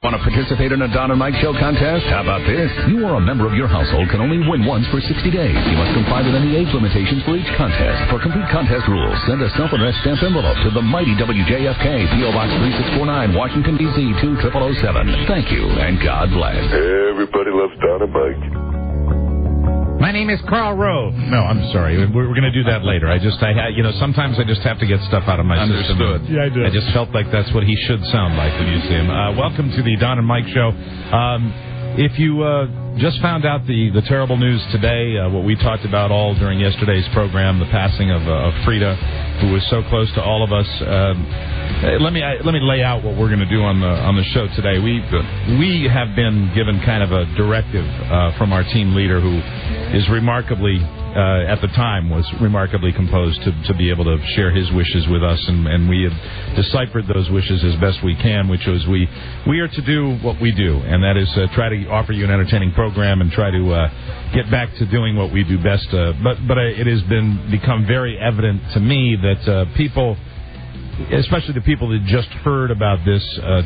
Want to participate in a Don and Mike Show contest? How about this? You or a member of your household can only win once for 60 days. You must comply with any age limitations for each contest. For complete contest rules, send a self-addressed stamped envelope to the mighty WJFK, P.O. Box 3649, Washington, D.C. 20007. Thank you, and God bless. Everybody loves Don and Mike. My name is Carl Rove. No, I'm sorry. We're going to do that later. Sometimes I just have to get stuff out of my system. Understood. Yeah, I do. I just felt like that's what he should sound like when you see him. Welcome to the Don and Mike Show. If you just found out the terrible news today, what we talked about all during yesterday's program, the passing of Frida, who was so close to all of us. Let me lay out what we're going to do on the show today. We have been given kind of a directive from our team leader, who is remarkably, at the time, was remarkably composed to be able to share his wishes with us, and we have deciphered those wishes as best we can, which was we are to do what we do, and that is try to offer you an entertaining program and try to get back to doing what we do best. But it has become very evident to me that people, especially the people that just heard about this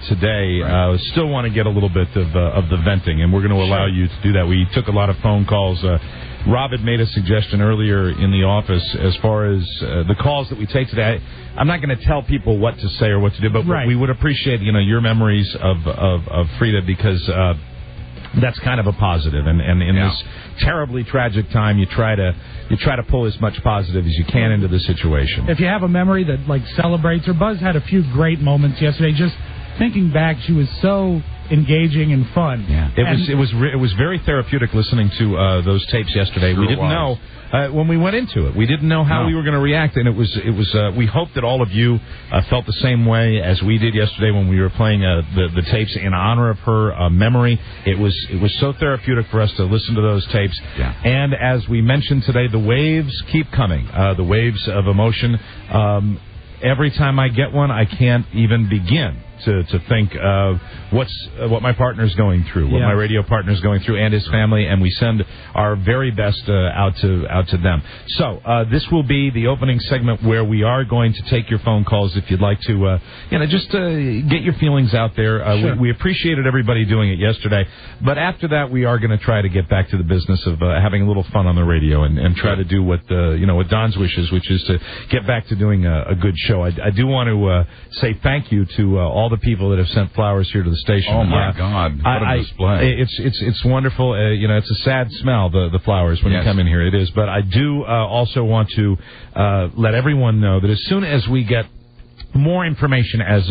today, still want to get a little bit of the venting, and we're going to allow you to do that. We took a lot of phone calls. Rob had made a suggestion earlier in the office as far as the calls that we take today. I'm not going to tell people what to say or what to do, but we would appreciate your memories of Frida, because that's kind of a positive, and in this terribly tragic time, you try to pull as much positive as you can into the situation. If you have a memory that celebrates her, Buzz had a few great moments yesterday. Just thinking back, she was so engaging and fun. Yeah, it was very therapeutic listening to those tapes yesterday. Sure, we didn't know when we went into it. We didn't know how we were going to react, and it was. We hope that all of you felt the same way as we did yesterday when we were playing the tapes in honor of her memory. It was so therapeutic for us to listen to those tapes. Yeah. And as we mentioned today, the waves keep coming. The waves of emotion. Every time I get one, I can't even begin to think of what my partner's going through, what my radio partner's going through, and his family, and we send our very best out to them. So this will be the opening segment where we are going to take your phone calls if you'd like to, just get your feelings out there. Sure. We appreciated everybody doing it yesterday, but after that, we are going to try to get back to the business of having a little fun on the radio and try to do what Don's wishes, which is to get back to doing a good show. I do want to say thank you to all the people that have sent flowers here to the station. Oh my God! What a display! It's wonderful. It's a sad smell, the flowers when you come in here. It is, but I do also want to let everyone know that as soon as we get more information as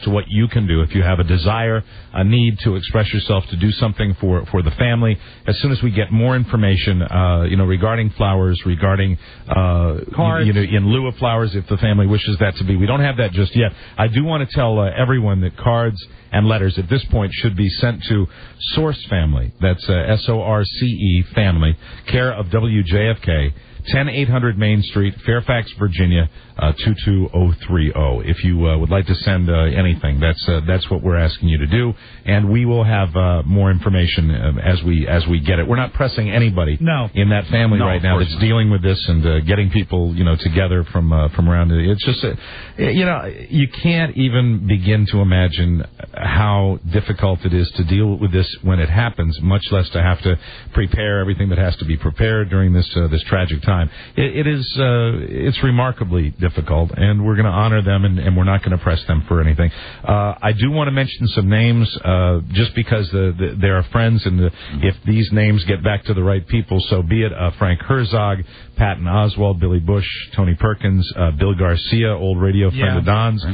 to what you can do, if you have a desire, a need to express yourself, to do something for the family, as soon as we get more information, regarding flowers, regarding cards, in lieu of flowers, if the family wishes that to be. We don't have that just yet. I do want to tell everyone that cards and letters at this point should be sent to Source Family. That's SORCE Family, care of WJFK. 10800 Main Street, Fairfax, Virginia, 22030. If you would like to send anything, that's what we're asking you to do, and we will have more information as we get it. We're not pressing anybody in that family right now that's dealing with this and getting people together from around it. It's just you can't even begin to imagine how difficult it is to deal with this when it happens, much less to have to prepare everything that has to be prepared during this tragic time. It's remarkably difficult, and we're going to honor them, and we're not going to press them for anything. I do want to mention some names, just because they are friends, and if these names get back to the right people, so be it. Frank Herzog, Patton Oswald, Billy Bush, Tony Perkins, Bill Garcia, old radio friend of Don's,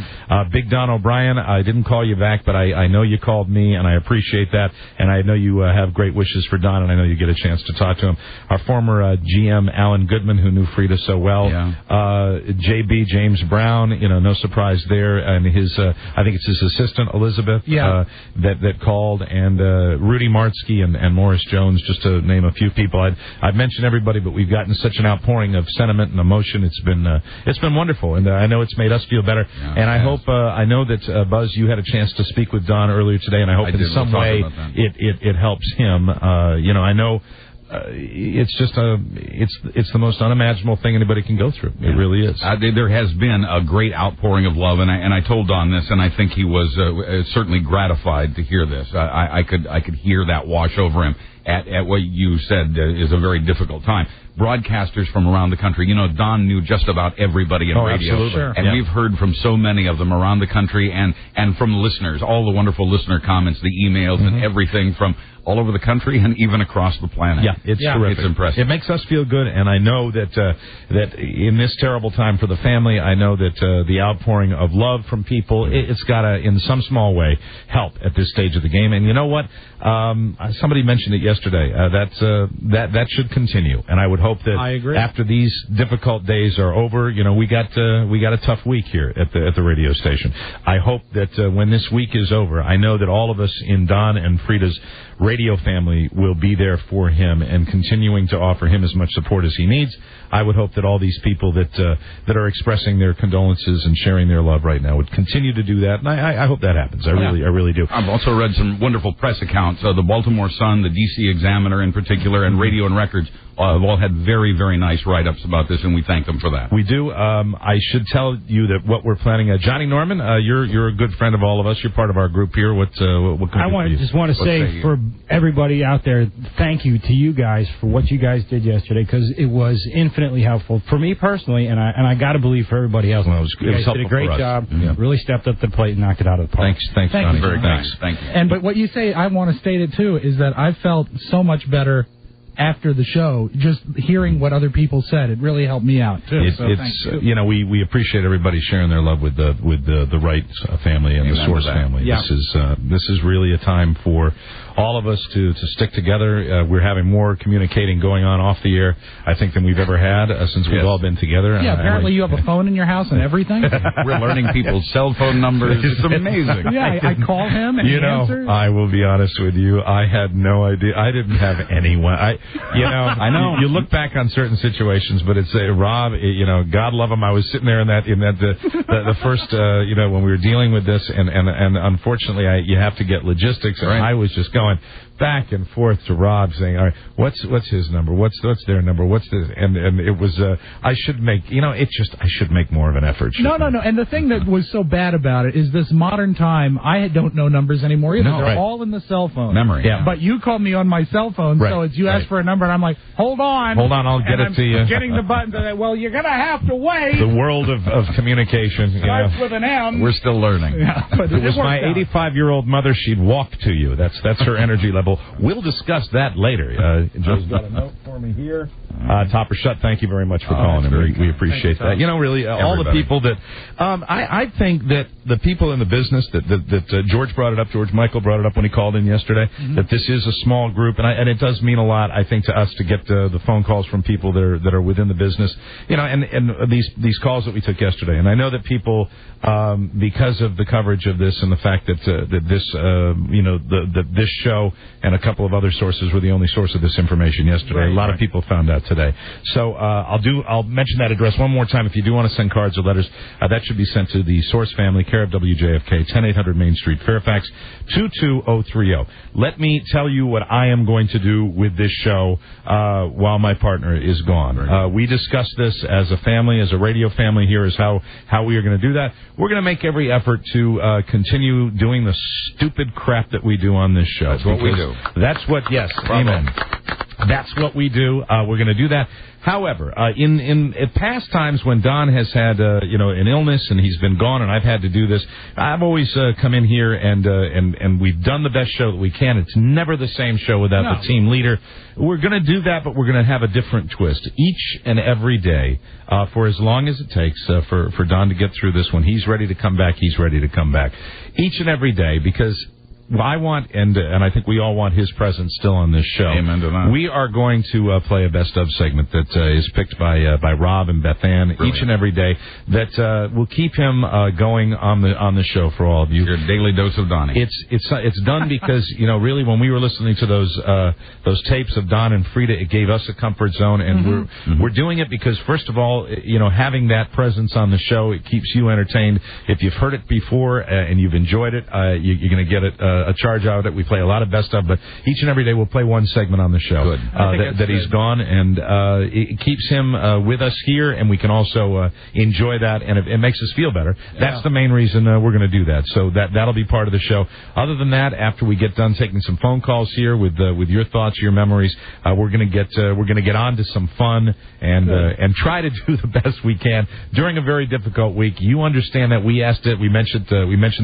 Big Don O'Brien. I didn't call you back, but I know you called me, and I appreciate that, and I know you have great wishes for Don, and I know you get a chance to talk to him. Our former GM, Alan Goodman, who knew Frida so well, JB, James Brown, no surprise there, and his, I think it's his assistant, Elizabeth, that called, and Rudy Martzke and Morris Jones, just to name a few people. I've mentioned everybody, but we've gotten such an outpouring of sentiment and emotion. It's been wonderful, and I know it's made us feel better. And I hope, I know that Buzz, you had a chance to speak with Don earlier today, and I hope in some way it helps him. I know it's just it's the most unimaginable thing anybody can go through. It really is. There has been a great outpouring of love, and I told Don this, and I think he was certainly gratified to hear this. I could hear that wash over him at what you said is a very difficult time. Broadcasters from around the country. You know, Don knew just about everybody in radio. Absolutely. Sure. And we've heard from so many of them around the country and from listeners, all the wonderful listener comments, the emails, and everything from all over the country and even across the planet. Yeah, it's terrific. It's impressive. It makes us feel good, and I know that in this terrible time for the family, I know that the outpouring of love from people, it's got to, in some small way, help at this stage of the game. And you know what? Somebody mentioned it yesterday. That should continue, and I would hope that after these difficult days are over, you know, we got a tough week here at the radio station. I hope that when this week is over, I know that all of us in Don and Frida's radio family will be there for him and continuing to offer him as much support as he needs. I would hope that all these people that are expressing their condolences and sharing their love right now would continue to do that, and I hope that happens. I really do. I've also read some wonderful press accounts. The Baltimore Sun, the D.C. Examiner in particular, and Radio and Records have all had very, very nice write-ups about this, and we thank them for that. We do. I should tell you that what we're planning. Johnny Norman, you're a good friend of all of us. You're part of our group here. What can I just want to say for everybody out there, thank you to you guys for what you guys did yesterday, because it was infinitely helpful for me personally, and I got to believe for everybody else. Well, you guys did a great job. Yeah. Really stepped up the plate and knocked it out of the park. Thanks, Johnny. Very kind. Thank you. But what you say, I want to state it too, is that I felt so much better after the show, just hearing what other people said. It really helped me out too. It's you know, we appreciate everybody sharing their love with the Wright family and the Source family. Yeah. This is really a time for all of us to stick together. We're having more communicating going on off the air, I think, than we've ever had since we've all been together. Yeah, apparently you have a phone in your house and everything. We're learning people's cell phone numbers. It's amazing. Yeah, I call him and he answers. I will be honest with you. I had no idea. I didn't have anyone. I know. You look back on certain situations, but it's Rob. God love him. I was sitting there in the first when we were dealing with this, and unfortunately, you have to get logistics, and I was just going back and forth to Rob saying, all right, what's his number? What's their number? What's this? And it was, I should make more of an effort. No. And the thing that was so bad about it is this modern time, I don't know numbers anymore either. They're all in the cell phone. Memory. Yeah. But you called me on my cell phone, so it's you ask for a number, and I'm like, hold on, I'll get it to you. Getting the button, well, you're going to have to wait. The world of communication. Starts with an M. We're still learning. Yeah, but it was my 85-year-old mother. She'd walk to you. That's her energy level. We'll discuss that later. Joe's got a note for me here. Topper Shut, thank you very much for calling him. We appreciate that. Really, all the people that I think that the people in the business that George brought it up, George Michael brought it up when he called in yesterday, that this is a small group, and it does mean a lot, I think, to us to get the phone calls from people that are within the business, and these calls that we took yesterday. And I know that people, because of the coverage of this and the fact that this show and a couple of other sources were the only source of this information yesterday. A lot of people found out today. So I'll mention that address one more time. If you do want to send cards or letters, that should be sent to the Source family, care of WJFK, 10800 Main Street, Fairfax, 22030. Let me tell you what I am going to do with this show while my partner is gone. We discussed this as a family, as a radio family here, is how we are going to do that. We're going to make every effort to continue doing the stupid crap that we do on this show. That's what we do. That's what, yes, amen. That's what we do. We're going to do that. However, in past times when Don has had an illness and he's been gone and I've had to do this, I've always come in here and we've done the best show that we can. It's never the same show without the team leader. We're going to do that, but we're going to have a different twist each and every day for as long as it takes for Don to get through this. When he's ready to come back, he's ready to come back each and every day, because I want, and I think we all want his presence still on this show. Amen to that. We are going to play a best of segment that is picked by Rob and Beth Ann each and every day that will keep him going on the show for all of you. Your daily dose of Donnie. It's done because really when we were listening to those tapes of Don and Frida, it gave us a comfort zone, and we're doing it because first of all, having that presence on the show, it keeps you entertained. If you've heard it before and you've enjoyed it, you're going to get it a charge out of it. We play a lot of best of, but each and every day we'll play one segment on the show that he's gone, and it keeps him with us here, and we can also enjoy that, and it makes us feel better. Yeah. That's the main reason we're going to do that. So that'll be part of the show. Other than that, after we get done taking some phone calls here with your thoughts, your memories, we're going to get on to some fun and try to do the best we can during a very difficult week. You understand that we asked it. We mentioned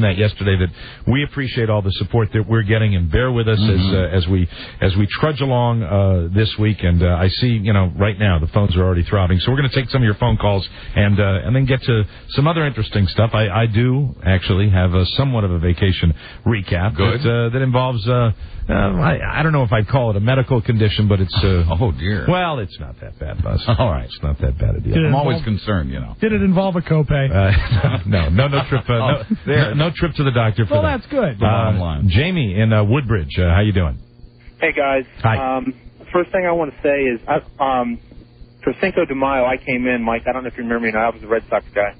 that yesterday, that we appreciate all the support that we're getting, and bear with us as we trudge along this week. And I see, right now the phones are already throbbing. So we're going to take some of your phone calls and then get to some other interesting stuff. I do actually have somewhat of a vacation recap that involves I don't know if I'd call it a medical condition, but it's oh dear. Well, it's not that bad, Buzz. All right, it's not that bad a deal. I'm always concerned, Did it involve a copay? No trip. No trip to the doctor for that. Well, that's good. Bottom line. Jamie in Woodbridge, how you doing? Hey guys. Hi. First thing I want to say is, for Cinco de Mayo, I came in, Mike. I don't know if you remember me. I was a Red Sox guy.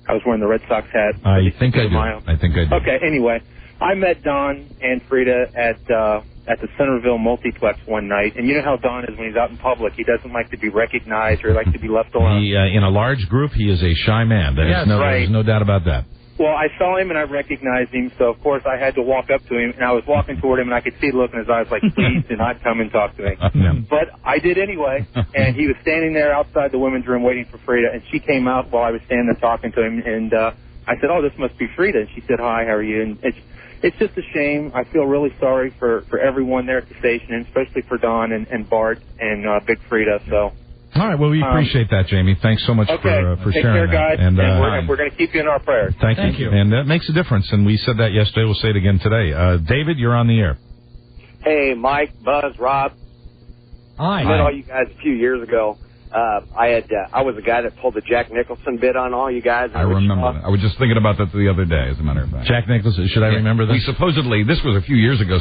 I was wearing the Red Sox hat. I think I do. Okay. Anyway, I met Don and Frida at the Centerville Multiplex one night, and you know how Don is when he's out in public. He doesn't like to be recognized or like to be left alone. In a large group, he is a shy man. There's no doubt about that. Well, I saw him and I recognized him, so of course I had to walk up to him, and I was walking toward him, and I could see the look in his eyes like, please do not come and talk to me. But I did anyway, and he was standing there outside the women's room waiting for Frida, and she came out while I was standing there talking to him, and I said, oh, this must be Frida. And she said, hi, how are you? And it's just a shame. I feel really sorry for everyone there at the station, and especially for Don and Bart and Big Frida, so... All right, well, we appreciate that, Jamie. Thanks so much for sharing Take care, guys. And we're going to keep you in our prayers. Thank you. And that makes a difference, and we said that yesterday. We'll say it again today. David, you're on the air. Hey, Mike, Buzz, Rob. Hi. I met all you guys a few years ago. I was the guy that pulled the Jack Nicholson bit on all you guys. I remember that. I was just thinking about that the other day, as a matter of fact. Jack Nicholson, should I remember this? We supposedly, this was a few years ago,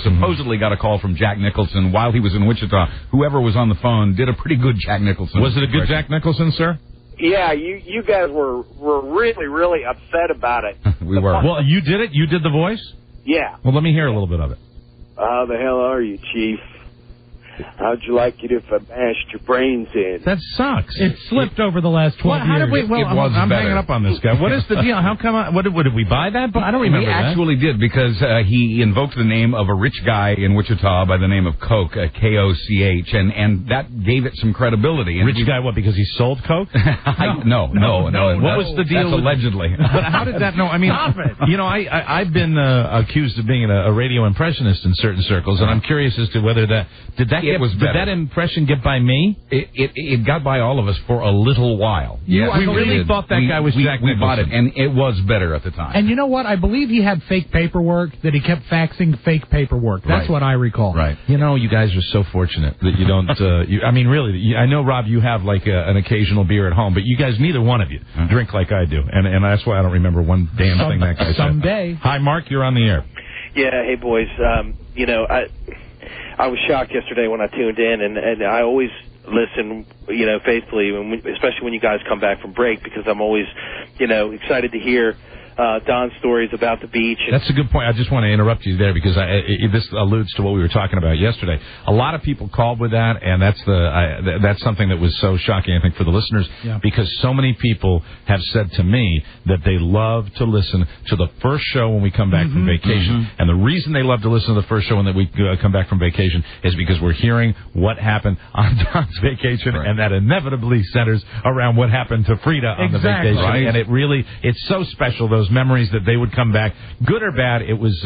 got a call from Jack Nicholson while he was in Wichita. Whoever was on the phone did a pretty good Jack Nicholson. Was it a good Jack Nicholson, sir? Yeah, you guys were really, really upset about it. We were. Well, you did it? You did the voice? Yeah. Well, let me hear a little bit of it. How the hell are you, Chief? How'd you like it if I bashed your brains in? That sucks. It slipped over the last 12 years. I'm hanging up on this guy. What is the deal? How come? What did we buy that? But I don't remember. We actually did, because he invoked the name of a rich guy in Wichita by the name of Coke, K-O-C-H, and that gave it some credibility. And rich guy, what? Because he sold Coke? No. What was the deal? That's allegedly. But how did that? No, I mean, I've been accused of being a radio impressionist in certain circles, and I'm curious as to whether did that impression get by me? It got by all of us for a little while. Yeah, we really thought that guy was Jack Nicholson. We bought it, and it was better at the time. And you know what? I believe he had fake paperwork, that he kept faxing fake paperwork. That's what I recall. Right. You guys are so fortunate that you don't... really, I know, Rob, you have like an occasional beer at home, but you guys, neither one of you, drink like I do. And that's why I don't remember one damn thing that guy said. Someday. Hi, Mark, you're on the air. Yeah, hey, boys. I was shocked yesterday when I tuned in, and I always listen, faithfully, especially when you guys come back from break, because I'm always, excited to hear Don's stories about the beach. That's a good point. I just want to interrupt you there, because this alludes to what we were talking about yesterday. A lot of people called with that, and that's something that was so shocking, I think, for the listeners, because so many people have said to me that they love to listen to the first show when we come back from vacation. And the reason they love to listen to the first show when we come back from vacation is because we're hearing what happened on Don's vacation, and that inevitably centers around what happened to Frida on the vacation. Right. And it's so special, those memories, that they would come back, good or bad. It was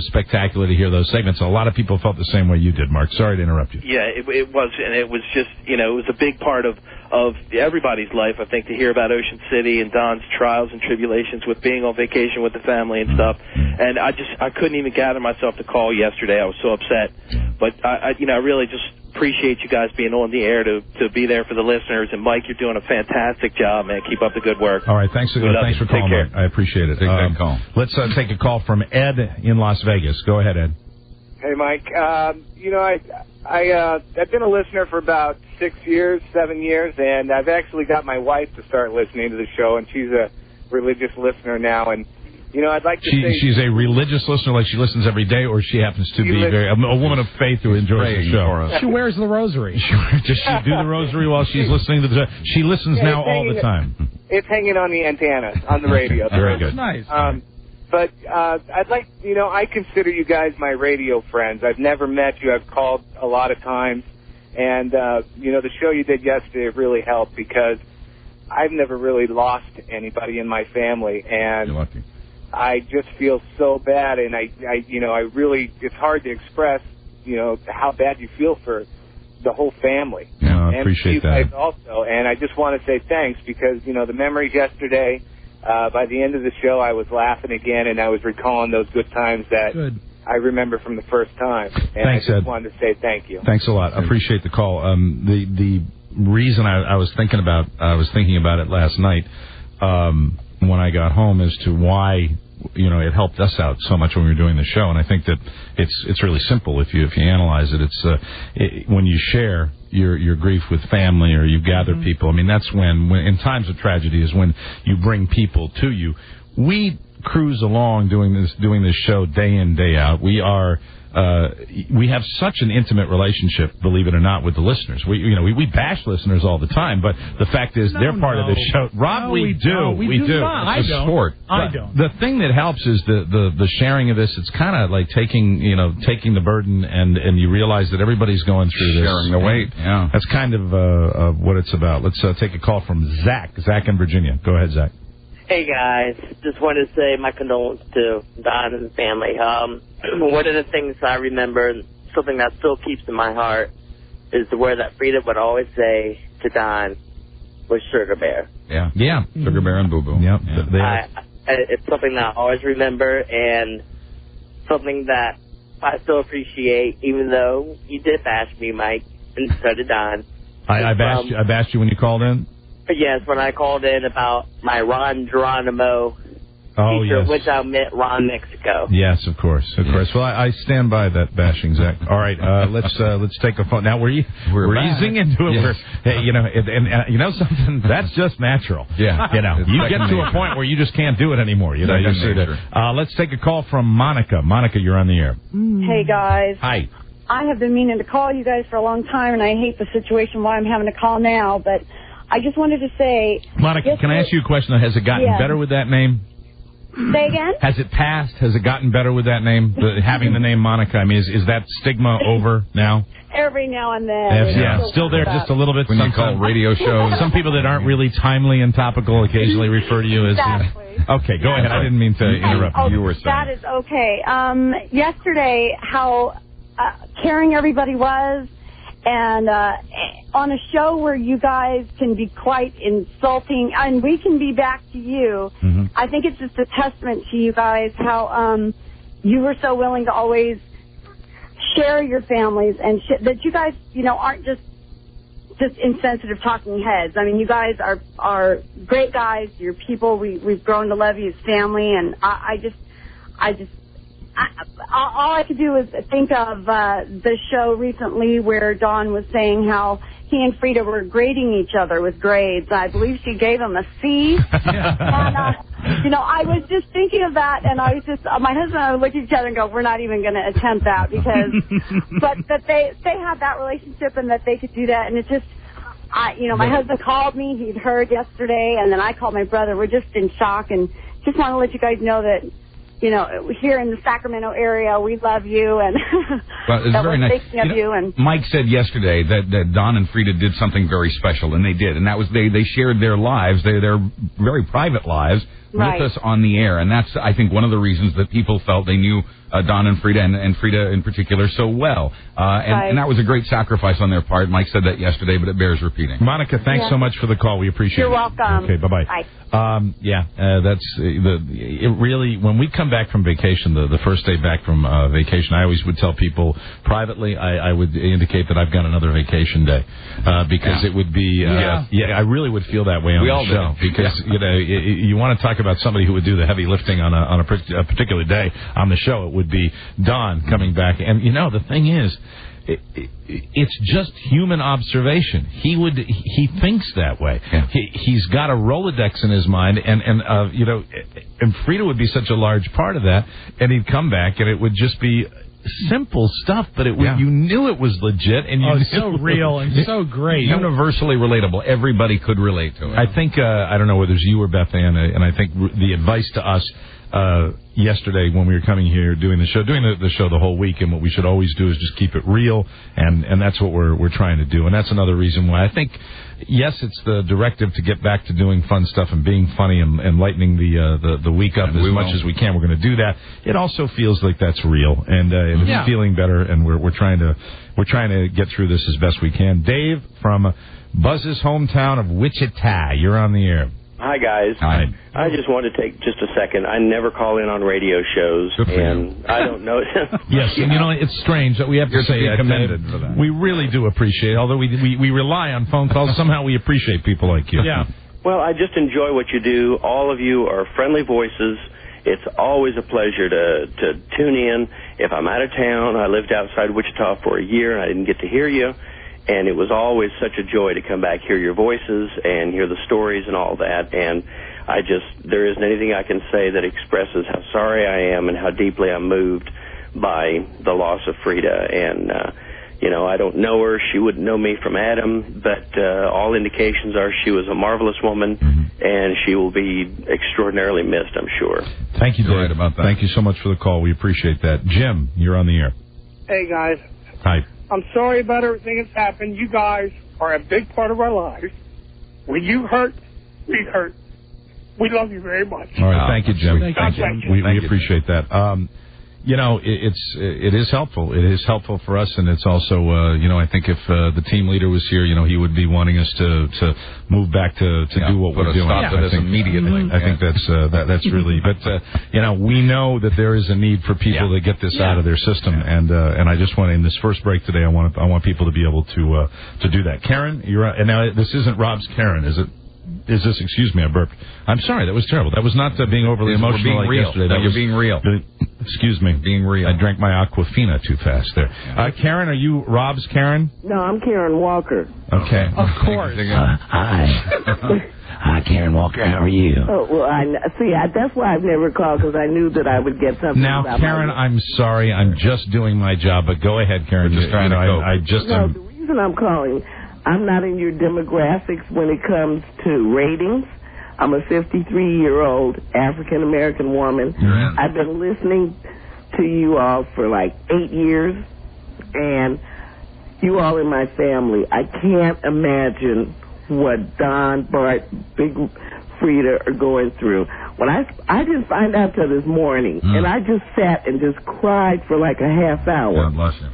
spectacular to hear those segments. A lot of people felt the same way you did, Mark. Sorry to interrupt you. Yeah, it was, and it was just, it was a big part of everybody's life, I think, to hear about Ocean City and Don's trials and tribulations with being on vacation with the family and stuff. And I couldn't even gather myself to call yesterday. I was so upset. But I really just appreciate you guys being on the air to be there for the listeners. And Mike, you're doing a fantastic job, man. Keep up the good work. All right, thanks for calling, Mark. I appreciate it. Take that call. Let's take a call from Ed in Las Vegas. Go ahead, Ed. Hey, Mike. I've been a listener for about 7 years, and I've actually got my wife to start listening to the show, and she's a religious listener now. And I'd like to say... She's a religious listener, like she listens every day, or she happens to be a woman of faith who enjoys the show. She wears the rosary. Does she do the rosary while she's listening to the show? She listens now all the time. It's hanging on the antenna, on the radio. Very good. Nice. But I'd like, I consider you guys my radio friends. I've never met you. I've called a lot of times. And, the show you did yesterday really helped because I've never really lost anybody in my family. And you're lucky. I just feel so bad. And I really, it's hard to express, how bad you feel for the whole family. Yeah, I appreciate that. And also, and I just want to say thanks because, the memories yesterday, by the end of the show, I was laughing again and I was recalling those good times that I remember from the first time. And Thanks, I just Ed. wanted to say thank you. Thanks a lot. I appreciate the call. The reason I was thinking about it last night when I got home as to why it helped us out so much when we were doing the show, and I think that it's really simple if you analyze it. It's when you share your grief with family or you gather people. I mean, that's when in times of tragedy is when you bring people to you. We cruise along doing this show day in, day out. We have such an intimate relationship, believe it or not, with the listeners. We bash listeners all the time, but the fact is they're part of the show. Rob, we do. We do. Not. It's a sport. I don't. The thing that helps is the sharing of this. It's kind of like taking the burden and you realize that everybody's going through this. Sharing the weight. Yeah. That's kind of what it's about. Let's take a call from Zach. Zach in Virginia. Go ahead, Zach. Hey, guys. Just wanted to say my condolences to Don and the family. One of the things I remember, something that still keeps in my heart, is the word that Frida would always say to Don was Sugar Bear. Yeah. Sugar Bear and Boo Boo. Yep. It's something that I always remember and something that I still appreciate, even though you did bash me, Mike, and so did Don. I bashed you when you called in? Yes, when I called in about my Ron Geronimo T-shirt, which I meant Ron Mexico. Yes, of course. Well, I stand by that bashing, Zach. All right, let's take a phone. Now we're easing into it. Yes. Hey, you know something? That's just natural. Yeah. You get to a point where you just can't do it anymore. Let's take a call from Monica. Monica, you're on the air. Hey guys. Hi. I have been meaning to call you guys for a long time, and I hate the situation why I'm having to call now, but I just wanted to say... Monica, can I ask you a question? Has it gotten better with that name? Say again? Has it passed? Has it gotten better with that name? Having the name Monica, I mean, is that stigma over now? Every now and then. Still there just a little bit. When you call radio shows. Some people that aren't really timely and topical occasionally refer to you as... Okay, go ahead. I didn't mean to interrupt you. You were saying. That is okay. Yesterday, how caring everybody was, and on a show where you guys can be quite insulting, and we can be back to you, I think it's just a testament to you guys how you were so willing to always share your families, and that you guys, aren't just insensitive talking heads. I mean, you guys are great guys. You're people. We've grown to love you as family, and all I could do is think of the show recently where Dawn was saying how he and Frida were grading each other with grades. I believe she gave him a C. And, I was just thinking of that, and I was just, my husband and I would look at each other and go, we're not even going to attempt that because, but that they had that relationship and that they could do that, and it's just, my husband called me, he'd heard yesterday, and then I called my brother. We're just in shock, and just want to let you guys know that, here in the Sacramento area, we love you, and that we're thinking of you. And Mike said yesterday that Don and Frida did something very special, and they did, and that was they shared their lives, their very private lives, with us on the air, and that's, I think, one of the reasons that people felt they knew Don and Frida, and Frida in particular, so well. And that was a great sacrifice on their part. Mike said that yesterday, but it bears repeating. Monica, thanks so much for the call. We appreciate it. You're welcome. Okay, bye-bye. Bye. It really, when we come back from vacation, the first day back from vacation, I always would tell people privately, I would indicate that I've got another vacation day, because it would be, I really would feel that way on the show. Because, you want to talk about somebody who would do the heavy lifting on a particular day on the show, it would be Don coming back. And, the thing is, it's just human observation. He thinks that way. Yeah. He's got a Rolodex in his mind, and Frida would be such a large part of that, and he'd come back, and it would just be simple stuff, but you knew it was legit, and it's so real and so great, universally relatable. Everybody could relate to it. I think I don't know whether it's you or Beth Ann, and I think the advice to us yesterday when we were coming here doing the show the whole week, and what we should always do is just keep it real, and that's what we're trying to do, and that's another reason why I think. Yes, it's the directive to get back to doing fun stuff and being funny and lightening the week up as much as we can. We're going to do that. It also feels like that's real, and it's feeling better, and we're trying to get through this as best we can. Dave from Buzz's hometown of Wichita, you're on the air. Hi, guys. Hi. I just wanted to take just a second. I never call in on radio shows, and I don't know. Yes, and it's strange that we have to say that. Commended for that. We really do appreciate it. Although we rely on phone calls, somehow we appreciate people like you. Yeah. Well, I just enjoy what you do. All of you are friendly voices. It's always a pleasure to tune in. If I'm out of town, I lived outside Wichita for a year, and I didn't get to hear you. And it was always such a joy to come back, hear your voices, and hear the stories and all that. And there isn't anything I can say that expresses how sorry I am and how deeply I'm moved by the loss of Frida. And, I don't know her. She wouldn't know me from Adam, but all indications are she was a marvelous woman, and she will be extraordinarily missed, I'm sure. Thank you, Dave. Right about that. Thank you so much for the call. We appreciate that. Jim, you're on the air. Hey, guys. Hi. I'm sorry about everything that's happened. You guys are a big part of our lives. When you hurt, we hurt. We love you very much. All right, thank you, Jim. Thank you. We appreciate that. It is helpful. It is helpful for us, and it's also, I think if the team leader was here, he would be wanting us to move back to do what we're doing. Stop to this immediately. I think that's really. But we know that there is a need for people to get this out of their system, and I just want in this first break today, I want people to be able to do that. Karen, you're and now this isn't Rob's Karen, is it? Is this? Excuse me, I burped. I'm sorry. That was terrible. That was not being overly emotional like yesterday. You're being real. Excuse me. Being real. I drank my Aquafina too fast there. Karen, are you Rob's Karen? No, I'm Karen Walker. Okay. Of course. Hi. Hi, Karen Walker. How are you? Oh, well, that's why I've never called, because I knew that I would get something. Now, Karen, I'm sorry. I'm just doing my job, but go ahead, Karen. We're just trying to cope. The reason I'm calling, I'm not in your demographics when it comes to ratings. I'm a 53-year-old African-American woman. I've been listening to you all for like 8 years, and you all in my family. I can't imagine what Don, Bart, Big Frida are going through. When I didn't find out till this morning, and I just sat and just cried for like a half hour. God bless you.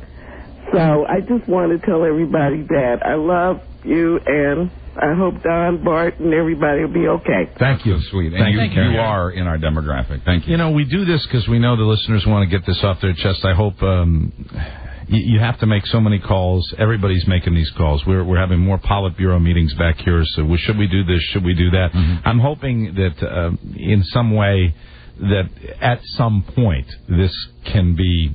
So I just want to tell everybody that I love you, and I hope Don, Bart, and everybody will be okay. Thank you. So sweet. And you are in our demographic. Thank you. We do this because we know the listeners want to get this off their chest. I hope you have to make so many calls. Everybody's making these calls. We're having more Politburo meetings back here. So should we do this? Should we do that? I'm hoping that in some way that at some point this can be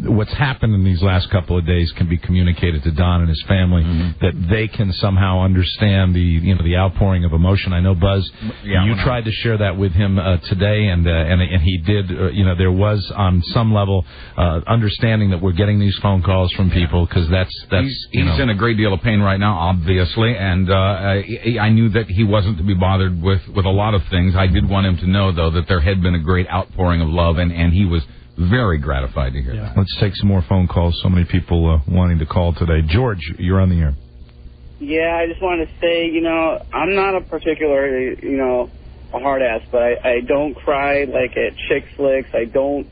what's happened in these last couple of days can be communicated to Don and his family, that they can somehow understand the outpouring of emotion. I know, Buzz, you tried to share that with him today, and he did. There was on some level understanding that we're getting these phone calls from people, because he's in a great deal of pain right now, obviously, and I knew that he wasn't to be bothered with a lot of things. I did want him to know, though, that there had been a great outpouring of love, and he was very gratified to hear that. Let's take some more phone calls. So many people wanting to call today. George, you're on the air. Yeah, I just wanted to say, I'm not a particularly, a hard ass, but I don't cry like at chick flicks. I don't,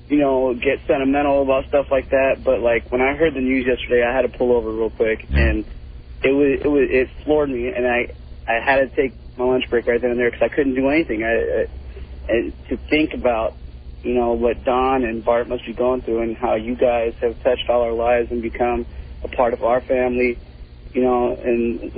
get sentimental about stuff like that. But like when I heard the news yesterday, I had to pull over real quick, and it floored me, and I had to take my lunch break right then and there because I couldn't do anything. And to think about what Don and Bart must be going through, and how you guys have touched all our lives and become a part of our family, and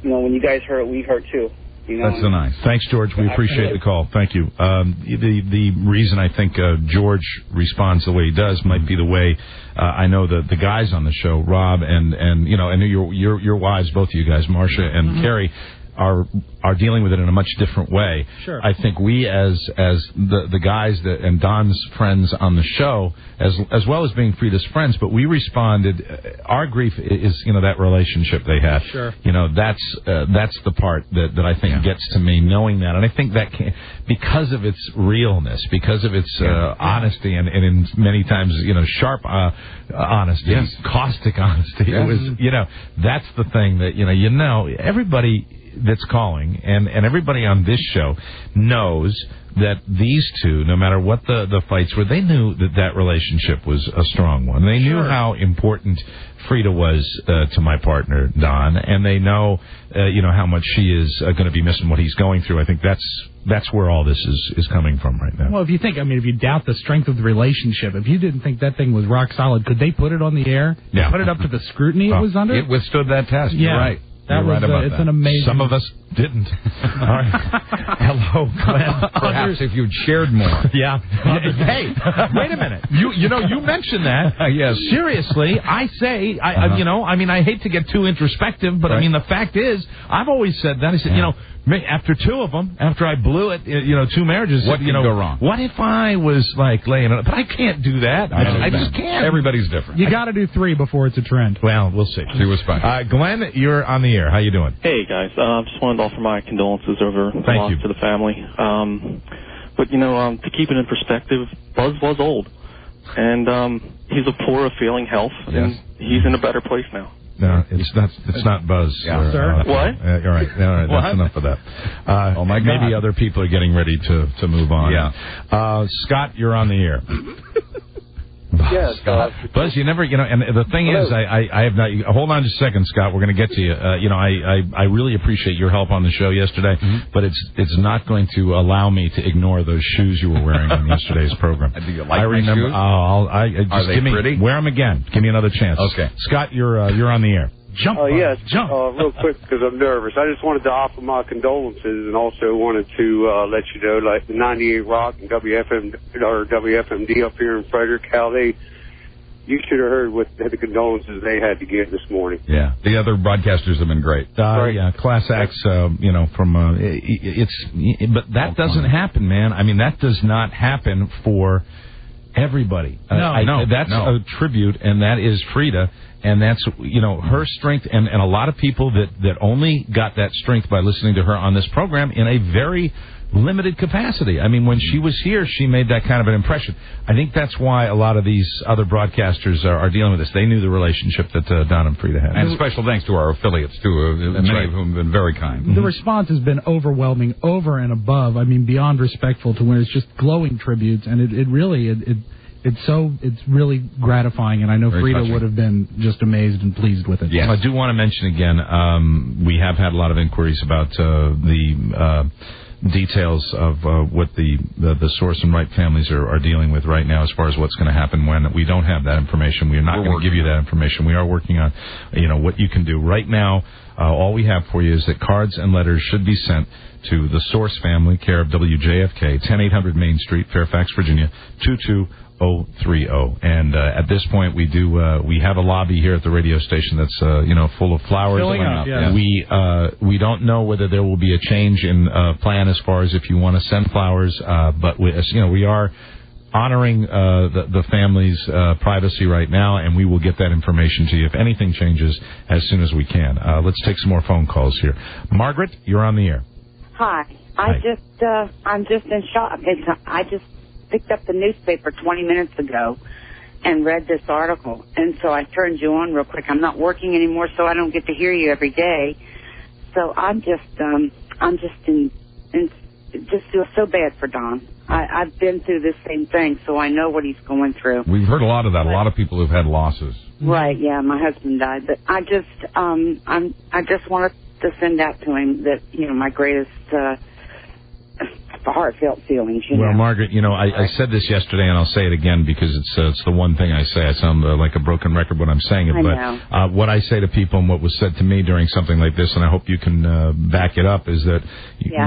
when you guys hurt, we hurt too. You know, that's so nice. Thanks, George. We appreciate the call. Thank you. The reason I think George responds the way he does might be the way I know the guys on the show, Rob and you know, and your wives, both of you guys, Marcia and Carrie, are dealing with it in a much different way. Sure. I think we as the guys and Don's friends on the show, as well as being Frida's friends, but we responded. Our grief is, you know, that relationship they had. Sure. You know, that's the part that I think gets to me, knowing that, and I think that because of its realness, because of its honesty, and in many times, you know, sharp honesty, caustic honesty. It was, you know, that's the thing that you know everybody that's calling and everybody on this show knows that these two, no matter what the fights were, they knew that relationship was a strong one. They knew how important Frida was to my partner, Don, and they know, you know, how much she is going to be missing what he's going through. I think that's where all this is coming from right now. Well, if you doubt the strength of the relationship, if you didn't think that thing was rock solid, could they put it on the air? Yeah. Put it up to the scrutiny it was under? It withstood that test. You're right. That was, right about it's that. an amazing... Some of us didn't. All right. Hello, Glenn. Perhaps if you'd shared more. Yeah. Hey, wait a minute. You know, you mentioned that. Yes. Seriously, I say, you know, I mean, I hate to get too introspective, but I mean, the fact is, I've always said that. I said, you know, after two of them, after I blew it, you know, two marriages, what could go wrong? What if I was like laying it? But I can't do that. I just can't. Everybody's different. You got to do three before it's a trend. Well, we'll see. See what's fun. Glenn, you're on the air. How you doing? Hey guys, just wanted to offer my condolences over the loss to the family. But you know, to keep it in perspective, Buzz was old, and he's a poor of failing health, and he's in a better place now. No, it's not Buzz. Yeah, sir. What? All right. That's enough of that. Oh my God. Maybe other people are getting ready to move on. Yeah. Scott, you're on the air. Yes, Buzz, you never, you know, and the thing is, I have not. Hold on just a second, Scott. We're going to get to you. You know, I really appreciate your help on the show yesterday, but it's not going to allow me to ignore those shoes you were wearing on yesterday's program. Do you like I remember. My shoes? Are they pretty? Wear them again. Give me another chance. Okay. Scott, you're on the air. Jump. Real quick, because I'm nervous. I just wanted to offer my condolences, and also wanted to let you know, like the 98 Rock and WFMD up here in Frederick, how you should have heard what the condolences they had to give this morning. Yeah, the other broadcasters have been great. Yeah, class acts. You know, from but that doesn't happen, man. I mean, that does not happen for everybody. That's a tribute, and that is Frida. And that's, you know, her strength, and a lot of people that only got that strength by listening to her on this program in a very limited capacity. I mean, when she was here, she made that kind of an impression. I think that's why a lot of these other broadcasters are dealing with this. They knew the relationship that Don and Frida had. And special thanks to our affiliates, too, many of whom have been very kind. The response has been overwhelming, over and above. I mean, beyond respectful, to where it's just glowing tributes, and it really... It's really gratifying, and I know Frida would have been just amazed and pleased with it. Yes. I do want to mention again, we have had a lot of inquiries about the details of what the Source and Wright families are dealing with right now as far as what's going to happen when we don't have that information. We are not going to give you that information. We are working on, you know, what you can do. Right now, all we have for you is that cards and letters should be sent to the Source family, care of WJFK, 10800 Main Street, Fairfax, Virginia, 22030. And at this point, we have a lobby here at the radio station that's full of flowers. Filling up, yeah. We don't know whether there will be a change in plan as far as if you want to send flowers, but we are honoring the family's privacy right now, and we will get that information to you if anything changes as soon as we can. Let's take some more phone calls here. Margaret, you're on the air. Hi. I'm just in shock. I just picked up the newspaper 20 minutes ago and read this article, and so I turned you on real quick. I'm not working anymore, so I don't get to hear you every day. So I'm just feel so bad for Don. I've been through this same thing, so I know what he's going through. We've heard a lot of that. A lot of people who've had losses. Right. Yeah. My husband died, but I just wanted to send out to him that, you know, my greatest heartfelt feelings. You well, know. Margaret, I said this yesterday, and I'll say it again because it's the one thing I say. I sound like a broken record when I'm saying it. But what I say to people and what was said to me during something like this, and I hope you can back it up, is that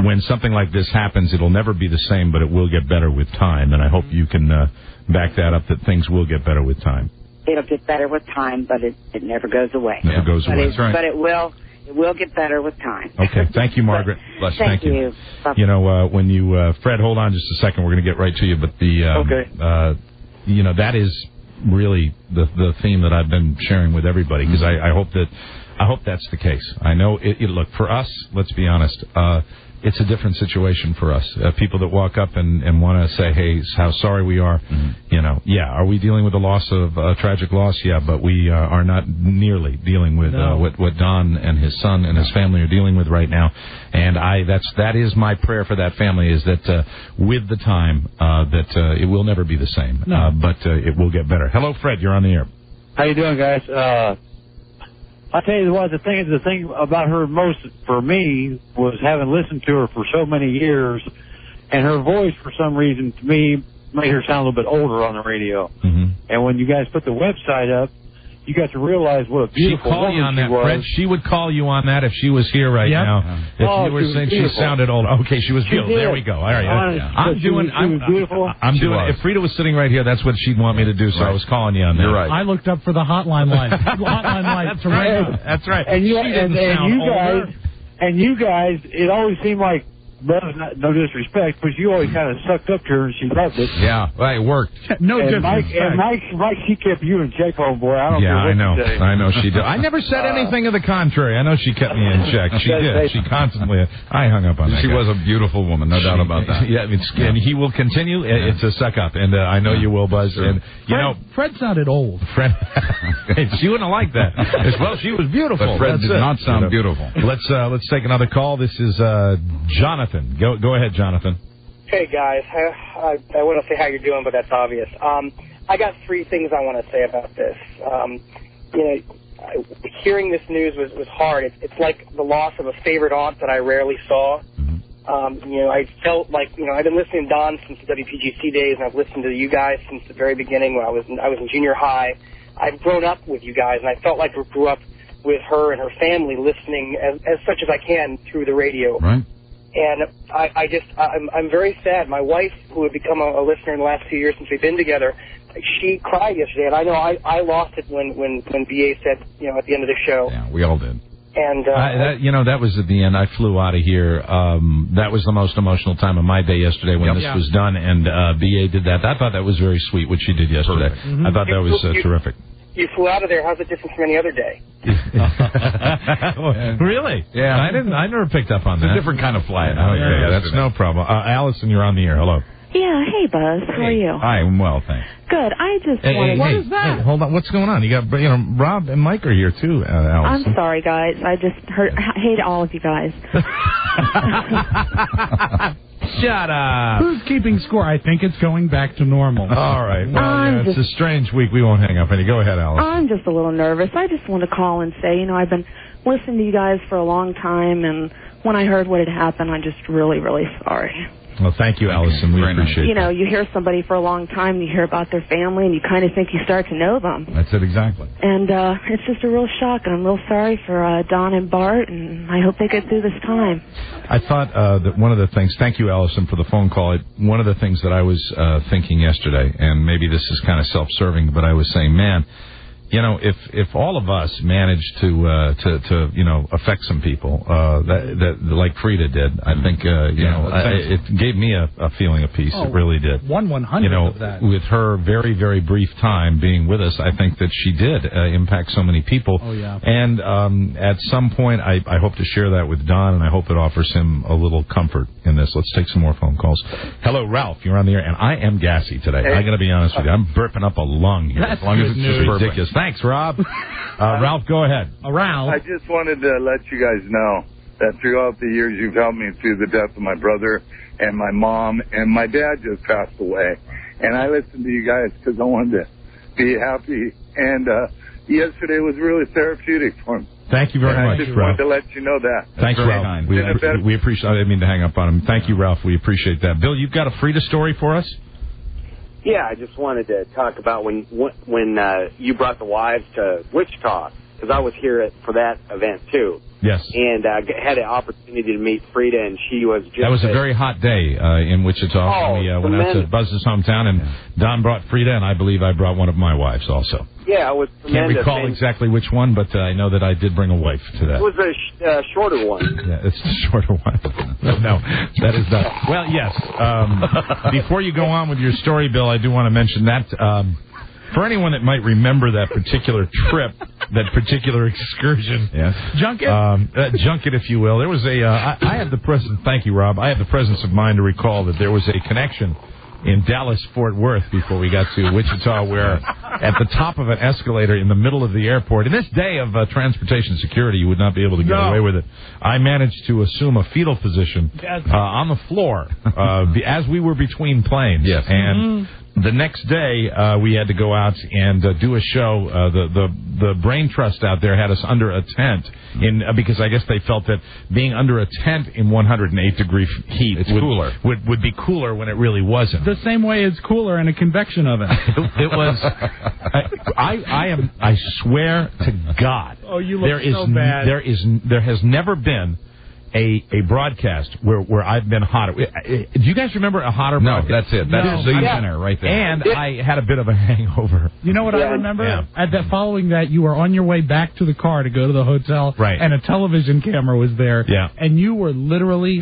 when something like this happens, it'll never be the same, but it will get better with time. And I hope you can back that up, that things will get better with time. It'll get better with time, but it never goes away. Never goes away. That's right. But it will get better with time. Okay. Thank you, Margaret. Thank you. When you, Fred, hold on just a second. We're going to get right to you. But that is really the theme that I've been sharing with everybody, because I hope that's the case. I know look, for us, let's be honest, it's a different situation for us. People that walk up and want to say, hey, how sorry we are. Are we dealing with a loss of a tragic loss? Yeah, but we are not nearly dealing with what Don and his son and his family are dealing with right now. And that is my prayer for that family, is that with the time that it will never be the same, but it will get better. Hello, Fred. You're on the air. How you doing, guys? I'll tell you what, the thing about her most, for me, was having listened to her for so many years, and her voice, for some reason, to me, made her sound a little bit older on the radio. Mm-hmm. And when you guys put the website up, you got to realize what a beautiful woman she was. She'd call you on that, Fred. She would call you on that if she was here right now. If you were saying she sounded old. Okay, she was beautiful. There we go. All right. I'm doing it. If Frida was sitting right here, that's what she'd want me to do, so I was calling you on that. You're right. I looked up for the hotline line. That's right. And you guys, it always seemed like, no disrespect, but you always kind of sucked up to her and she loved it. Yeah, well, it worked. No disrespect. Mike, she kept you in check, homeboy. I don't care what you say. I know she did. I never said anything of the contrary. I know she kept me in check. She did. She constantly. I hung up on that. She was a beautiful woman, no doubt about that. Yeah, and he will continue. It's a suck up, and I know you will, Buzz. Sure. And Fred sounded old. Fred, she wouldn't have liked that. As well, she was beautiful. But Fred did not sound beautiful. Let's take another call. This is Jonathan. Go ahead, Jonathan. Hey, guys. I want to say how you're doing, but that's obvious. I got three things I want to say about this. Hearing this news was hard. It's like the loss of a favorite aunt that I rarely saw. I felt like, I've been listening to Don since the WPGC days, and I've listened to you guys since the very beginning when I was in junior high. I've grown up with you guys, and I felt like I grew up with her and her family, listening as such as I can through the radio. Right. And I'm very sad. My wife, who had become a listener in the last few years since we've been together, she cried yesterday, and I know I lost it when BA said, at the end of the show. Yeah, we all did. And that was at the end. I flew out of here. That was the most emotional time of my day yesterday when this was done, and BA did that. I thought that was very sweet what she did yesterday. Mm-hmm. I thought that was terrific. You flew out of there. How's it different from any other day? Really? Yeah. I never picked up on that. It's a different kind of flight. That's no problem. Allison, you're on the air. Hello. Yeah. Hey, Buzz. How are you? Hi. I'm well, thanks. Good. I just wanted... What is that? Hey, hold on. What's going on? You got, Rob and Mike are here too, Allison. I'm sorry, guys. I just hate all of you guys. Shut up. Who's keeping score? I think it's going back to normal. All right. Well, it's a strange week. We won't hang up any. Go ahead, Alice. I'm just a little nervous. I just want to call and say, I've been listening to you guys for a long time, and when I heard what had happened, I'm just really, really sorry. Well, thank you, Allison. We appreciate it. You hear somebody for a long time, you hear about their family, and you kind of think you start to know them. That's it, exactly. And it's just a real shock, and I'm real sorry for Don and Bart, and I hope they get through this time. I thought that one of the things, thank you, Allison, for the phone call. One of the things that I was thinking yesterday, and maybe this is kind of self-serving, but I was saying, man, if all of us managed to affect some people that like Frida did, I think it gave me a feeling of peace. It really did. 1/100 of that. With her very, very brief time being with us, I think that she did impact so many people. Oh yeah. And at some point, I hope to share that with Don, and I hope it offers him a little comfort in this. Let's take some more phone calls. Hello, Ralph. You're on the air, and I am gassy today. Hey. I got to be honest with you. I'm burping up a lung here. That's as long as it's news. ridiculous. Thanks, Rob. Ralph, go ahead. Ralph. I just wanted to let you guys know that throughout the years you've helped me through the death of my brother and my mom, and my dad just passed away. And I listened to you guys because I wanted to be happy. And yesterday was really therapeutic for me. Thank you very much, I just Ralph. wanted to let you know that. Thanks, Ralph. We appreciate. I didn't mean to hang up on him. Thank you, Ralph. We appreciate that. Bill, you've got a Frida story for us? Yeah, I just wanted to talk about when you brought the wives to Wichita, because I was here for that event, too. Yes. And had an opportunity to meet Frida, and she was just... That was a very hot day in Wichita. We went out to Buzz's hometown, and Don brought Frida, and I believe I brought one of my wives also. Yeah, it was tremendous. Can't recall exactly which one, but I know that I did bring a wife to that. It was a shorter one. Yeah, it's a shorter one. No, that is not. Well, yes. Before you go on with your story, Bill, I do want to mention that for anyone that might remember that particular trip, that particular excursion, junket, if you will, there was I had the presence. Thank you, Rob. I had the presence of mind to recall that there was a connection in Dallas-Fort Worth before we got to Wichita, where at the top of an escalator in the middle of the airport, in this day of transportation security, you would not be able to get away with it. I managed to assume a fetal position on the floor as we were between planes. Yes. And the next day, we had to go out and do a show. The Brain Trust out there had us under a tent because I guess they felt that being under a tent in 108-degree heat would be cooler when it really wasn't. The same way it's cooler in a convection oven. It was. I swear to God. Oh, you look so bad. There has never been a broadcast where I've been hotter. Do you guys remember a hotter broadcast? No, that's it. That's the center right there. And I had a bit of a hangover. You know what I remember? Yeah. Following that, you were on your way back to the car to go to the hotel, right? And a television camera was there, and you were literally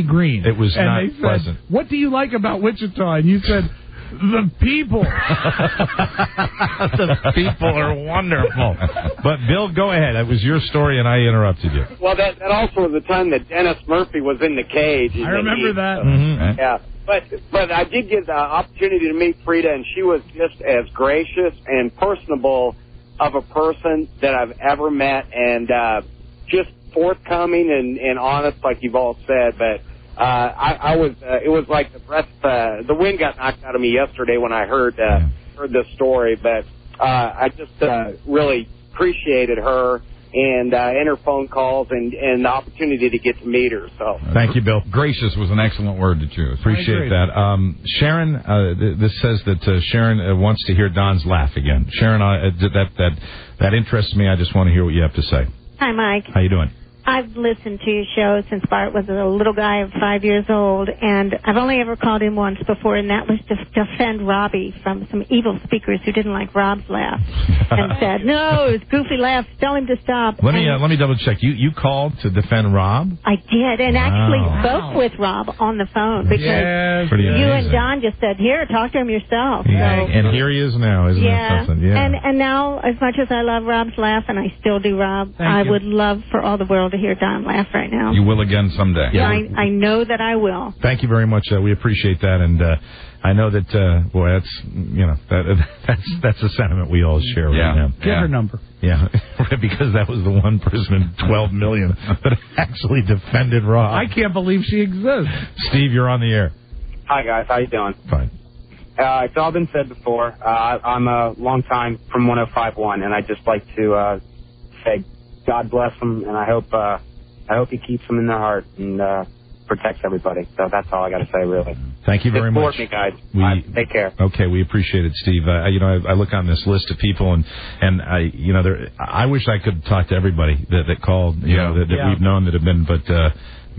green. It was not they said, pleasant. What do you like about Wichita? And you said, the people. The people are wonderful. But, Bill, go ahead. It was your story, and I interrupted you. Well, that also was the time that Dennis Murphy was in the cage. I remember that. Mm-hmm. Yeah. But I did get the opportunity to meet Frida, and she was just as gracious and personable of a person that I've ever met, and just forthcoming and honest, like you've all said. But I was. It was like the wind got knocked out of me yesterday when I heard this story. But I just really appreciated her and her phone calls and the opportunity to get to meet her. So thank you, Bill. Gracious was an excellent word to choose. Appreciate that. Sharon, this says that Sharon wants to hear Don's laugh again. Sharon, that interests me. I just want to hear what you have to say. Hi, Mike. How you doing? I've listened to your show since Bart was a little guy of 5 years old, and I've only ever called in once before, and that was to defend Robbie from some evil speakers who didn't like Rob's laugh and said, no, it was goofy laughs, tell him to stop. Let me double check. You called to defend Rob? I did, and actually spoke with Rob on the phone because you and Don just said, here, talk to him yourself. Yeah. So, and here he is now, isn't that something? Yeah. And now, as much as I love Rob's laugh, and I still do Rob, I would love for all the world to hear Don laugh right now. You will again someday. Yeah, I know that I will. Thank you very much. We appreciate that, and I know that that's a sentiment we all share right now. Give her number. Yeah, because that was the one person in 12 million that actually defended Rob. I can't believe she exists. Steve, you're on the air. Hi guys, how you doing? Fine. It's all been said before. I'm a long time from 105.1, and I'd just like to say God bless them, and I hope He keeps them in their heart and protects everybody. So that's all I got to say, really. Thank you very much. Support me, guys. Take care. Okay, we appreciate it, Steve. I look on this list of people, and I wish I could talk to everybody that called, that we've known that have been, but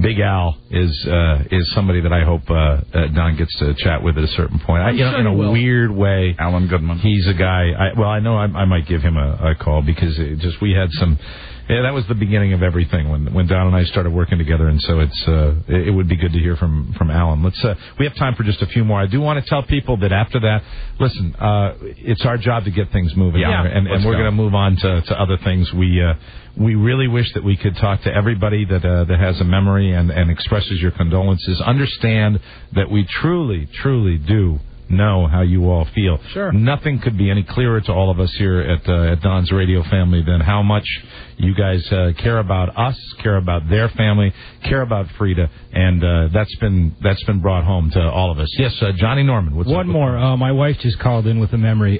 Big Al is somebody that I hope Don gets to chat with at a certain point. In a weird way, Alan Goodman. He's a guy. I know I might give him a call because we had some. Yeah, that was the beginning of everything when Don and I started working together, and so it would be good to hear from Alan. We have time for just a few more. I do want to tell people that after that, listen, it's our job to get things moving, and we're going to move on to other things. We really wish that we could talk to everybody that has a memory and expresses your condolences. Understand that we truly, truly do know how you all feel. Sure. Nothing could be any clearer to all of us here at Don's Radio Family than how much you guys care about us, care about their family, care about Frida, and that's been brought home to all of us. Yes, Johnny Norman. What's One more. My wife just called in with a memory.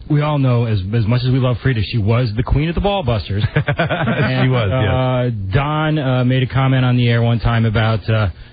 We all know, as much as we love Frida, she was the queen of the Ballbusters. She was. Yes. Don made a comment on the air one time about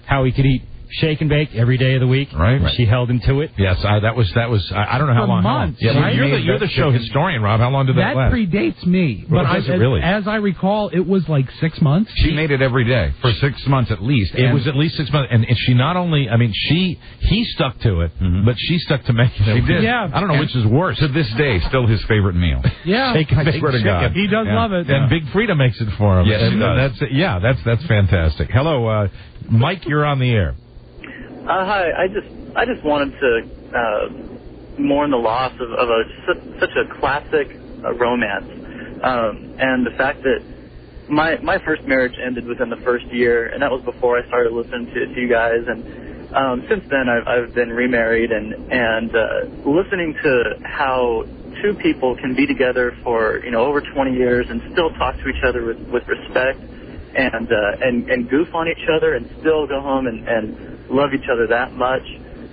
how he could eat shake and bake every day of the week. Right. She held him to it. Yes, that was. I don't know how long. Months. Yeah, Right? you're the show historian, Rob. How long did that last? That predates me. Well, But really? as I recall, it was like 6 months. She made it every day for 6 months at least. It was at least 6 months, and she not only. I mean, he stuck to it, but she stuck to making it. She did. Yeah. I don't know which is worse. To this day, still his favorite meal. Yeah. Shake and bake. Swear to God. He does love it. And Big Frida makes it for him. Yes, she does. That's fantastic. Hello, Mike. You're on the air. Hi. I just wanted to mourn the loss of such a classic romance, and the fact that my first marriage ended within the first year, and that was before I started listening to you guys. And since then, I've been remarried, and listening to how two people can be together for over 20 years and still talk to each other with respect, and goof on each other, and still go home and love each other that much.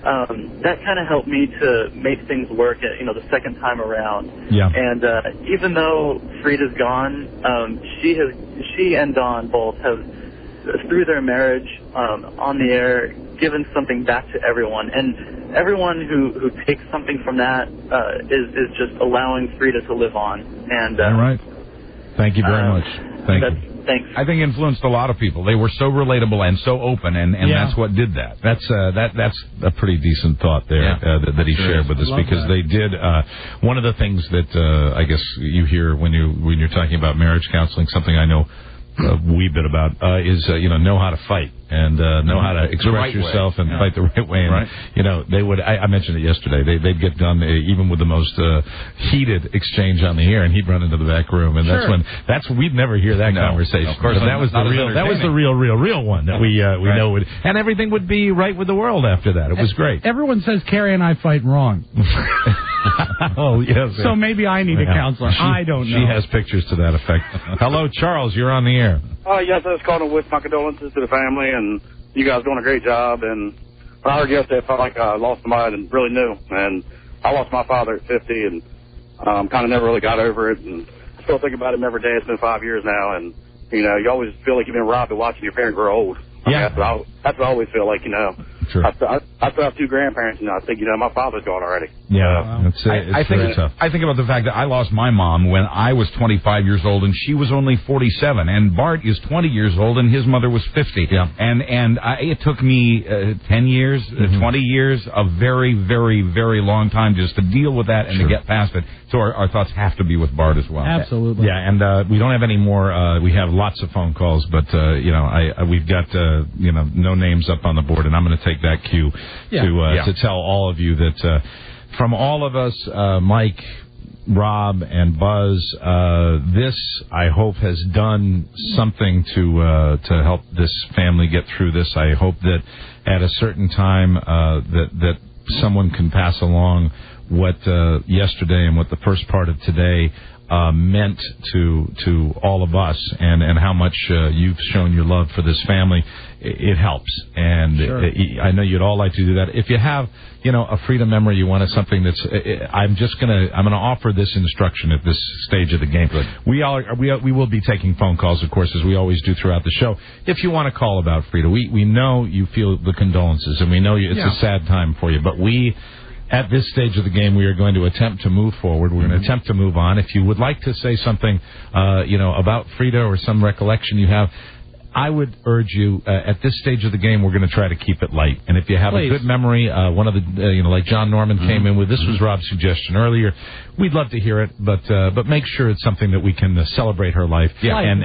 That kind of helped me to make things work, the second time around. Yeah. And even though Frida's gone, she and Dawn both have, through their marriage, on the air, given something back to everyone. And everyone who takes something from that is just allowing Frida to live on. And all right. Thank you very much. Thank you. Thanks. I think influenced a lot of people. They were so relatable and so open, and that's what did that. That's a pretty decent thought there that he shared with us, because they did. One of the things that I guess you hear when you're talking about marriage counseling, something I know a wee bit about, is know how to fight and know how to express yourself and fight the right way. And they would. I mentioned it yesterday. They'd get done even with the most heated exchange on the air, and he'd run into the back room, and that's we'd never hear that conversation. Of course, that was the real one that we know would, and everything would be right with the world after that. It was great. Everyone says Carrie and I fight wrong. Oh yes. So maybe I need a counselor. I don't know. She has pictures to that effect. Hello, Charles. You're on the air. Yes, I was calling with my condolences to the family, and you guys doing a great job. And when I heard yesterday, I felt like I lost somebody that really knew. And I lost my father at 50, and kind of never really got over it. And I still think about him every day. It's been 5 years now, and you always feel like you've been robbed of watching your parent grow old. Yeah, that's what I always feel like. Sure. I still have two grandparents, and I think my father's gone already. Yeah, it's very tough. I think about the fact that I lost my mom when I was 25 years old, and she was only 47. And Bart is 20 years old, and his mother was 50. Yeah. And it took me 10 years, 20 years, a very, very, very long time just to deal with that and to get past it. So our thoughts have to be with Bart as well. Absolutely. Yeah, and we don't have any more. We have lots of phone calls, but we've got no names up on the board, and I'm going to take that cue to tell all of you that from all of us, Mike, Rob, and Buzz, this I hope has done something to help this family get through this. I hope that at a certain time that someone can pass along what yesterday and what the first part of today meant to all of us, and how much you've shown your love for this family. It helps, and I know you'd all like to do that. If you have, a Freedom memory, you wanted something that's. I'm gonna offer this instruction at this stage of the game. Good. We will be taking phone calls, of course, as we always do throughout the show. If you want to call about Frida, we know you feel the condolences, and we know it's a sad time for you, but at this stage of the game, we are going to attempt to move forward. We're going to attempt to move on. If you would like to say something, about Frida or some recollection you have, I would urge you, at this stage of the game, we're going to try to keep it light. And if you have a good memory, one of the, like John Norman came in with, this was Rob's suggestion earlier, we'd love to hear it, but make sure it's something that we can celebrate her life and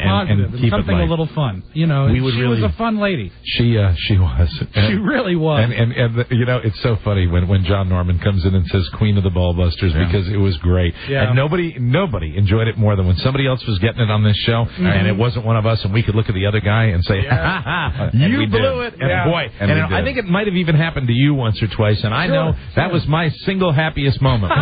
keep something it light. A little fun. She was a fun lady. She was. She really was. And it's so funny when John Norman comes in and says Queen of the Ballbusters, because it was great. Yeah. And nobody enjoyed it more than when somebody else was getting it on this show, and it wasn't one of us, and we could look at the other guy eye and say, ha, ha, you blew it. And boy, I think it might have even happened to you once or twice, and I know that was my single happiest moment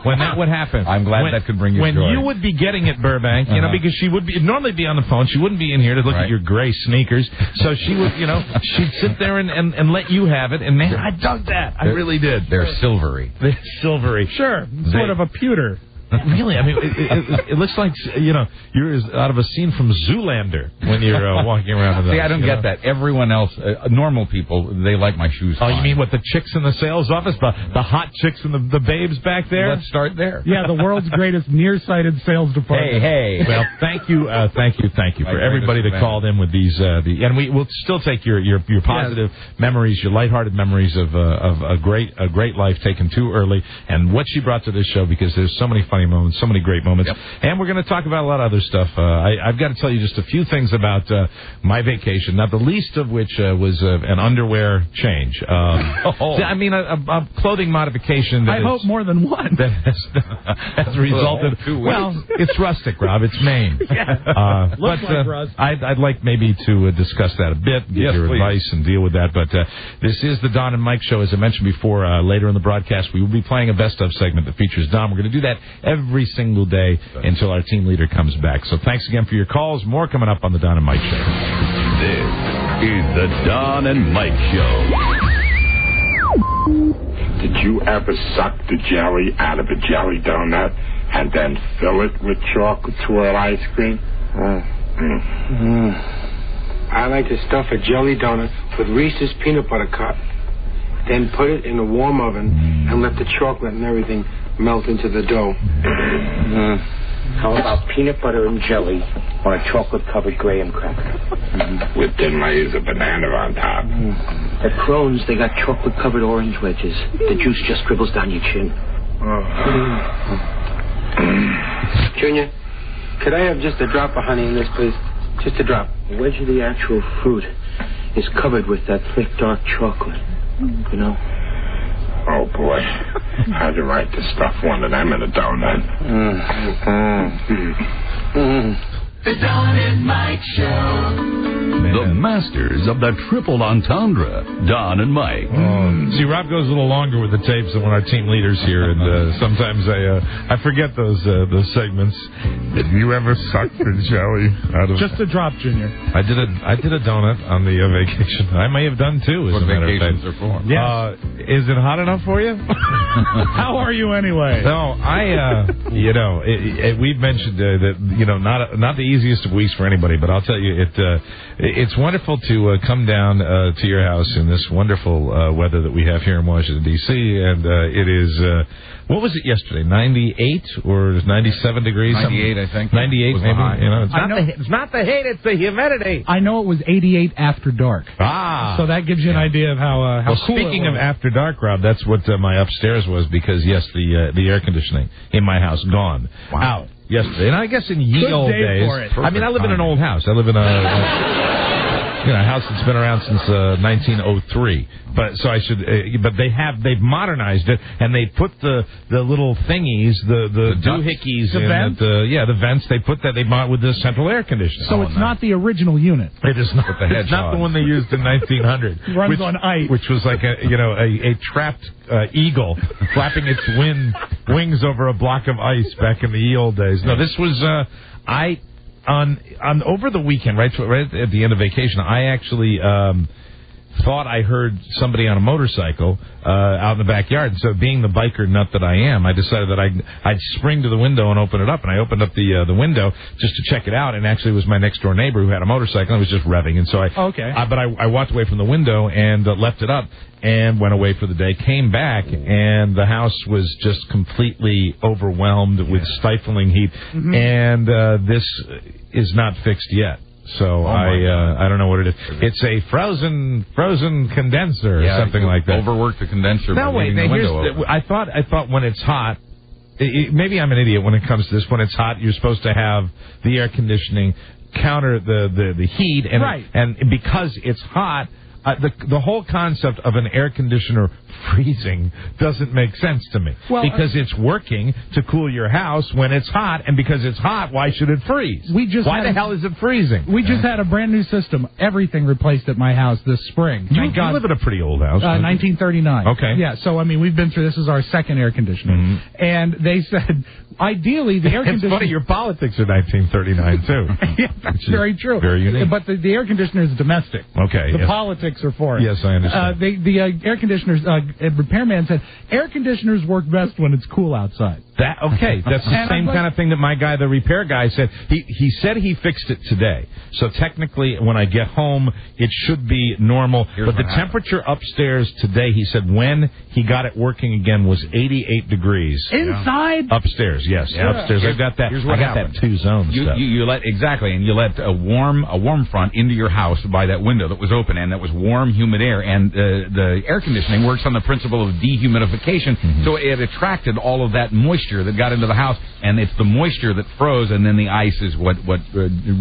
when that would happen. I'm glad that could bring you joy. When you would be getting it, Burbank, you know, because she would normally be on the phone. She wouldn't be in here to look at your gray sneakers. So she would, you know, she'd sit there and let you have it. And man, I dug that. I really did. They're silvery. They're silvery. Sure. Sort of a pewter. Really, I mean, it looks like, you know, you're out of a scene from Zoolander when you're walking around. See, I don't get that. Everyone else, normal people, they like my shoes. Oh, you mean what, the chicks in the sales office, the hot chicks and the babes back there? Let's start there. Yeah, the world's greatest nearsighted sales department. Hey. Well, thank you for everybody that called in with these, and we'll still take your positive memories, your lighthearted memories of a great life taken too early, and what she brought to this show, because there's so many funny moments, so many great moments. Yep. And we're going to talk about a lot of other stuff. I've got to tell you just a few things about my vacation, not the least of which was an underwear change. I mean, a clothing modification. I hope more than one. That has resulted. Well, it's rustic, Rob. It's Maine. Looks like rust. I'd like maybe to discuss that a bit, give your advice and deal with that. But this is the Don and Mike Show. As I mentioned before, later in the broadcast, we will be playing a best-of segment that features Don. We're going to do that every single day until our team leader comes back. So thanks again for your calls. More coming up on the Don and Mike Show. This is the Don and Mike Show. Did you ever suck the jelly out of a jelly donut and then fill it with chocolate swirl ice cream? I like to stuff a jelly donut with Reese's peanut butter cup, then put it in a warm oven and let the chocolate and everything melt into the dough. How about peanut butter and jelly on a chocolate-covered graham cracker? With thin layers of banana on top. At Crohn's, they got chocolate-covered orange wedges. The juice just dribbles down your chin. Junior, could I have just a drop of honey in this, please? Just a drop. A wedge of the actual fruit is covered with that thick, dark chocolate. You know? Oh, boy. How'd you like to stuff one of them in a donut? The Don and Mike Show. The masters of the triple entendre, Don and Mike. See, Rob goes a little longer with the tapes than when our team leader's here, and sometimes I forget those segments. Did you ever suck the jelly out of? Just a drop, Junior. I did a donut on the vacation. I may have done too. What vacations are for? Yes. Is it hot enough for you? How are you anyway? No, we've mentioned that not the easiest of weeks for anybody, but I'll tell you it's wonderful to come down to your house in this wonderful weather that we have here in Washington, D.C., and it is, what was it yesterday, 98 or 97 degrees? 98, I think. 98, maybe. You know, It's not the heat, it's the humidity. I know it was 88 after dark. So that gives you an idea of how cool speaking it of was. after dark, Rob, that's what my upstairs was, because, yes, the air conditioning in my house, gone. Wow. Out yesterday. And I guess in ye old days, I mean, I live in an old house. I live in a house that's been around since 1903. But so I should. But they've modernized it, and they put the little thingies, the doohickeys, the vents. The vents. They put that with the central air conditioning. So it's not the original unit. It is not. It's not the one they used in 1900. Runs on ice, which was like a trapped eagle flapping its wings over a block of ice back in the ye old days. No, this was on over the weekend, right at the end of vacation. I actually thought I heard somebody on a motorcycle out in the backyard. So being the biker nut that I am, I decided that I'd spring to the window and open it up. And I opened up the window just to check it out. And actually it was my next door neighbor who had a motorcycle and was just revving. And so I walked away from the window and left it up and went away for the day, came back, and the house was just completely overwhelmed with stifling heat. Mm-hmm. And this is not fixed yet. So I don't know what it is. It's a frozen condenser or something like that. Overwork the condenser. No, wait. I thought when it's hot, maybe I'm an idiot when it comes to this. When it's hot, you're supposed to have the air conditioning counter the heat, and because it's hot, the whole concept of an air conditioner freezing doesn't make sense to me. Well, because it's working to cool your house when it's hot, and because it's hot, why should it freeze? Why the hell is it freezing? We just had a brand new system. Everything replaced at my house this spring. You live in a pretty old house. 1939. Okay. Yeah, so, I mean, we've been through, this is our second air conditioner. Mm-hmm. And they said, ideally, the air conditioner... It's funny, your politics are 1939, too. Yeah, that's very true. Very unique. But the air conditioner is domestic. Okay. The politics are foreign. Yes, I understand. The air conditioners, repairman said, air conditioners work best when it's cool outside. That's the same kind of thing that my guy, the repair guy, said. He said he fixed it today. So technically, when I get home, it should be normal. But the temperature upstairs today, he said, when he got it working again, was 88 degrees. Inside? Upstairs, yes. Yeah. Upstairs. I've got that. I got that two-zone stuff. You let a warm front into your house by that window that was open, and that was warm, humid air. And the air conditioning works on the principle of dehumidification, so it attracted all of that moisture that got into the house, and it's the moisture that froze, and then the ice is what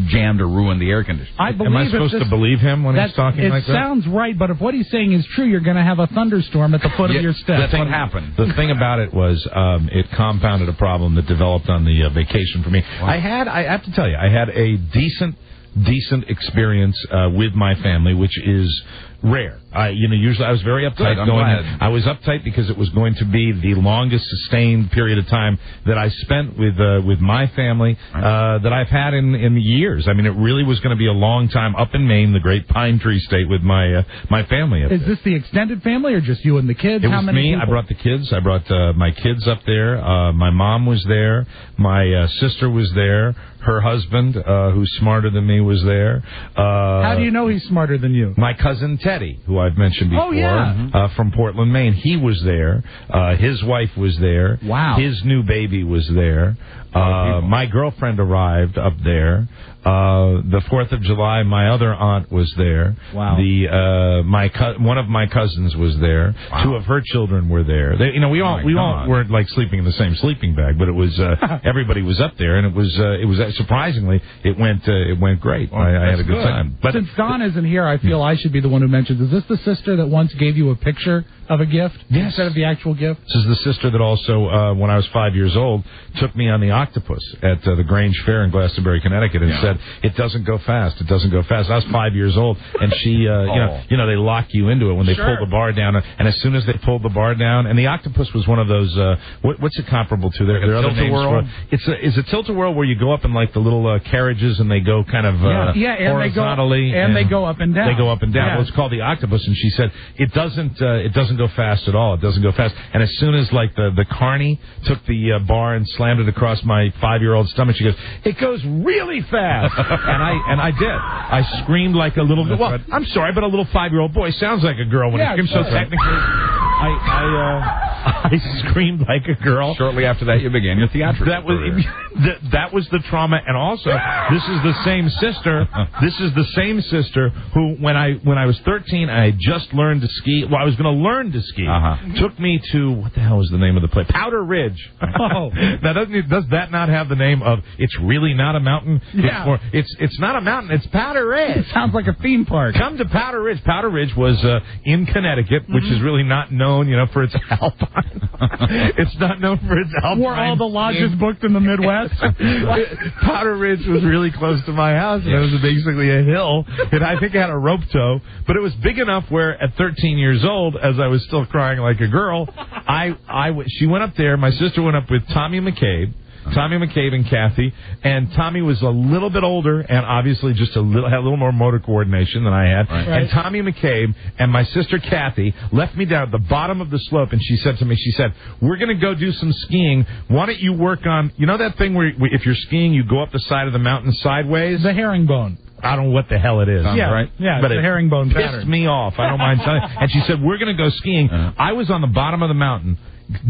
jammed or ruined the air conditioner. Am I supposed to believe him when he's talking like that? It sounds right, but if what he's saying is true, you're going to have a thunderstorm at the foot of your steps. That's what happened. The thing about it was it compounded a problem that developed on the vacation for me. Wow. I have to tell you, I had a decent experience with my family, which is rare. Usually I was very uptight going in. I was uptight because it was going to be the longest sustained period of time that I spent with my family that I've had in years. I mean, it really was going to be a long time up in Maine, the great pine tree state, with my family up there. Is this the extended family or just you and the kids? It was me. People? I brought the kids. I brought my kids up there. My mom was there. My sister was there. Her husband, who's smarter than me, was there. How do you know he's smarter than you? My cousin Teddy, who I've mentioned before, from Portland, Maine. He was there. His wife was there. Wow. His new baby was there. My girlfriend arrived up there. The 4th of July, my other aunt was there. Wow. One of my cousins was there. Wow. 2 of her children were there. We all weren't like sleeping in the same sleeping bag, but it was everybody was up there, and it was surprisingly it went great. Well, I had a good time. But since Don isn't here, I feel I should be the one who mentions. Is this the sister that once gave you a picture of a gift instead of the actual gift? This is the sister that also, when I was 5 years old, took me on the octopus at the Grange Fair in Glastonbury, Connecticut, and said, "It doesn't go fast. It doesn't go fast." I was 5 years old, and she, they lock you into it when they pull the bar down, and as soon as they pulled the bar down, and the octopus was one of those. What's it comparable to? There are other names for it. It's a tilt-a-whirl where you go up in like the little carriages, and they go kind of horizontally, and they go up and down. They go up and down. Well, it's called the octopus, and she said it doesn't go fast at all. It doesn't go fast. And as soon as like the carny took the bar and slammed it across my 5-year-old stomach, she goes, "It goes really fast." and I did. I screamed like a little. I'm sorry, but a little 5-year-old boy sounds like a girl when it screams. So technically, I screamed like a girl. Shortly after that, you began your theatrical career. That was the trauma, and also this is the same sister. This is the same sister who, when I was 13, I had just learned to ski. Well, I was going to learn to ski. Took me to, what the hell was the name of the place? Powder Ridge. Oh, now does that not have the name of? It's really not a mountain. Yeah. It's not a mountain. It's Powder Ridge. It sounds like a theme park. Come to Powder Ridge. Powder Ridge was in Connecticut, which is really not known, for its alpine. It's not known for its alpine. Were all the lodges booked in the Midwest? Powder Ridge was really close to my house, and it was basically a hill, and I think it had a rope tow, but it was big enough where at 13 years old, as I was still crying like a girl, she went up there, my sister went up with Tommy McCabe and Kathy, and Tommy was a little bit older and obviously just had a little more motor coordination than I had. Right. And Tommy McCabe and my sister Kathy left me down at the bottom of the slope, and she said to me, "We're going to go do some skiing. Why don't you work on, that thing where if you're skiing, you go up the side of the mountain sideways? The herringbone. I don't know what the hell it is. Right? Yeah, but it's a herringbone pattern. Pissed me off. I don't mind telling you. And she said, "We're going to go skiing." I was on the bottom of the mountain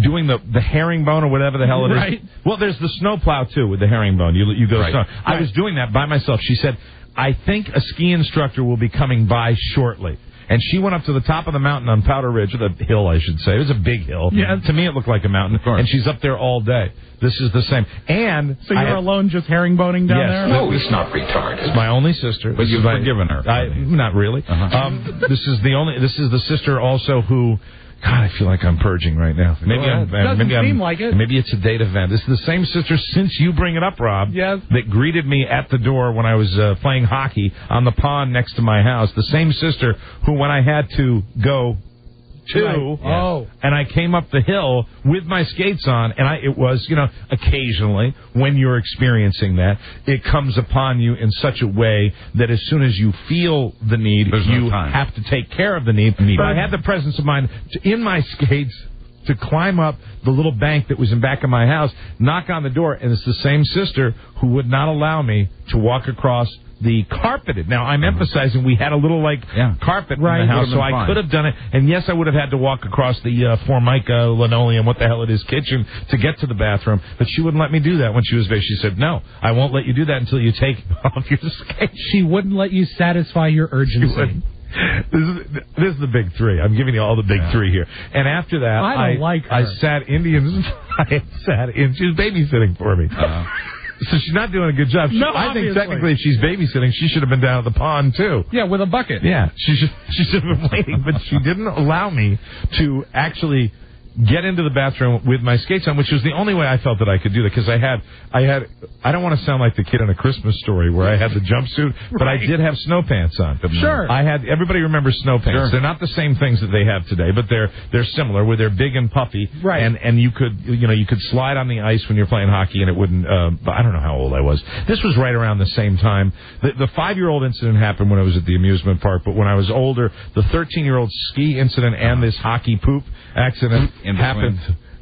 doing the herringbone or whatever the hell it is. Right. Well, there's the snowplow, too, with the herringbone. You go snow. I was doing that by myself. She said, "I think a ski instructor will be coming by shortly." And she went up to the top of the mountain on Powder Ridge, or the hill, I should say. It was a big hill. Yeah. To me, it looked like a mountain. And she's up there all day. This is the same. And so you're alone just herringboning down there? No, it's not retarded. It's my only sister. But you've forgiven her. Not really. This is the sister also who... God, I feel like I'm purging right now. Doesn't seem like it. Maybe it's a date event. This is the same sister, since you bring it up, Rob, that greeted me at the door when I was playing hockey on the pond next to my house. The same sister who, when I had to go and I came up the hill with my skates on, and it was, occasionally when you're experiencing that, it comes upon you in such a way that as soon as you feel the need, you have to take care of the need. But I had the presence of mind in my skates to climb up the little bank that was in back of my house, knock on the door, and it's the same sister who would not allow me to walk across the carpeted. Now, I'm emphasizing we had a little, carpet in the house, so I could have done it. And, yes, I would have had to walk across the Formica linoleum, what the hell it is, kitchen, to get to the bathroom. But she wouldn't let me do that when she was there. She said, no, I won't let you do that until you take off your skates. She wouldn't let you satisfy your urgency. This is the big three. I'm giving you all the big three here. And after that, I sat Indians. She was babysitting for me. So she's not doing a good job. I think technically if she's babysitting, she should have been down at the pond, too. Yeah, with a bucket. Yeah, she should have been waiting, but she didn't allow me to actually get into the bathroom with my skates on, which was the only way I felt that I could do that, because I don't want to sound like the kid in A Christmas Story where I had the jumpsuit, but I did have snow pants on. Sure. Everybody remembers snow pants. Sure. They're not the same things that they have today, but they're similar, where they're big and puffy. Right. And you could slide on the ice when you're playing hockey, and it wouldn't, but I don't know how old I was. This was right around the same time. The 5-year-old incident happened when I was at the amusement park, but when I was older, the 13-year-old ski incident and this hockey poop accident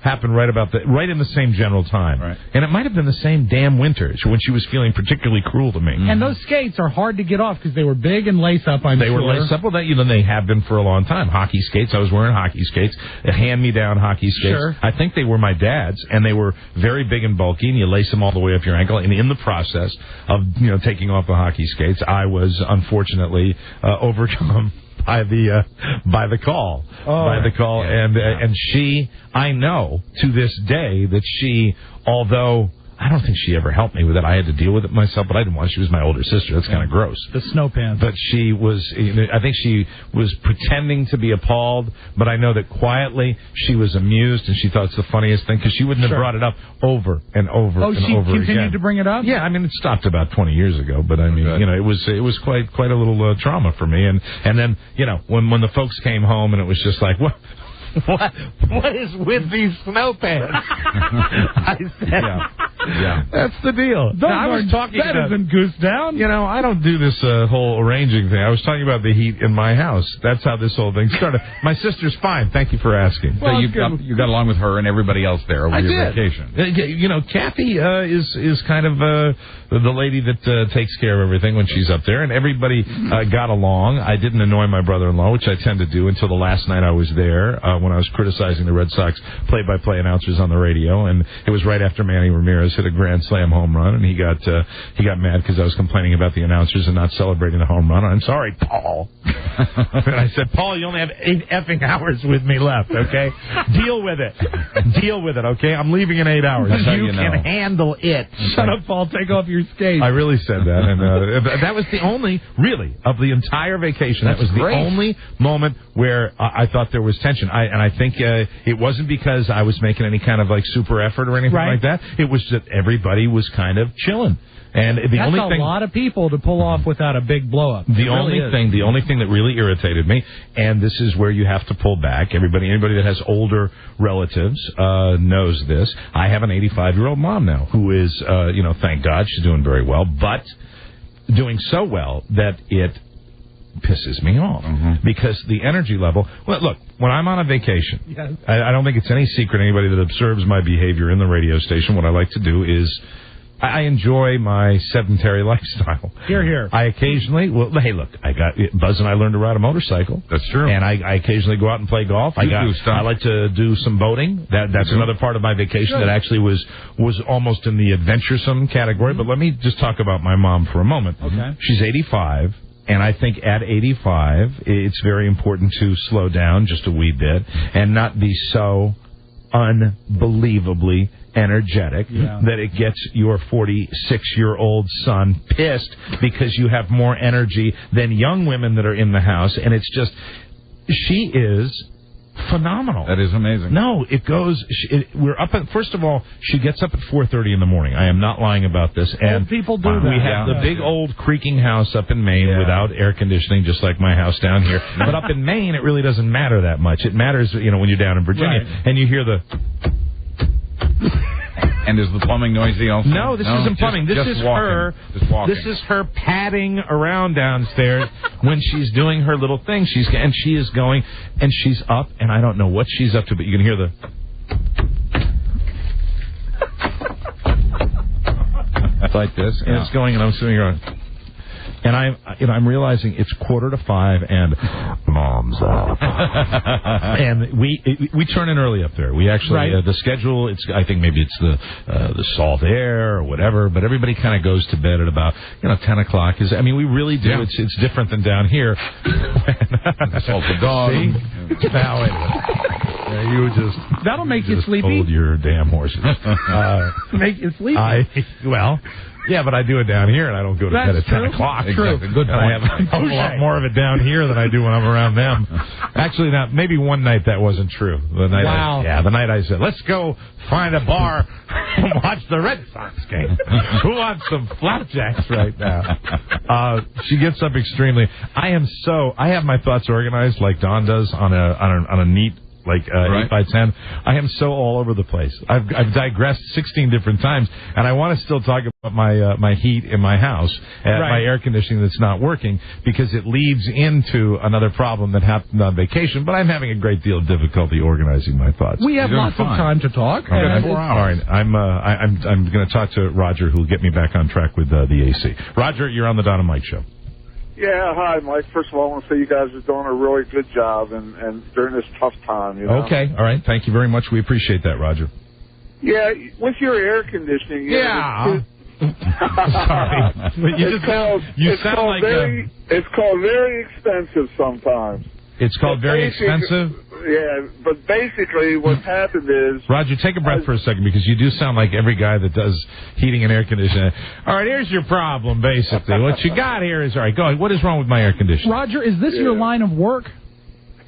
happened right in the same general time. Right. And it might have been the same damn winter when she was feeling particularly cruel to me. And those skates are hard to get off because they were big and lace up, They were lace up. Well, they have been for a long time. Hockey skates. I was wearing hockey skates, hand-me-down hockey skates. Sure. I think they were my dad's, and they were very big and bulky, and you lace them all the way up your ankle. And in the process of taking off the hockey skates, I was unfortunately overcome by the call. And she, I know to this day that she, although I don't think she ever helped me with it. I had to deal with it myself, but I didn't want to. She was my older sister. That's kind of gross. The snow pants. But she was, I think she was pretending to be appalled, but I know that quietly she was amused and she thought it's the funniest thing because she wouldn't have brought it up over and over and over again. Oh, she continued to bring it up? Yeah, I mean, it stopped about 20 years ago, but I mean, it was quite a little trauma for me. And then, when the folks came home and it was just like, what is with these snow pants? I said, that's the deal. I was talking that about, isn't goose down. I don't do this whole arranging thing. I was talking about the heat in my house. That's how this whole thing started. My sister's fine. Thank you for asking. Well, so you got along with her and everybody else there over your vacation. Kathy is kind of the lady that takes care of everything when she's up there, and everybody got along. I didn't annoy my brother-in-law, which I tend to do, until the last night I was there when I was criticizing the Red Sox play-by-play announcers on the radio, and it was right after Manny Ramirez hit a grand slam home run, and he got mad because I was complaining about the announcers and not celebrating the home run. I'm sorry, Paul. And I said, Paul, you only have 8 effing hours with me left, okay? Deal with it, okay? I'm leaving in 8 hours. You can handle it. Shut up, Paul. Take off your skates. I really said that, and that was the only, really, of the entire vacation. That was the only moment where I thought there was tension. I think it wasn't because I was making any kind of super effort or anything like that. It was that everybody was kind of chilling. And that's a lot of people to pull off without a big blow-up. The only thing that really irritated me, and this is where you have to pull back. Anybody that has older relatives knows this. I have an 85-year-old mom now who is, thank God, she's doing very well, but doing so well that it pisses me off because the energy level. Well, look, when I'm on a vacation, I don't think it's any secret anybody that observes my behavior in the radio station. What I like to do is I enjoy my sedentary lifestyle. Here. I occasionally, hey, look, Buzz and I learned to ride a motorcycle. That's true. And I occasionally go out and play golf. I like to do some boating. That's another part of my vacation that actually was almost in the adventuresome category. But let me just talk about my mom for a moment. Okay. She's 85. And I think at 85, it's very important to slow down just a wee bit and not be so unbelievably energetic that it gets your 46-year-old son pissed because you have more energy than young women that are in the house. And it's just, she is phenomenal. That is amazing. No, it goes. We're up at. First of all, she gets up at 4:30 in the morning. I am not lying about this. And old people do that. We have the big old creaking house up in Maine without air conditioning, just like my house down here. But up in Maine, it really doesn't matter that much. It matters, when you're down in Virginia and you hear the. And is the plumbing noisy also? No, this isn't plumbing. This is her. Just walking. This is her padding around downstairs when she's doing her little thing. She is going, and she's up, and I don't know what she's up to, but you can hear the. It's like this, and it's going, and I'm sitting here. And I'm realizing it's 4:45 and Mom's up. And we turn in early up there. We actually the schedule. I think maybe it's the salt air or whatever. But everybody kind of goes to bed at about 10 o'clock. We really do. Yeah. It's different than down here. Salt the dog. See? Now you just that'll make you sleepy. Hold your damn horses. Make you sleepy. Yeah, but I do it down here, and I don't go to bed at 10 o'clock. Exactly. Good point. I have a lot more of it down here than I do when I'm around them. Actually, maybe one night that wasn't true. The night I said, let's go find a bar and watch the Red Sox game. Who wants some flapjacks right now? She gets up extremely. I have my thoughts organized like Dawn does on a neat 8 by 10. I am so all over the place. I've digressed 16 different times, and I want to still talk about my heat in my house and my air conditioning that's not working because it leads into another problem that happened on vacation. But I'm having a great deal of difficulty organizing my thoughts. We have lots of time to talk. Okay. 4 hours. All right, I'm going to talk to Roger, who'll get me back on track with the AC. Roger, you're on the Don and Mike show. Yeah, hi, Mike. First of all, I want to say you guys are doing a really good job and during this tough time. Okay, all right. Thank you very much. We appreciate that, Roger. Yeah, with your air conditioning. Yeah. Sorry. It's called very expensive sometimes. It's called very expensive? Yeah, but basically what's happened is... Roger, take a breath for a second, because you do sound like every guy that does heating and air conditioning. All right, here's your problem, basically. What you got here is... All right, go ahead. What is wrong with my air conditioning? Roger, is this your line of work?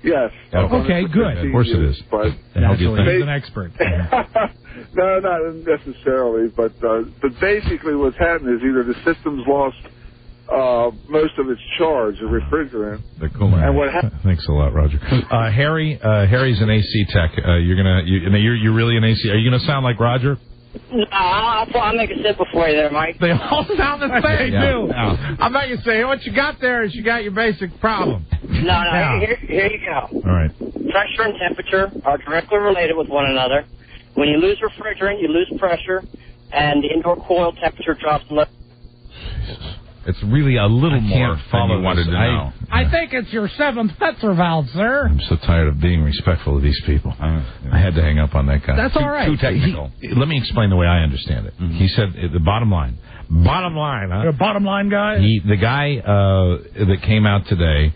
Yes. Okay, good. Of course it is. But naturally, he's an expert. No, not necessarily, but basically what's happened is either the system's lost... most of its charge, the refrigerant. The coolant. And what Thanks a lot, Roger. Harry's an AC tech. You're really an AC. Are you going to sound like Roger? No, I'll make a simple for you there, Mike. They all sound the same, too. I'm not going to say, what you got there is you got your basic problem. No, here you go. All right. Pressure and temperature are directly related with one another. When you lose refrigerant, you lose pressure, and the indoor coil temperature drops low. It's really a little more than you wanted to know. I think it's your 7th Fetzer valve, sir. I'm so tired of being respectful of these people. I had to hang up on that guy. That's all right. Too technical. Let me explain the way I understand it. Mm-hmm. He said the bottom line. Bottom line, huh? You're a bottom line guy? The guy that came out today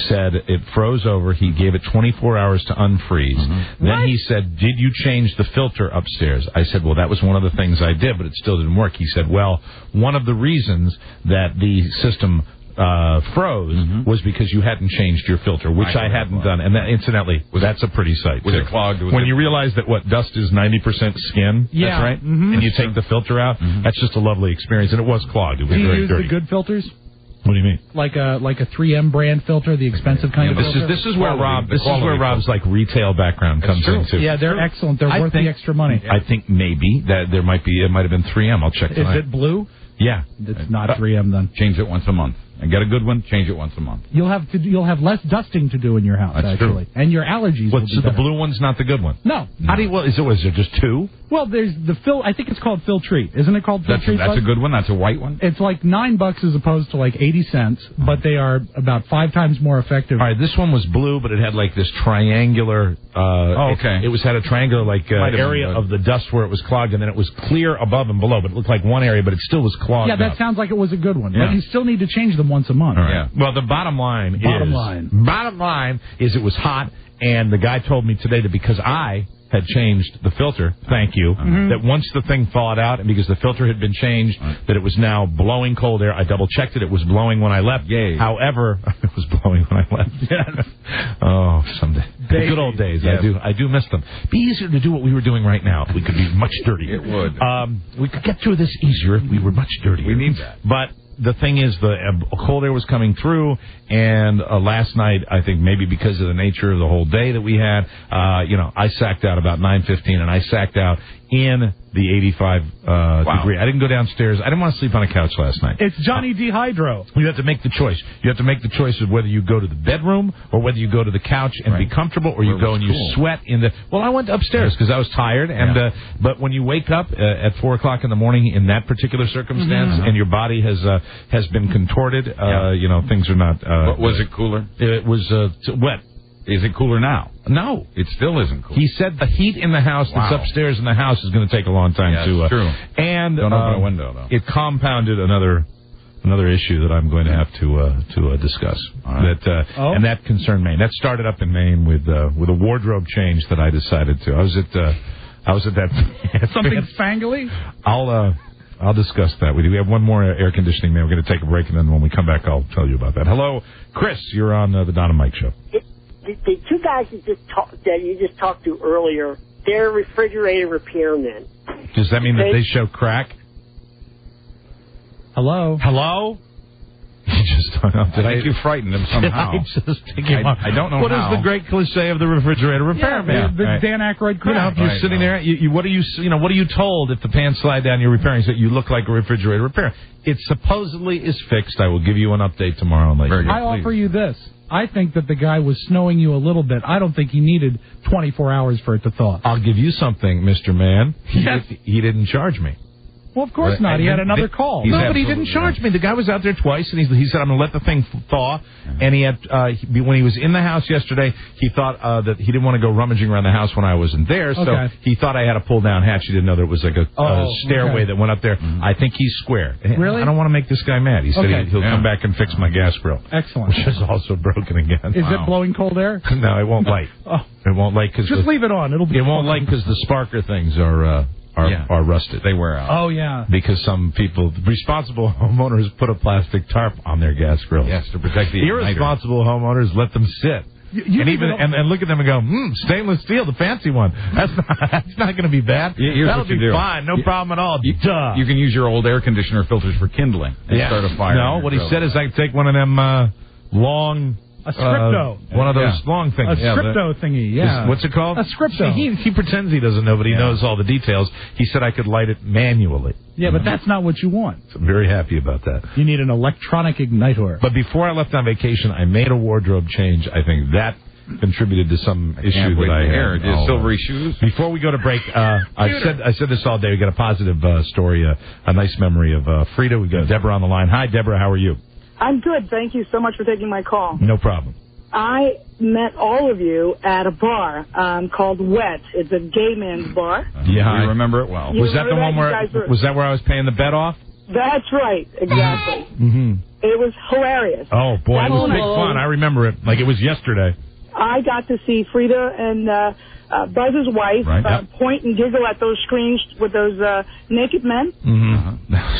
said it froze over. He gave it 24 hours to unfreeze. Mm-hmm. Then he said, did you change the filter upstairs? I said, well, that was one of the things I did, but it still didn't work. He said, well, one of the reasons that the system froze was because you hadn't changed your filter, which I hadn't done. And that, incidentally, that's a pretty sight. Was it clogged? When you realize that dust is 90% skin, that's right, and you take the filter out, that's just a lovely experience. And it was clogged. It was very dirty. Do you use the good filters? What do you mean? Like a 3M brand filter, the expensive kind of filter? This is where Rob's retail background comes into. Yeah, they're excellent. They're worth the extra money. I think maybe that it might have been 3M. I'll check tonight. Is it blue? Yeah. It's not 3M then. Change it once a month. And get a good one, change it once a month. You'll have less dusting to do in your house, That's actually. True. And your allergies will be So the blue one's not the good one? No. How do you, is there just two? Well, there's the I think it's called Filtrete. Isn't it called Filtrete? That's a good one? That's a white one? It's like $9 as opposed to like 80 cents, but they are about 5 times more effective. All right, this one was blue, but it had like this triangular... okay. It had a triangular area of the dust where it was clogged, and then it was clear above and below, but it looked like one area, but it still was clogged that up. sounds like it was a good one. Yeah. But you still need to change them once a month. All right. Yeah. Well, the bottom line is it was hot, and the guy told me today that because I had changed the filter, thank you, that once the thing thawed out, and because the filter had been changed, that it was now blowing cold air. I double-checked it. It was blowing when I left. Yay. However, it was blowing when I left. Yes. Oh, someday. The good old days. Yes. I do miss them. Be easier to do what we were doing right now. We could be much dirtier. It would. We could get through this easier if we were much dirtier. We need that. But the thing is, the cold air was coming through, and last night, I think maybe because of the nature of the whole day that we had, I sacked out about 9:15, and I sacked out in the 85 degree. I didn't go downstairs. I didn't want to sleep on a couch last night. It's Johnny Dehydro. You have to make the choice. You have to make the choice of whether you go to the bedroom or whether you go to the couch and be comfortable, or you go and you sweat in the... Well, I went upstairs because I was tired, and but when you wake up at 4 o'clock in the morning in that particular circumstance, and your body has been contorted, things are not... was it cooler? It was wet. Is it cooler now? No. It still isn't cool. He said the heat in the house that's upstairs in the house is going to take a long time to... That's true. And don't open a window, though. It compounded another issue that I'm going to have to discuss. Right. And that concerned Maine. That started up in Maine with a wardrobe change that I decided to. I was at that... Something spangly? I'll discuss that with you. We have one more air conditioning man. We're going to take a break, and then when we come back, I'll tell you about that. Hello, Chris. You're on the Don and Mike Show. The two guys that you just talked to earlier, they're refrigerator repairmen. Does that mean that they show crack? Hello? He just hung up. I think you frightened him somehow. I don't know What is the great cliche of the refrigerator repairman? The Dan Aykroyd crack. You're sitting there. What are you told if the pants slide down? You're repairing, so you look like a refrigerator repair. It supposedly is fixed. I will give you an update tomorrow. I offer you this. I think that the guy was snowing you a little bit. I don't think he needed 24 hours for it to thaw. I'll give you something, Mr. Man. He didn't charge me. Well, of course not. He had another call. No, but he didn't charge me. The guy was out there twice, and he said, I'm going to let the thing thaw. And he had when he was in the house yesterday, he thought that he didn't want to go rummaging around the house when I wasn't there, so he thought I had a pull-down hatch. He didn't know there was like a stairway that went up there. I think he's square. Really? I don't want to make this guy mad. He said he'll come back and fix my gas grill. Excellent. Which is also broken again. Is it blowing cold air? No, it won't light. It won't light because... Just leave it on. It won't light because the sparker things are rusted. They wear out. Oh, yeah. Because some people, responsible homeowners, put a plastic tarp on their gas grills. Yes, to protect the irresponsible homeowners let them sit. And look at them and go, stainless steel, the fancy one. That's not going to be bad. That'll be fine. No problem at all. You can use your old air conditioner filters for kindling and start a fire. No, what he said is I can take one of them long... A Scripto. One of those long things. A Scripto thingy, yeah. What's it called? A Scripto. He pretends he doesn't know, but he knows all the details. He said I could light it manually. Yeah, but that's not what you want. So I'm very happy about that. You need an electronic igniter. But before I left on vacation, I made a wardrobe change. I think that contributed to some issue that I had. His silvery shoes. Before we go to break, I said this all day. We got a positive story, a nice memory of Frida. We got Deborah on the line. Hi, Deborah. How are you? I'm good. Thank you so much for taking my call. No problem. I met all of you at a bar called Wet. It's a gay man's bar. Yeah, I remember it well. Was that the one was that where I was paying the bet off? That's right. Exactly. It was hilarious. Oh, boy. It was big fun. I remember it like it was yesterday. I got to see Frida and Buzz's wife point and giggle at those screens with those naked men.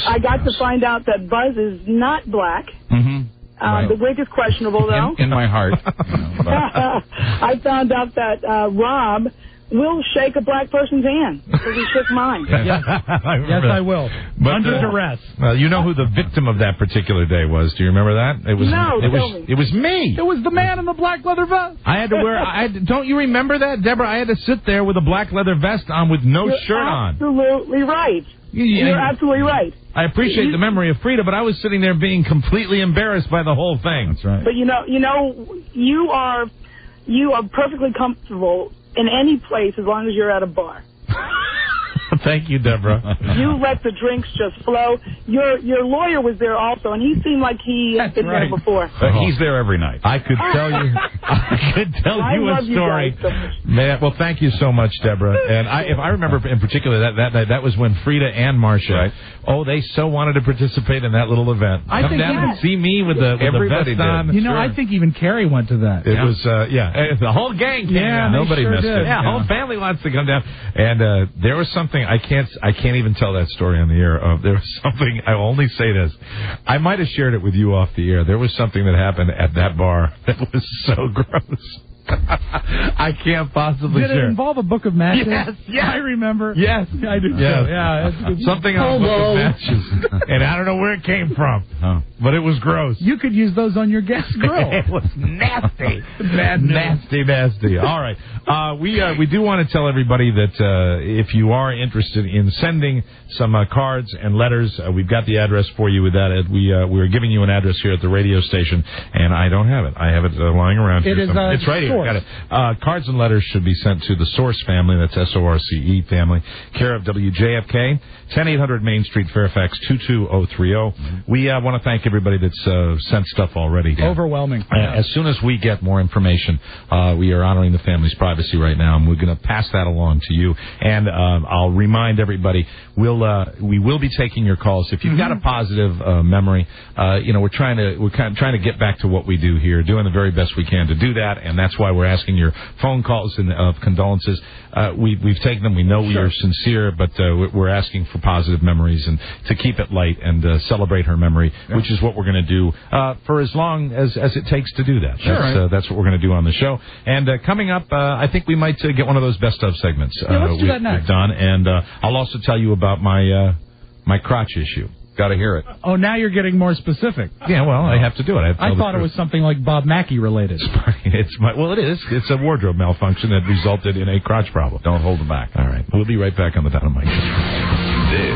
I got to find out that Buzz is not black. The wig is questionable, though. In my heart. I found out that Rob will shake a black person's hand because he shook mine. Yes, I will. But, under duress. Well, you know who the victim of that particular day was. Do you remember that? It was, It was me. It was the man in the black leather vest. I had to wear... don't you remember that, Deborah? I had to sit there with a black leather vest on with no shirt on. Absolutely right. You're absolutely right. I appreciate the memory of Frida, but I was sitting there being completely embarrassed by the whole thing. That's right. But you are perfectly comfortable in any place as long as you're at a bar. Thank you, Deborah. You let the drinks just flow. Your lawyer was there also, and he seemed like he had been there before. He's there every night. I could tell you. I could tell you a story. Man, well, thank you so much, Deborah. And if I remember in particular, that was when Frida and Marcia, they so wanted to participate in that little event. Come down and see me with the vest on. You know, I think even Carrie went to that. It was, the whole gang came down. Nobody missed it. Yeah, whole family wants to come down. And there was something, I can't even tell that story on the air. There was something, I will only say this. I might have shared it with you off the air. There was something that happened at that bar that was so gross. I can't possibly share. Did it involve a book of matches? Yes. I remember. Yes. I do. Yes. Yeah. Something on a book of matches. And I don't know where it came from, but it was gross. You could use those on your gas grill. It was nasty. Nasty. All right. We do want to tell everybody that if you are interested in sending some cards and letters, we've got the address for you with that. We're giving you an address here at the radio station, and I don't have it. I have it lying around here. It's right here. Got it. Cards and letters should be sent to the Source family. That's S-O-R-C-E family. Care of WJFK, 10800 Main Street, Fairfax, 22030. We want to thank everybody that's sent stuff already. Overwhelming. As soon as we get more information, we are honoring the family's privacy right now, and we're going to pass that along to you. And I'll remind everybody, we will be taking your calls. If you've got a positive memory, we're trying to get back to what we do here, doing the very best we can to do that, and that's why we're asking your phone calls of condolences. We've taken them. We know we are sincere, but we're asking for positive memories and to keep it light and celebrate her memory, which is what we're going to do for as long as it takes to do that. That's what we're going to do on the show. And coming up, I think we might get one of those best of segments. Let's do that next. We've done, and I'll also tell you about my crotch issue. Got to hear it. Oh, now you're getting more specific. Yeah, well, I have to do it. I thought it was something like Bob Mackey related. It is. It's a wardrobe malfunction that resulted in a crotch problem. Don't hold it back. All right. We'll be right back on the Don and Mike Show. This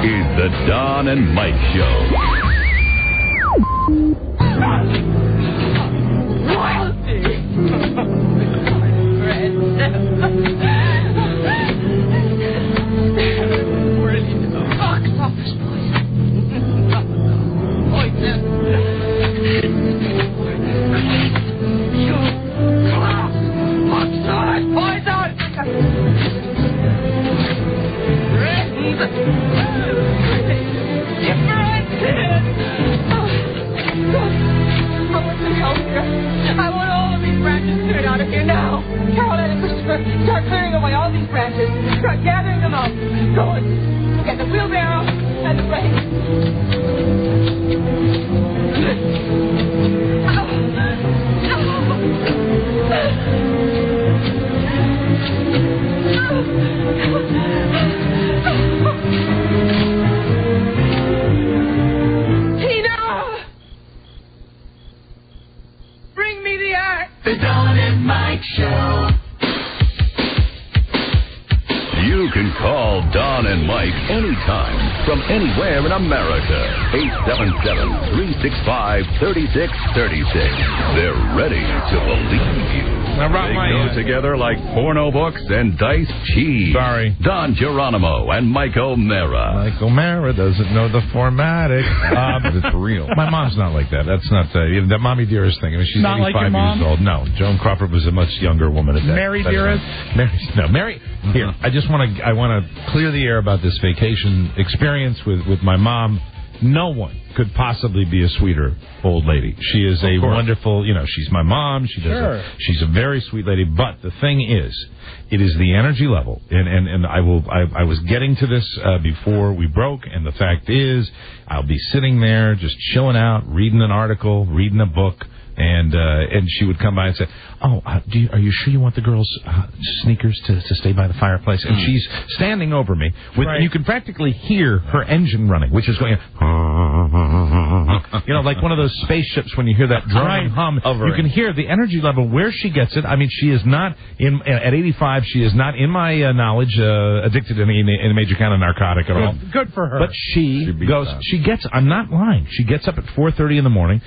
is the Don and Mike Show. I want all of these branches cleared out of here now. Caroline and Christopher, start clearing away all these branches. Start gathering them up. Go and get the wheelbarrow and the rake. The Don and Mike Show. You can call Don and Mike anytime from anywhere in America. 877-365-3636. They're ready to believe you. They go together like porno books and diced cheese. Sorry. Don Geronimo and Mike O'Mara. Mike O'Mara doesn't know the formatic. It's real. My mom's not like that. That's not that Mommy Dearest thing. I mean, she's not 85 like your mom? years old. No, Joan Crawford was a much younger woman at that. Mary Dearest? Mary. Here, I want to clear the air about this vacation experience with my mom. No one could possibly be a sweeter old lady. She is a wonderful, she's my mom. She's a very sweet lady. But the thing is, it is the energy level. And I was getting to this before we broke. And the fact is, I'll be sitting there just chilling out, reading an article, reading a book. And she would come by and say, "Oh, are you sure you want the girls' sneakers to stay by the fireplace?" And she's standing over me, and you can practically hear her engine running, which is going, like one of those spaceships when you hear that droning hum. You can hear the energy level where she gets it. I mean, she is not at 85. She is not, in my knowledge, addicted to any major kind of narcotic at all. Good for her. But she goes. She gets. I'm not lying. She gets up at 4:30 in the morning.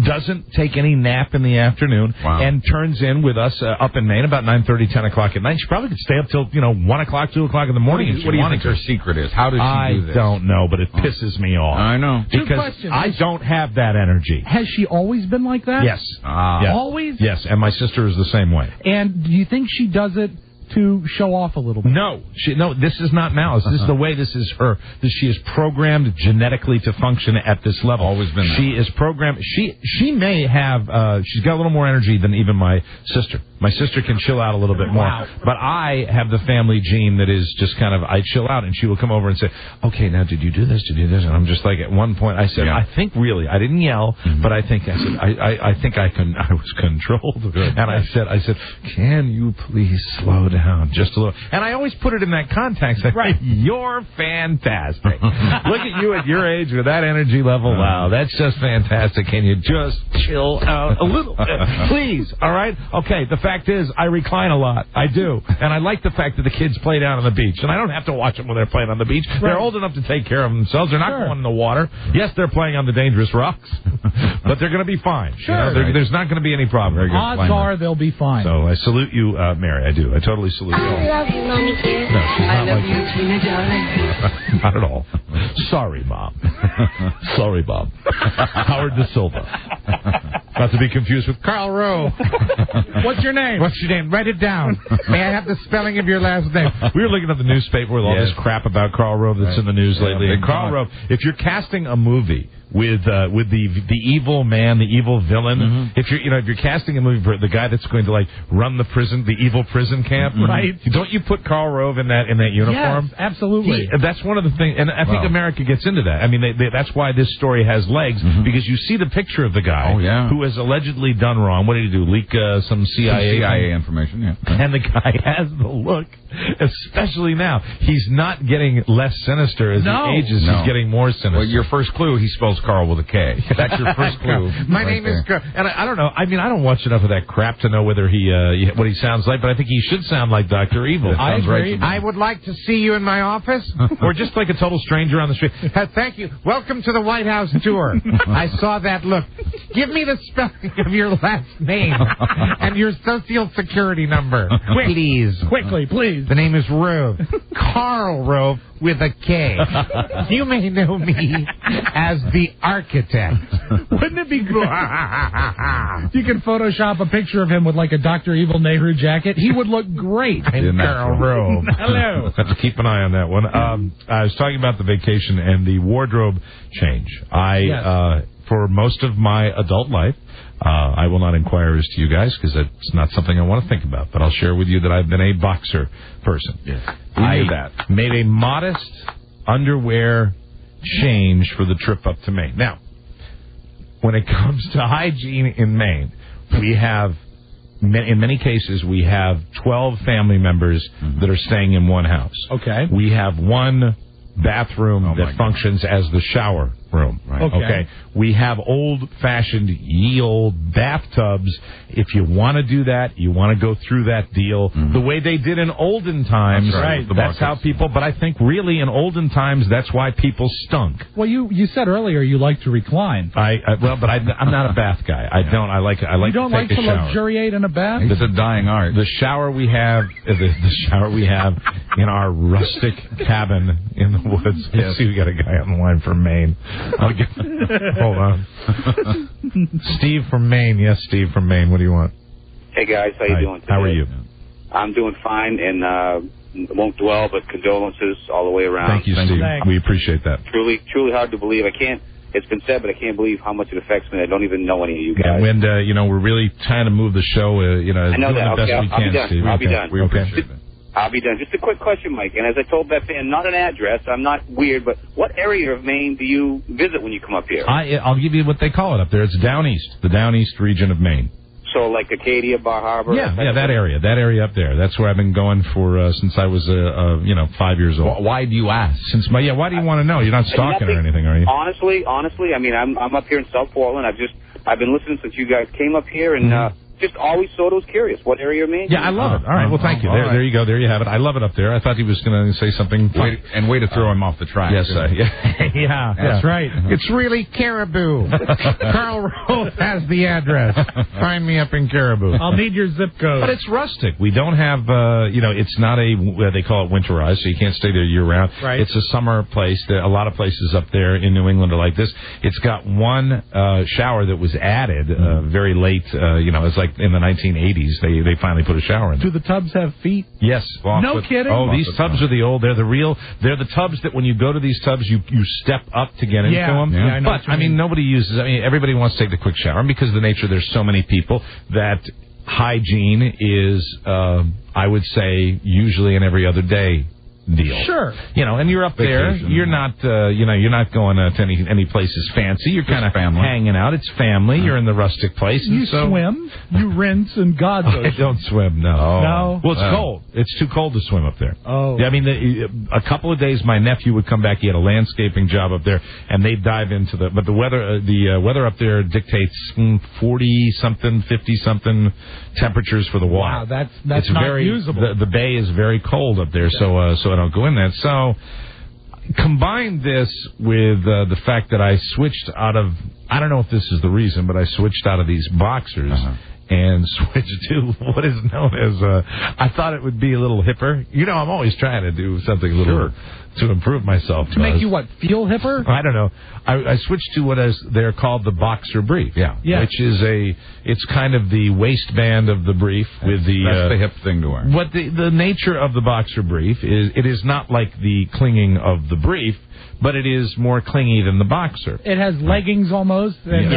doesn't take any nap in the afternoon, and turns in with us up in Maine about 9:30, 10 o'clock at night. She probably could stay up till 1 o'clock, 2 o'clock in the morning. What do you think her secret is? How does she do this? I don't know, but it pisses me off. I know. Because I don't have that energy. Has she always been like that? Yes. Yeah. Always? Yes, and my sister is the same way. And do you think she does it to show off a little bit? No, this is not malice. This is the way. This is her. She is programmed genetically to function at this level. Always been. She is programmed. She may have. She's got a little more energy than even my sister. My sister can chill out a little bit more. Wow. But I have the family gene that is just kind of, I chill out, and she will come over and say, okay, now did you do this? Did you do this? And I'm just like, at one point I said, I think really, I didn't yell, but I think I said, I think I was controlled. And I said, can you please slow down just a little? And I always put it in that context. Right. You're fantastic. Look at you at your age with that energy level. Wow, that's just fantastic. Can you just chill out a little bit, please? All right? Okay, the fact is, I recline a lot. I do. And I like the fact that the kids play down on the beach. And I don't have to watch them when they're playing on the beach. Right. They're old enough to take care of themselves. They're not going in the water. Yes, they're playing on the dangerous rocks, but they're going to be fine. Sure. There's not going to be any problem. Odds are they'll be fine. So I salute you, Mary. I do. I totally salute you. I love you, Mommy dear. No, she's not I love like you, Tina, darling. Not at all. Sorry, Mom. Sorry, Bob. Howard De Silva. Not to be confused with Karl Rove. What's your name? What's your name? Write it down. May I have the spelling of your last name? We were looking at the newspaper with all this crap about Karl Rove that's in the news lately. And Karl Rove, if you're casting a movie with the evil man, the evil villain, if you're casting a movie for the guy that's going to like run the evil prison camp, right? Don't you put Karl Rove in that uniform? Yes, absolutely. That's one of the things, and I think America gets into that. I mean, that's why this story has legs, because you see the picture of the guy who has allegedly done wrong. What did he do? Leak some CIA information? Yeah. And the guy has the look, especially now. He's not getting less sinister as he ages. He's getting more sinister. Well, your first clue, he spells Carl with a K. That's your first clue. My name is Carl. And I don't know. I mean, I don't watch enough of that crap to know whether what he sounds like, but I think he should sound like Dr. Evil. I agree. I would like to see you in my office. Or just like a total stranger on the street. Thank you. Welcome to the White House tour. I saw that look. Give me the spelling of your last name and your social security number. Please. Quickly, please. The name is Rove. Karl Rove with a K. You may know me as the architect. Wouldn't it be good? You can Photoshop a picture of him with like a Dr. Evil Nehru jacket. He would look great. I'm Karl Rove. Hello. Have to keep an eye on that one. I was talking about the vacation and the wardrobe change. For most of my adult life, I will not inquire as to you guys because it's not something I want to think about. But I'll share with you that I've been a boxer person. Yes. I made a modest underwear change for the trip up to Maine. Now, when it comes to hygiene in Maine, we have, in many cases, we have 12 family members that are staying in one house. Okay. We have one bathroom that functions as the shower room. Right. Okay. We have old-fashioned, ye-old bathtubs. If you want to do that, you want to go through that deal the way they did in olden times. That's right. That's how people. But I think really in olden times, that's why people stunk. Well, you said earlier you like to recline. But I'm not a bath guy. I don't. I like. You don't to like take to a shower. luxuriate in a bath. It's a dying art. The shower we have, in our rustic cabin in the woods. Yes. See, we got a guy on the line from Maine. Hold on. Steve from Maine. Yes, Steve from Maine. What do you want? Hey, guys. How you doing today? How are you? I'm doing fine, and won't dwell, but condolences all the way around. Thank you, Steve. We appreciate that. Truly hard to believe. It's been said, but I can't believe how much it affects me. I don't even know any of you guys. And we're really trying to move the show, I know that. the best we can, be done. Steve. I'll be done. We appreciate it. I'll be done. Just a quick question, Mike. And as I told that fan, not an address. I'm not weird, but what area of Maine do you visit when you come up here? I'll give you what they call it up there. It's down east, the down east region of Maine. So like Acadia, Bar Harbor? Yeah, that area up there. That's where I've been going for since I was 5 years old. Why do you ask? Why do you want to know? You're not stalking or anything, are you? Honestly, I mean, I'm up here in South Portland. I've been listening since you guys came up here, and just always sort of was curious. What area of Maine? Yeah, I love it. All right, well, thank you. There you go. There you have it. I love it up there. I thought he was going to say something. Way to throw him off the track. Yes, yeah. That's right. It's really Caribou. Carl Rose has the address. Find me up in Caribou. I'll need your zip code. But it's rustic. We don't have, it's not they call it winterized, so you can't stay there year-round. Right. It's a summer place. A lot of places up there in New England are like this. It's got one shower that was added very late. It's like in the 1980s. They finally put a shower in there. Do the tubs have feet? Yes. No kidding? Oh, these tubs are the old. They're the tubs that when you go to these tubs, you step up to get into them. Yeah, I mean, nobody uses. I mean, everybody wants to take the quick shower, and because of the nature, there's so many people that hygiene is, I would say, usually an every other day deal. Sure. And you're up there. You're not, you're not going to any places fancy. You're kind of hanging out. It's family. You're in the rustic place. You swim. You rinse, and God knows. I don't swim. No. No. Well, it's cold. It's too cold to swim up there. Oh. Yeah, I mean, a couple of days, my nephew would come back. He had a landscaping job up there, and they'd dive into but the weather up there dictates 40-something, 50-something temperatures for the water. Wow, that's not very usable. The bay is very cold up there, so I don't go in there. So combine this with the fact that I switched out of, I don't know if this is the reason, but I switched out of these boxers and switched to what is known as, I thought it would be a little hipper. I'm always trying to do something a little to improve myself. To make you what, feel hipper? I don't know. I switched to what they're called the boxer brief. Yeah. Which is it's kind of the waistband of the brief with the... That's the hip thing to wear. What the nature of the boxer brief is, it is not like the clinging of the brief, but it is more clingy than the boxer. It has leggings almost, and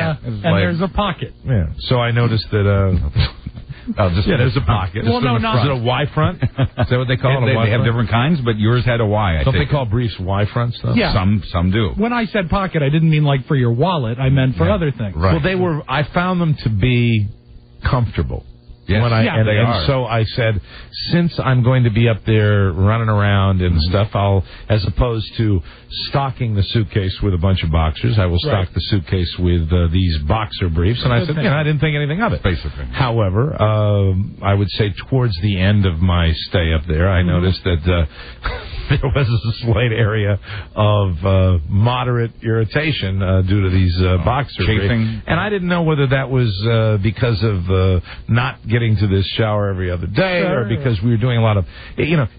there's a pocket. Yeah. So I noticed that... there's a pocket. Well, no, not. Is it a Y front? Is that what they call it? They have different kinds, but yours had a Y. Don't they call briefs Y fronts, though? Yeah. Some do. When I said pocket, I didn't mean like for your wallet. I meant for other things. Right. Well, I found them to be comfortable. Yes. And so I said, since I'm going to be up there running around and stuff, I'll, as opposed to stocking the suitcase with a bunch of boxers, I will stock the suitcase with these boxer briefs. And I said, I didn't think anything of it. Basically. However, I would say towards the end of my stay up there, I noticed that there was a slight area of moderate irritation due to these boxer chafing. And I didn't know whether that was because of not getting to this shower every other day, or because we were doing a lot of,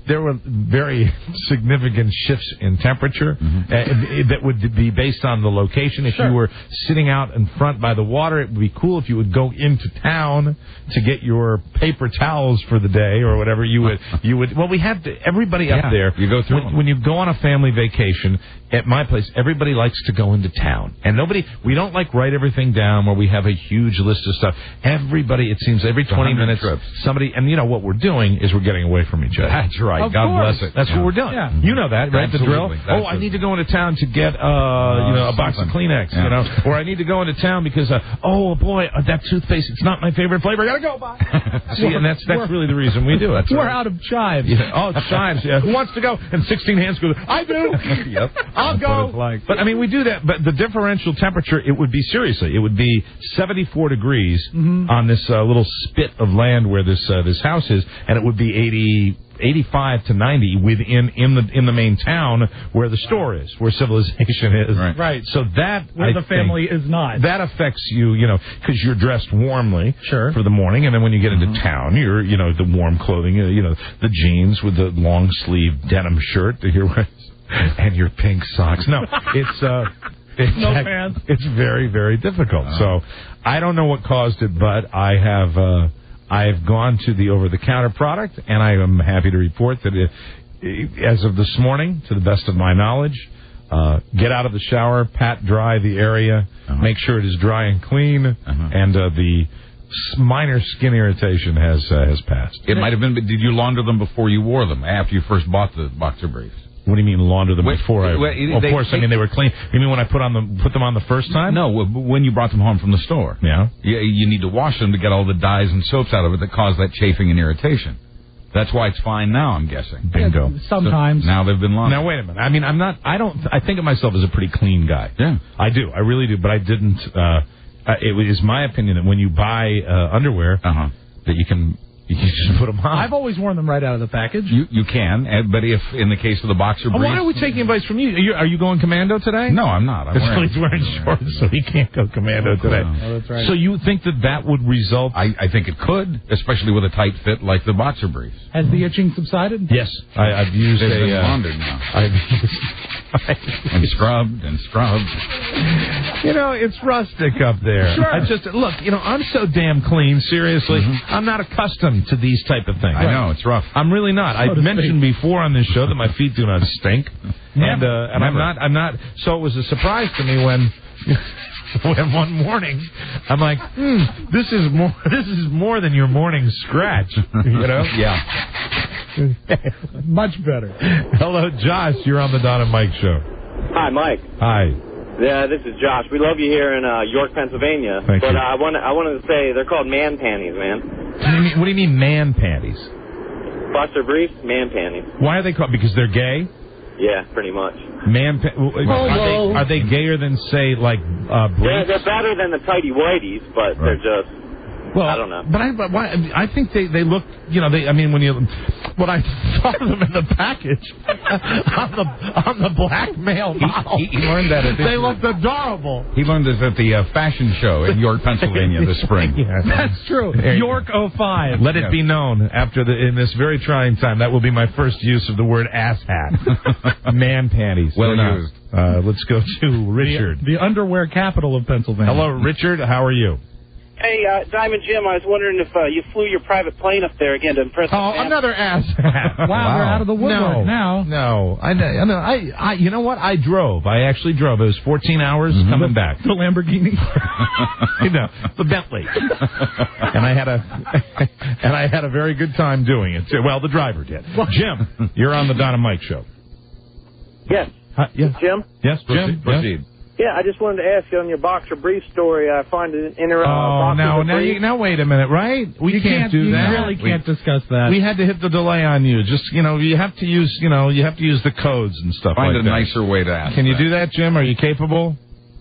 there were very significant shifts in temperature that would be based on the location. If you were sitting out in front by the water, it would be cool if you would go into town to get your paper towels for the day or whatever. You would. Well, we had everybody up there. You go through when you go on a family vacation. At my place, everybody likes to go into town, and we don't write everything down where we have a huge list of stuff. Everybody, it seems, every 20 minutes, somebody, and what we're doing is we're getting away from each other. That's right. God bless it. That's what we're doing. Yeah. You know that, right? Absolutely. The drill. That's I need to go into town to get a box of Kleenex, or I need to go into town because that toothpaste, it's not my favorite flavor. I gotta go buy. See, and that's really the reason we do it. We're out of chives. Yeah. Oh, it's chives. Yeah. Who wants to go? And 16 hands go. I do. Yep. I'll go. But we do that. But the differential temperature, it would be 74 degrees on this little spit of land where this house is, and it would be 85 to 90 in the main town where the store is, where civilization is. Right. So that where the family is not. That affects you, because you're dressed warmly for the morning, and then when you get into town, you're the warm clothing, the jeans with the long sleeve denim shirt that you're wearing. And your pink socks. No, it's no pants. It's very, very difficult. So I don't know what caused it, but I have gone to the over-the-counter product, and I am happy to report that as of this morning, to the best of my knowledge, get out of the shower, pat dry the area, make sure it is dry and clean, and the minor skin irritation has passed. It might have been. Did you launder them before you wore them? After you first bought the boxer briefs? What do you mean launder them before? Of course, they were clean. You mean when I put them on the first time? No, when you brought them home from the store. Yeah. You need to wash them to get all the dyes and soaps out of it that cause that chafing and irritation. That's why it's fine now, I'm guessing. Bingo. Sometimes. So now they've been laundered. Now, wait a minute. I mean, I think of myself as a pretty clean guy. Yeah. I do. I really do. But I didn't, it is my opinion that when you buy underwear, that you can just put them on. I've always worn them right out of the package. You can, but if in the case of the boxer briefs... Why are we taking advice from you? Are you going commando today? No, I'm not. He's wearing shorts, so he can't go commando today. Oh, that's right. So you think that would result... I think it could, especially with a tight fit like the boxer briefs. Has the itching subsided? Yes. I've used It's been bonded now. And scrubbed and scrubbed. It's rustic up there. Sure. Look, I'm so damn clean, seriously. I'm not accustomed to these type of things. I know, it's rough. I'm really not. I've mentioned before on this show that my feet do not stink. And I'm not. So it was a surprise to me when one morning I'm like, this is more than your morning scratch. Yeah. Much better. Hello, Josh. You're on the Don and Mike show. Hi, Mike. Hi. Yeah, this is Josh. We love you here in York, Pennsylvania. Thank you. I wanted to say they're called man panties, man. What do you mean man panties? Boxer briefs, man panties. Why are they called? Because they're gay? Yeah, pretty much. Are they gayer than, say, like briefs? Yeah, they're better than the tighty whities, but they're just... Well, I don't know. But I think they look, when I saw them in the package on the black male model, he learned that they looked adorable. He learned this at the fashion show in York, Pennsylvania this spring. Yeah, that's true. York 05. Let it be known in this very trying time, that will be my first use of the word ass hat. Man panties. Well used. Let's go to Richard. The underwear capital of Pennsylvania. Hello, Richard. How are you? Hey, Diamond Jim, I was wondering if you flew your private plane up there again to impress the fans. Another ass. Wow, they're out of the woodwork now. No. I you know what? I drove. I actually drove. It was 14 hours coming back. The Lamborghini. The Bentley. And I had a very good time doing it. Well, the driver did. Jim, you're on the Don and Mike show. Yes. Jim? Yes, Jim. Proceed. Yes. Yeah, I just wanted to ask you on your boxer brief story. I find it now wait a minute, right? We can't do that. You really can't discuss that. We had to hit the delay on you. Just you have to use the codes and stuff. Find like a that. nicer way to ask. Can you do that, Jim? Are you capable?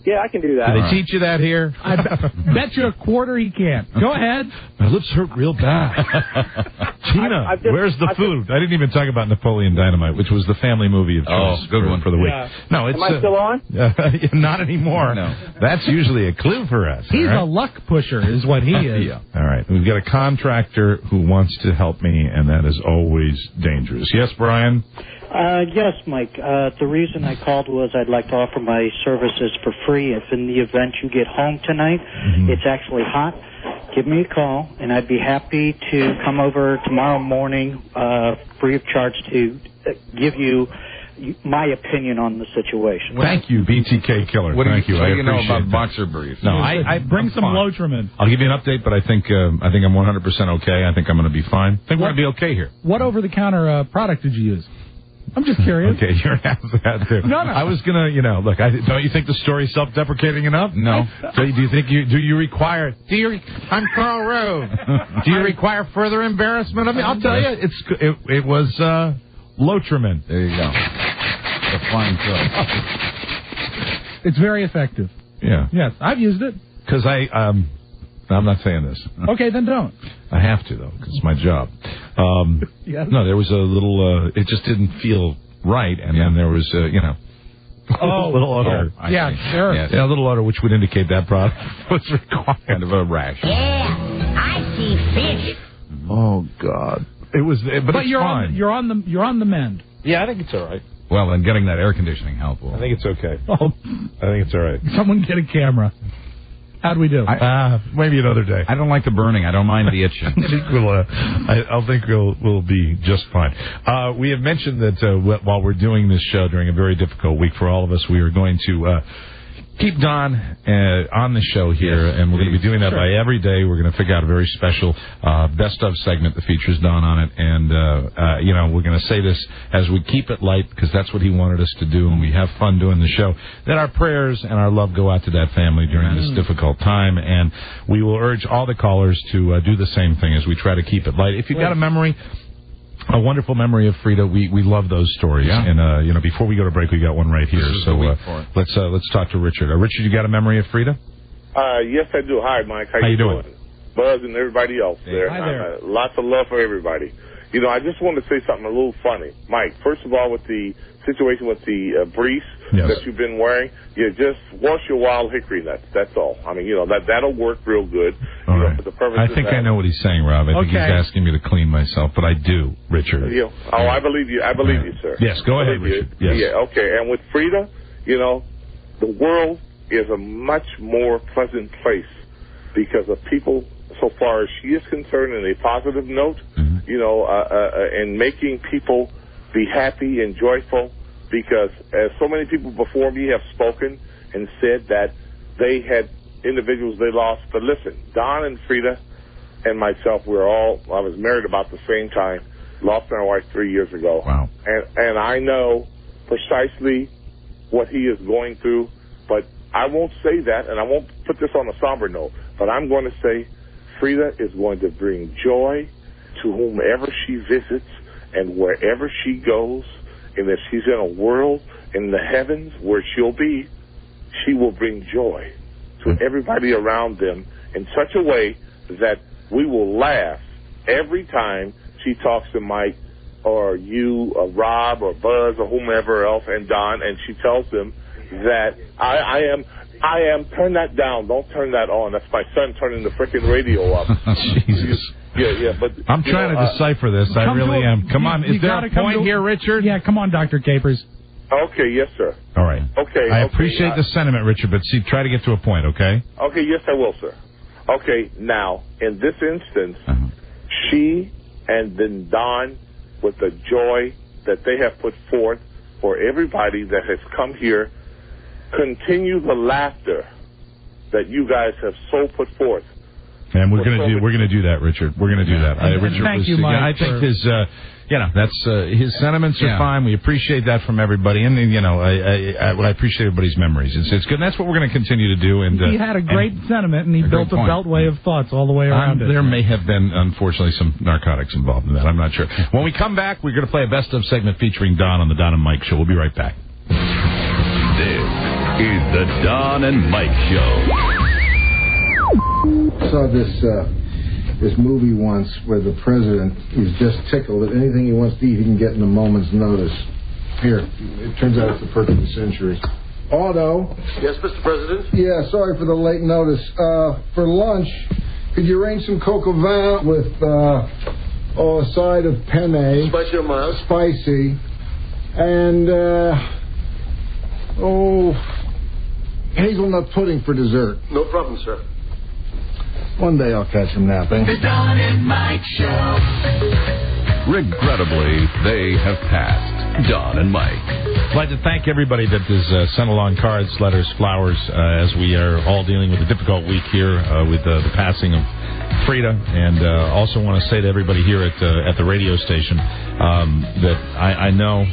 Yeah, I can do that. Do they teach you that here? I bet you a quarter he can't. Go ahead. My lips hurt real bad. Tina, where's the food? I didn't even talk about Napoleon Dynamite, which was the family movie of choice good one for the week. Yeah. No, it's Am I still on? not anymore. No. That's usually a clue for us. He's a luck pusher, is what he is. Yeah. All right. We've got a contractor who wants to help me, and that is always dangerous. Yes, Brian? Yes, Mike. The reason I called was I'd like to offer my services for free if in the event you get home tonight, it's actually hot. Give me a call, and I'd be happy to come over tomorrow morning free of charge to give you my opinion on the situation. Thank you, BTK Killer. Thank you. What do you know appreciate about that. boxer briefs? No, I bring some Lotrimin. I'll give you an update, but I think I'm 100% okay. I think I'm going to be fine. I think we're going to be okay here. What over-the-counter product did you use? I'm just curious. Okay, you're asking that too. No. I was gonna, look. Don't you think the story's self-deprecating enough? No. So do you think do you require? I'm Carl Rove. Do you require further embarrassment? I mean, I'll tell you, it was Lotrimin. There you go. The flying It's very effective. Yeah. Yes, I've used it. Because I'm not saying this. Okay, then don't. I have to, though, because it's my job. Yes. No, there was a little, it just didn't feel right, and then there was, a little odor. Sure. Yeah, a little odor, which would indicate that product was required. Kind of a rash. Yeah, I see fish. Oh, God. It was, but you're fine. You're on the mend. Yeah, I think it's all right. Well, and getting that air conditioning help will. I think it's okay. I think it's all right. Someone get a camera. How'd we do? Maybe another day. I don't like the burning. I don't mind the itching. I think we'll be just fine. We have mentioned that while we're doing this show during a very difficult week for all of us, we are going to keep Don on the show here, and we're going to be doing that by every day. We're going to figure out a very special best of segment that features Don on it, and we're going to say this as we keep it light because that's what he wanted us to do, and we have fun doing the show. That our prayers and our love go out to that family during this difficult time, and we will urge all the callers to do the same thing as we try to keep it light. If you've got a memory. A wonderful memory of Frida. We love those stories. Yeah. And before we go to break, we got one right here. So let's talk to Richard. Richard, you got a memory of Frida? Yes, I do. Hi, Mike. How you doing? Buzz and everybody else there. Hi there. Lots of love for everybody. You know, I just want to say something a little funny. Mike, first of all, with the situation with the briefs that you've been wearing, you just wash your wild hickory nuts. That's all. I mean, you know, that'll work real good. All right. For the purpose I think I know what he's saying, Rob. I think he's asking me to clean myself, but I do, Richard. I believe you. I believe you, sir. Yes, go ahead, Richard. Yes. Yeah, okay. And with Frida, you know, the world is a much more pleasant place because of people, so far as she is concerned, in a positive note, you know, and making people be happy and joyful, because as so many people before me have spoken and said that they had individuals they lost. But listen, Don and Frida and myself, I was married about the same time, lost my wife 3 years ago. Wow. And I know precisely what he is going through, but I won't say that, and I won't put this on a somber note, but I'm going to say Frida is going to bring joy to whomever she visits and wherever she goes, and if she's in a world in the heavens where she'll be, she will bring joy to everybody around them in such a way that we will laugh every time she talks to Mike or you or Rob or Buzz or whomever else and Don, and she tells them that I am, turn that down, don't turn that on. That's my son turning the freaking radio up. Jesus. Yeah, but I'm trying to decipher this. I really am. Come on, is there a point here, Richard? Yeah, come on, Dr. Capers. Okay, yes, sir. All right. Okay. I appreciate the sentiment, Richard, but see, try to get to a point, okay? Okay, yes, I will, sir. Okay, now, in this instance, she and then Don, with the joy that they have put forth for everybody that has come here, continue the laughter that you guys have so put forth. And we're gonna do that, Richard. We're gonna do that. Richard, thank you, Mike. I think his, that's his sentiments are fine. We appreciate that from everybody, and I appreciate everybody's memories. It's good. And that's what we're going to continue to do. And he had a great sentiment, and he built a beltway of thoughts all the way around it. There may have been, unfortunately, some narcotics involved in that. I'm not sure. When we come back, we're going to play a best of segment featuring Don on the Don and Mike Show. We'll be right back. This is the Don and Mike Show. I saw this movie once where the president is just tickled that anything he wants to eat he can get in a moment's notice. Here, it turns out it's the perk of the century. Otto. Yes, Mr. President? Yeah, sorry for the late notice. For lunch, could you arrange some coq au vin with a side of penne? Spicy or mild? Spicy. And, hazelnut pudding for dessert. No problem, sir. One day I'll catch him napping. The Don and Mike Show. Regrettably, they have passed. Don and Mike. I'd like to thank everybody that has sent along cards, letters, flowers, as we are all dealing with a difficult week here with the passing of Frida. And also want to say to everybody here at the radio station that I know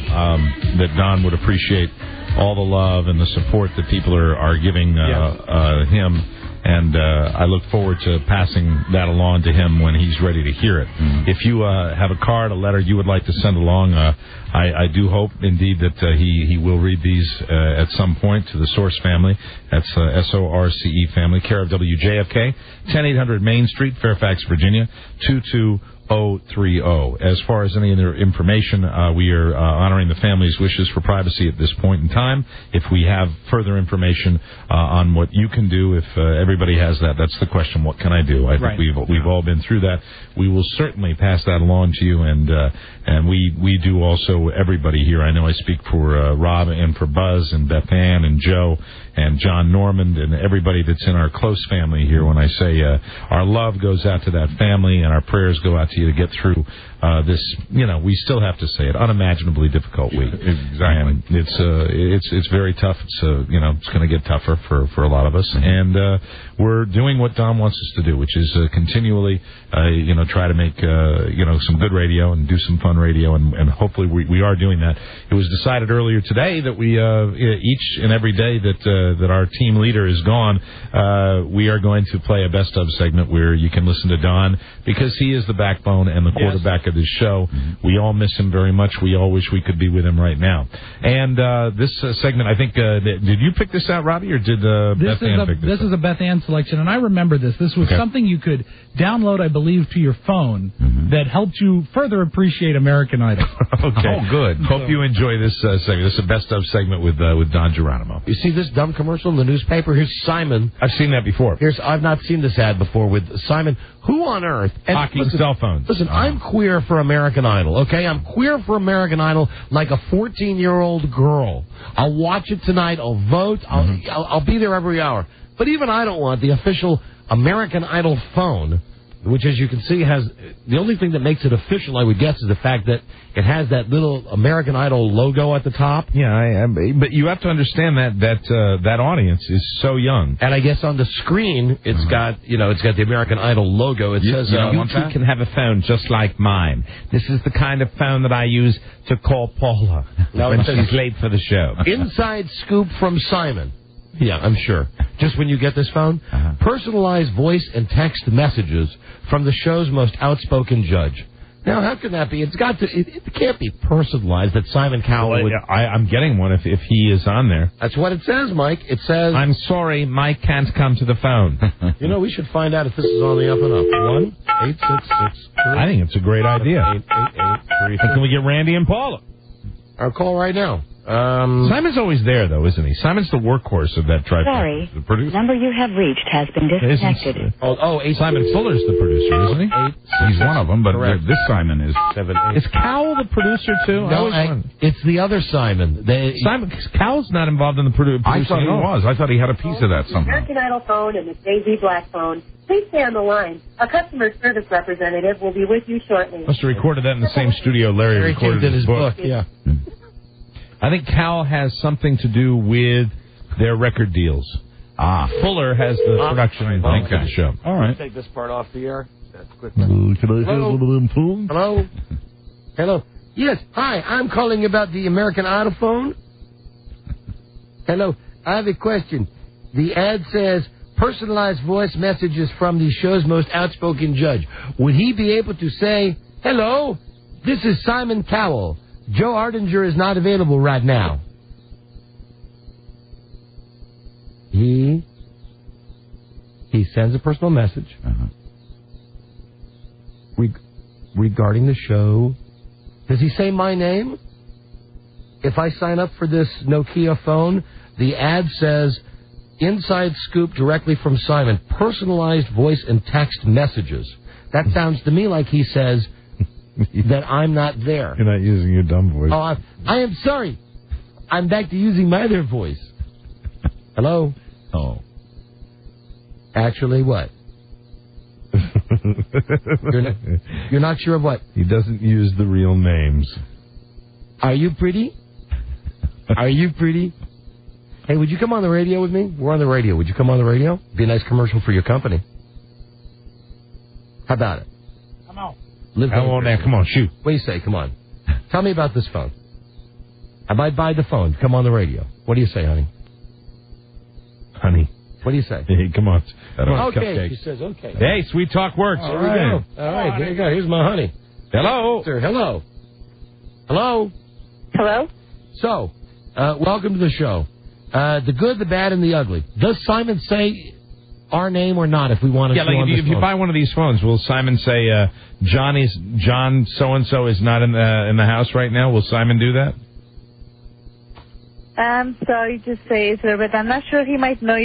that Don would appreciate all the love and the support that people are giving him. And I look forward to passing that along to him when he's ready to hear it. If you have a card, a letter you would like to send along, I do hope, indeed, that he will read these at some point to the Source family. That's SORCE family, care of WJFK, 10800 Main Street, Fairfax, Virginia, 22030. As far as any other information, we are honoring the family's wishes for privacy at this point in time. If we have further information on what you can do, if everybody has that's the question. What can I do? I think we've all been through that. We will certainly pass that along to you, and we do also everybody here. I know I speak for Rob and for Buzz and Beth Ann and Joe and John Normand and everybody that's in our close family here when I say our love goes out to that family and our prayers go out to you to get through this, we still have to say it, unimaginably difficult week. Exactly. It's very tough. It's going to get tougher for a lot of us. And we're doing what Don wants us to do, which is continually, try to make, some good radio and do some fun radio. And hopefully we are doing that. It was decided earlier today that we, each and every day that our team leader is gone, we are going to play a best of segment where you can listen to Don because he is the backbone backbone and the quarterback of this show. We all miss him very much. We all wish we could be with him right now. And this segment, I think, did you pick this out, Robbie, or did Beth Ann pick this? This is a Beth Ann selection, and I remember this. This was something you could download, I believe, to your phone that helped you further appreciate American Idol. Okay. Oh, good. Hope you enjoy this segment. This is a best of segment with Don Geronimo. You see this dumb commercial in the newspaper? Here's Simon. I've seen that before. I've not seen this ad before with Simon. Who on earth? Hocking cell phones. Listen, I'm queer for American Idol, okay? I'm queer for American Idol like a 14-year-old girl. I'll watch it tonight. I'll vote. I'll be there every hour. But even I don't want the official American Idol phone, which, as you can see, has the only thing that makes it official, I would guess, is the fact that it has that little American Idol logo at the top. Yeah, but you have to understand that audience is so young. And I guess on the screen, it's got the American Idol logo. It says, you too can have a phone just like mine. This is the kind of phone that I use to call Paula when she's late for the show. Inside scoop from Simon. Yeah, I'm sure. Just when you get this phone, personalized voice and text messages from the show's most outspoken judge. Now, how can that be? It can't be personalized that Simon Cowell would... I'm getting one if he is on there. That's what it says, Mike. It says... I'm sorry, Mike can't come to the phone. We should find out if this is on the up and up. 1-866... I think it's a great idea. 888-33. Can we get Randy and Paula? I'll call right now. Simon's always there, though, isn't he? Simon's the workhorse of that tripod. Sorry, the producer. The number you have reached has been disconnected. Simon Fuller's the producer, isn't he? He's one of them, but this Simon is... 7, 8. Is Cowell the producer, too? No, it's the other Simon. Cowell's not involved in the producing. I thought he was. I thought he had a piece of that somehow. American Idol phone and the Jay-Z Black phone. Please stay on the line. A customer service representative will be with you shortly. Must have recorded that in the same studio Larry recorded in his book. Yeah. I think Cowell has something to do with their record deals. Fuller has the production link to the show. All right. Take this part off the air. That's quick. Can I have one of them phones? Hello? Hello? Yes. Hi, I'm calling about the American Idol phone. Hello. I have a question. The ad says personalized voice messages from the show's most outspoken judge. Would he be able to say, hello, this is Simon Cowell. Joe Ardinger is not available right now. He sends a personal message regarding the show. Does he say my name? If I sign up for this Nokia phone, the ad says, inside scoop directly from Simon, personalized voice and text messages. That sounds to me like he says... that I'm not there. You're not using your dumb voice. Oh, I am sorry. I'm back to using my other voice. Hello? Oh. Actually, what? You're not sure of what? He doesn't use the real names. Are you pretty? Are you pretty? Hey, would you come on the radio with me? We're on the radio. Would you come on the radio? Be a nice commercial for your company. How about it? Come on. Come on, shoot. What do you say? Come on. Tell me about this phone. I might buy the phone. Come on the radio. What do you say, honey? Honey. What do you say? Hey, come on. Okay. She says okay. Hey, sweet talk works. All right. All right. There you go. Here's my honey. Hello. Sir, hello. Hello. Hello. So, welcome to the show. The good, the bad, and the ugly. Does Simon say our name or not if we want to? Yeah, like if you buy one of these phones, will Simon say John so-and-so is not in the house right now? Will Simon do that? I'm sorry to say, sir, but I'm not sure he might know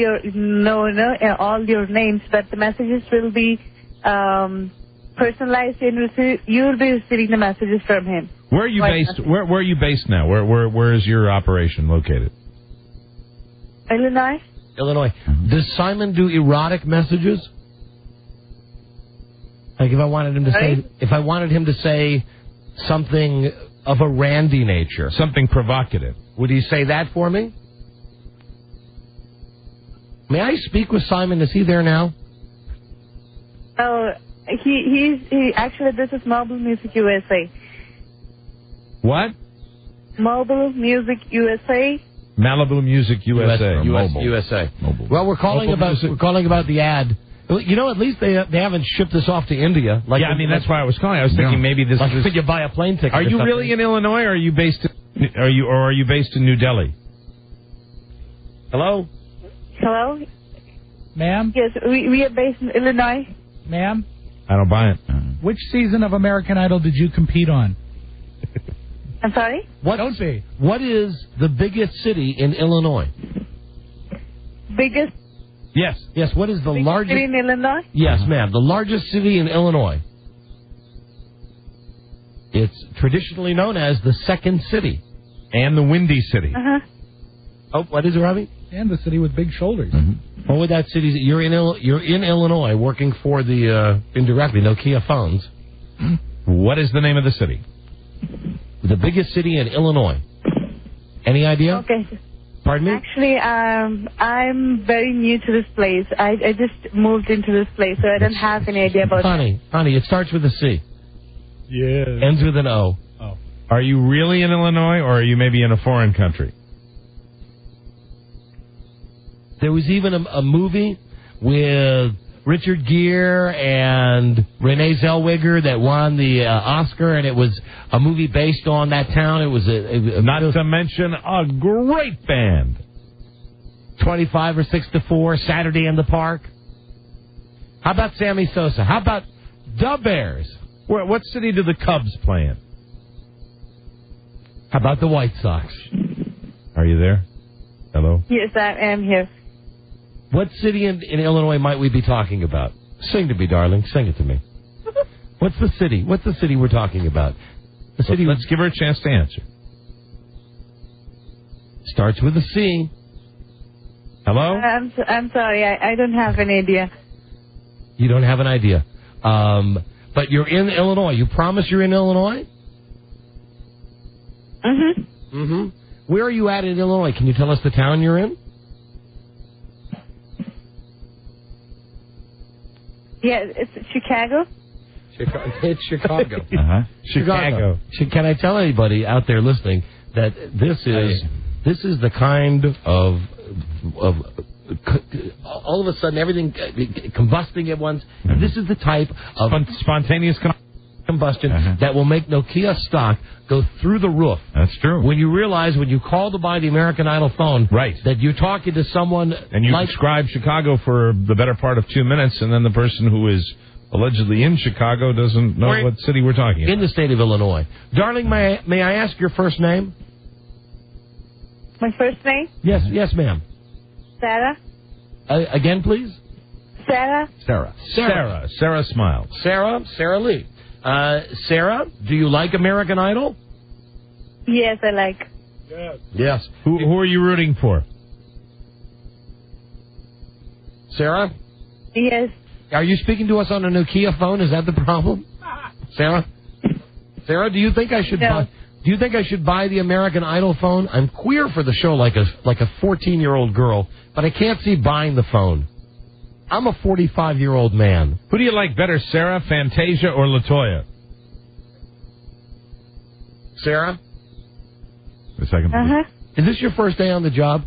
all your names, but the messages will be personalized, and you'll be receiving the messages from him. Where are you based? Where are you based now? Where is your operation located? Illinois. Does Simon do erotic messages? Like if I wanted him to say something of a randy nature, something provocative, would he say that for me? May I speak with Simon? Is he there now? Oh, he actually, this is Mobile Music USA. What? Mobile Music USA. Malibu Music USA. USA. Well, we're calling about the ad Well, you know, at least they haven't shipped this off to India. Like, yeah, I mean, that's why I was calling. I was thinking maybe this like is... Could you buy a plane ticket? Are you really in Illinois, or are you based in New Delhi? Hello? Hello? Ma'am? Yes, we are based in Illinois. Ma'am? I don't buy it. Which season of American Idol did you compete on? I'm sorry? Don't be. What is the biggest city in Illinois? Biggest Yes. Yes, what is the largest... city in Illinois? Yes, ma'am. The largest city in Illinois. It's traditionally known as the second city. And the Windy City. Uh-huh. Oh, what is it, Robbie? And the city with big shoulders. Mm-hmm. What would that city... You're in Illinois working for the, indirectly, Nokia phones. What is the name of the city? The biggest city in Illinois. Any idea? Okay. Pardon me? Actually, I'm very new to this place. I just moved into this place, so I don't have any idea about Honey, it starts with a C. Yeah. Ends with an O. Oh. Are you really in Illinois, or are you maybe in a foreign country? There was even a movie with Richard Gere and Renee Zellweger that won the Oscar, and it was a movie based on that town. It was not to mention a great band. 25 or 6 to 4, Saturday in the Park. How about Sammy Sosa? How about the Bears? What city do the Cubs play in? How about the White Sox? Are you there? Hello? Yes, I am here. What city in Illinois might we be talking about? Sing to me, darling. Sing it to me. What's the city? What's the city we're talking about? The city. Let's give her a chance to answer. Starts with a C. Hello? I'm sorry. I don't have an idea. You don't have an idea. But you're in Illinois. You promise you're in Illinois? Mm-hmm. Mm-hmm. Where are you at in Illinois? Can you tell us the town you're in? Yeah, it's Chicago. It's Chicago. Chicago. Can I tell anybody out there listening that this is the kind of all of a sudden everything combusting at once. Mm-hmm. This is the type of spontaneous combustion that will make Nokia stock go through the roof. That's true. When you realize when you call to buy the American Idol phone, right, that you're talking to someone and you describe Chicago for the better part of 2 minutes, and then the person who is allegedly in Chicago doesn't know what city we're talking about. In the state of Illinois. Darling, may I ask your first name? My first name? Yes, ma'am. Sarah. Again, please? Sarah. Sarah smiled. Sarah Lee. Sarah, do you like American Idol? Yes, I like. Yes. Who are you rooting for? Sarah? Yes. Are you speaking to us on a Nokia phone? Is that the problem? Sarah, do you think I should buy? Do you think I should buy the American Idol phone? I'm queer for the show like a 14-year-old girl, but I can't see buying the phone. I'm a 45-year-old man. Who do you like better, Sarah, Fantasia, or LaToya? Sarah? A second. Is this your first day on the job?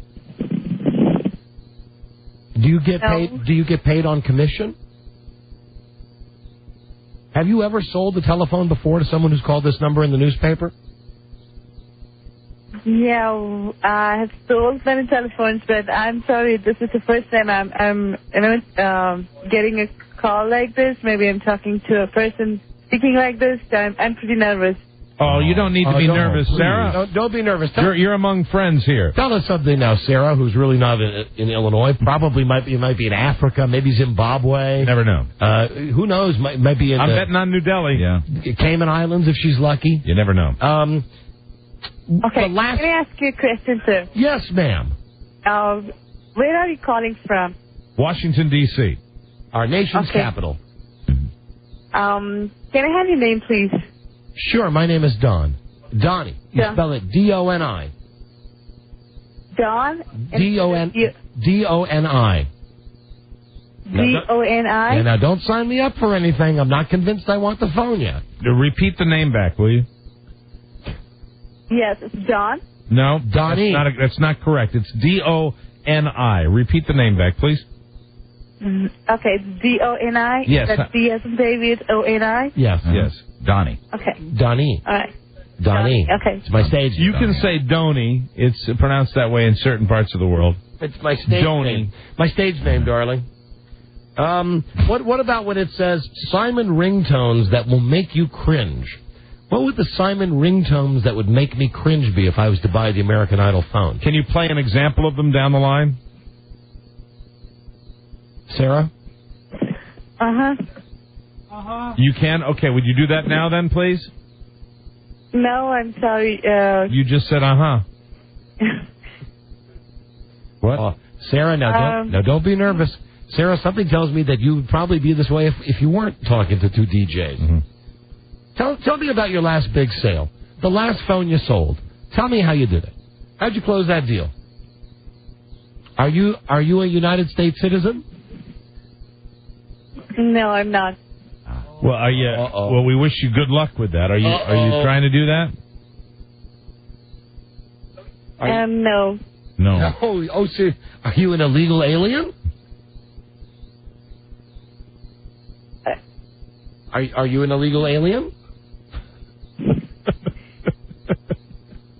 Do you get paid? Do you get paid on commission? Have you ever sold the telephone before to someone who's called this number in the newspaper? Yeah, I have sold many telephones, but I'm sorry, this is the first time I'm getting a call like this. Maybe I'm talking to a person speaking like this. I'm pretty nervous. Oh, you don't need to be nervous, Sarah. Don't be nervous. You're among friends here. Tell us something now, Sarah, who's really not in Illinois. Probably might be in Africa, maybe Zimbabwe. Never know. Who knows? Might be in. I'm betting on New Delhi. Yeah. Cayman Islands if she's lucky. You never know. Okay. Can I ask you a question, sir? Yes, ma'am. Where are you calling from? Washington, D.C. Our nation's capital. Can I have your name, please? Sure, my name is Don. Donnie. You spell it D-O-N-I. Don? D-O-N-I. D-O-N-I? Yeah, now, don't sign me up for anything. I'm not convinced I want the phone yet. Repeat the name back, will you? Yes, it's Don. No, Donnie. That's not correct. It's D-O-N-I. Repeat the name back, please. Okay, D-O-N-I? Yes. That's D as in David, O-N-I? Yes. Yes. Donnie. Okay. Donnie. All right. Donnie. Okay. It's my stage name. You can say Donnie. It's pronounced that way in certain parts of the world. It's my stage name. My stage name, darling. What about when it says Simon ringtones that will make you cringe? What would the Simon ringtones that would make me cringe be if I was to buy the American Idol phone? Can you play an example of them down the line? Sarah? Uh-huh. You can? Okay, would you do that now then, please? No, I'm sorry. You just said uh-huh. What? Sarah, now don't be nervous. Sarah, something tells me that you would probably be this way if you weren't talking to two DJs. Mm-hmm. Tell me about your last big sale. The last phone you sold. Tell me how you did it. How'd you close that deal? Are you a United States citizen? No, I'm not. Well, are you? Well, we wish you good luck with that. Are you trying to do that? No. No. Oh, so are you an illegal alien? Are you an illegal alien?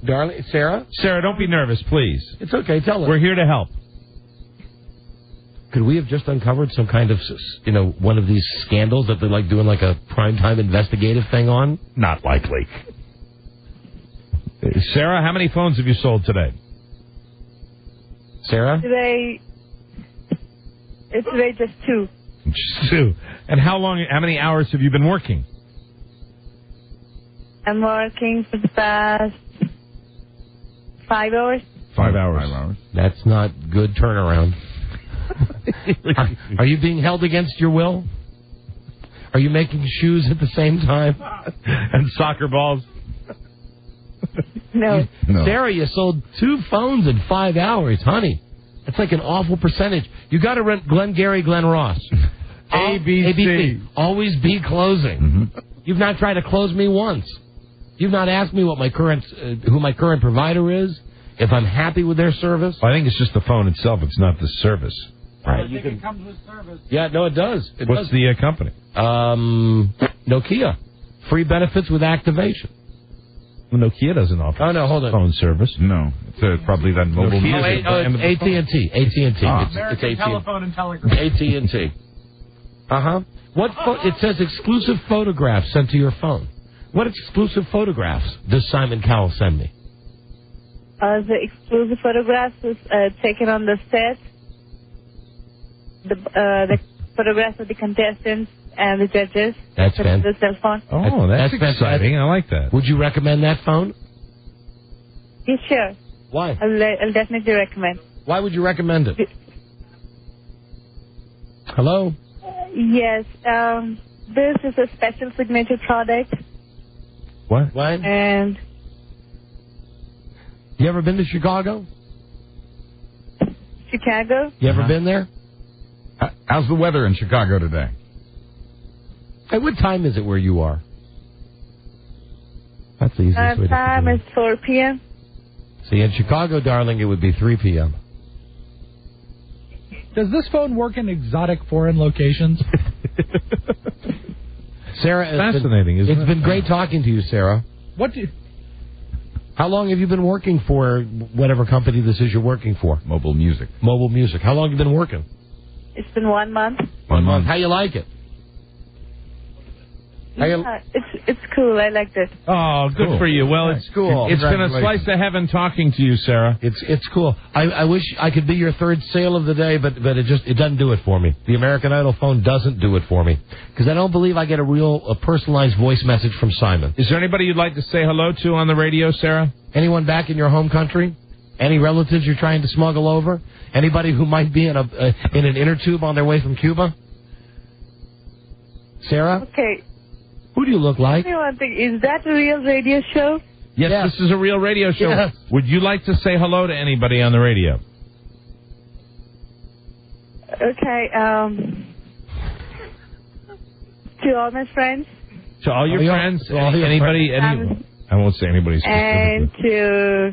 Darling, Sarah? Sarah, don't be nervous, please. It's okay, tell us. We're here to help. Could we have just uncovered some kind of, one of these scandals that they're like doing like a primetime investigative thing on? Not likely. Sarah, how many phones have you sold today? Sarah? Today just two. Just two. And how many hours have you been working? I'm working for the past 5 hours. 5 hours. That's not good turnaround. Are you being held against your will? Are you making shoes at the same time? And soccer balls? No. Sarah, you sold 2 phones in 5 hours, honey. That's like an awful percentage. You got to rent Glengarry Glen Ross. ABC. Always be closing. Mm-hmm. You've not tried to close me once. You've not asked me what my current who my current provider is, if I'm happy with their service. I think it's just the phone itself. It's not the service. Right. I think it comes with service. Yeah, no, it does. What's the company? Nokia. Free benefits with activation. Well, Nokia doesn't offer phone service. No. It's probably that mobile music. AT&T. AT&T. It's AT&T. Telephone and Telegraph. AT&T. Uh-huh. It says exclusive photographs sent to your phone. What exclusive photographs does Simon Cowell send me? The exclusive photographs is taken on the set. The photographs of the contestants and the judges. That's the cell phone. Oh, that's exciting. I like that. Would you recommend that phone? Yeah, sure. Why? I'll definitely recommend. Why would you recommend it? Hello? Yes. This is a special signature product. What? And you ever been to Chicago? Chicago? You ever been there? How's the weather in Chicago today? Hey, what time is it where you are? That's the easiest way to time is 4 p.m. See, in Chicago, darling, it would be 3 p.m. Does this phone work in exotic foreign locations? Sarah, fascinating, isn't it? It's been great talking to you, Sarah. How long have you been working for whatever company this is you're working for? Mobile Music. Mobile Music. How long have you been working? It's been 1 month. 1 month. How you like it? It's cool. I liked it. Oh, good for you. Well, it's cool. It's been a slice of heaven talking to you, Sarah. It's cool. I wish I could be your third sale of the day, but it doesn't do it for me. The American Idol phone doesn't do it for me because I don't believe I get a personalized voice message from Simon. Is there anybody you'd like to say hello to on the radio, Sarah? Anyone back in your home country? Any relatives you're trying to smuggle over? Anybody who might be in an inner tube on their way from Cuba? Sarah? Okay. Who do you look like? One thing. Is that a real radio show? Yes, this is a real radio show. Yes. Would you like to say hello to anybody on the radio? Okay. To all my friends. To all your friends? Anybody? I won't say anybody specifically. And to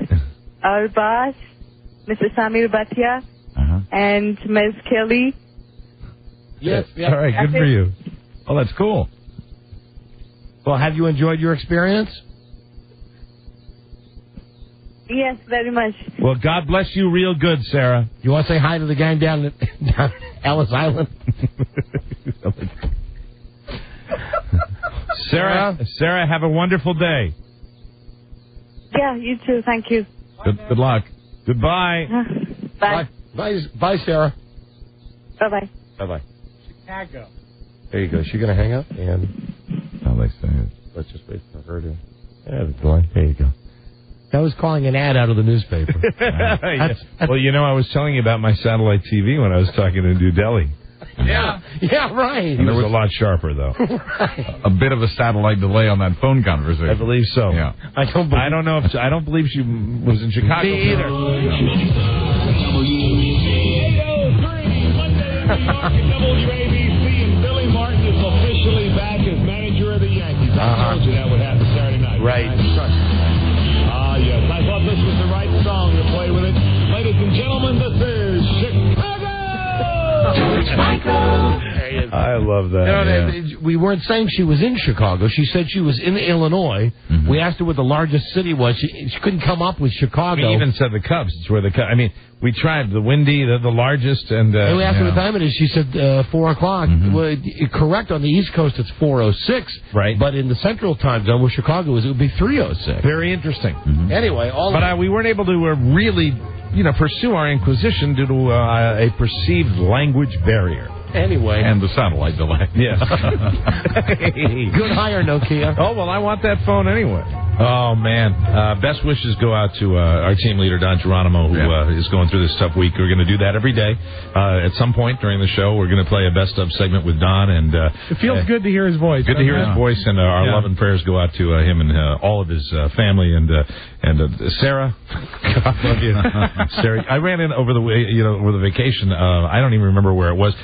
our boss, Mr. Samir Bhatia, and Ms. Kelly, Yes. All right, good for you. Oh, that's cool. Well, have you enjoyed your experience? Yes, very much. Well, God bless you real good, Sarah. You want to say hi to the gang down at Ellis Island? Sarah, have a wonderful day. Yeah, you too. Thank you. Good luck. Goodbye. Bye. Bye, Sarah. Bye-bye. Bye-bye. Chicago. There you go. Is she going to hang up? And they say it. Let's just wait for her to... There you go. That was calling an ad out of the newspaper. Well, I was telling you about my satellite TV when I was talking in New Delhi. Yeah, right. It was a lot sharper, though. Right. A bit of a satellite delay on that phone conversation. I believe so. Yeah. I don't believe she was in Chicago. Me either. WABC, and Billy Martin is officially back as manager of the Yankees. I told you that would happen Saturday night. Right. Yes. I thought this was the right song to play with it. Ladies and gentlemen, this is Chicago! I love that. We weren't saying she was in Chicago. She said she was in Illinois. Mm-hmm. We asked her what the largest city was. She couldn't come up with Chicago. We even said the Cubs. It's where the Cubs. I mean, we tried the Windy, the largest, and we asked her what time it is. She said 4 o'clock. Mm-hmm. Well, correct, on the East Coast it's 4:06. Right. But in the Central Time Zone, where Chicago is, it would be 3:06. Very interesting. Mm-hmm. Anyway, we weren't able to really, pursue our inquisition due to a perceived language barrier. Anyway. And the satellite delay. Yes. Good hire, Nokia. Oh, well, I want that phone anyway. Oh, man. Best wishes go out to our team leader, Don Geronimo, who is going through this tough week. We're going to do that every day. At some point during the show, we're going to play a best-of segment with Don. And it feels good to hear his voice. Good to hear his voice, and our love and prayers go out to him and all of his family. And Sarah, God love you. Sarah, I ran in over the vacation. I don't even remember where it was.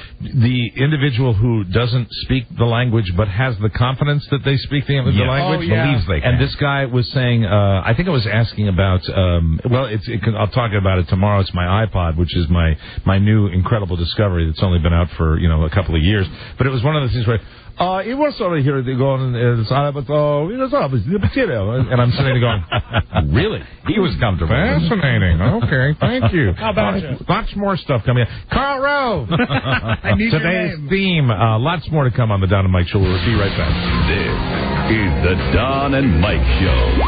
The individual who doesn't speak the language but has the confidence that they speak the language believes they can. And this guy was saying, I think I was asking about, I'll talk about it tomorrow. It's my iPod, which is my new incredible discovery that's only been out for, a couple of years. But it was one of those things where, it was over here going, and I'm sitting there going, really? He was comfortable. Fascinating. Okay, thank you. How about you? Lots more stuff coming in. Carl Rove. I need today's theme. Lots more to come on the Don and Mike Show. We'll be right back. This is the Don and Mike Show.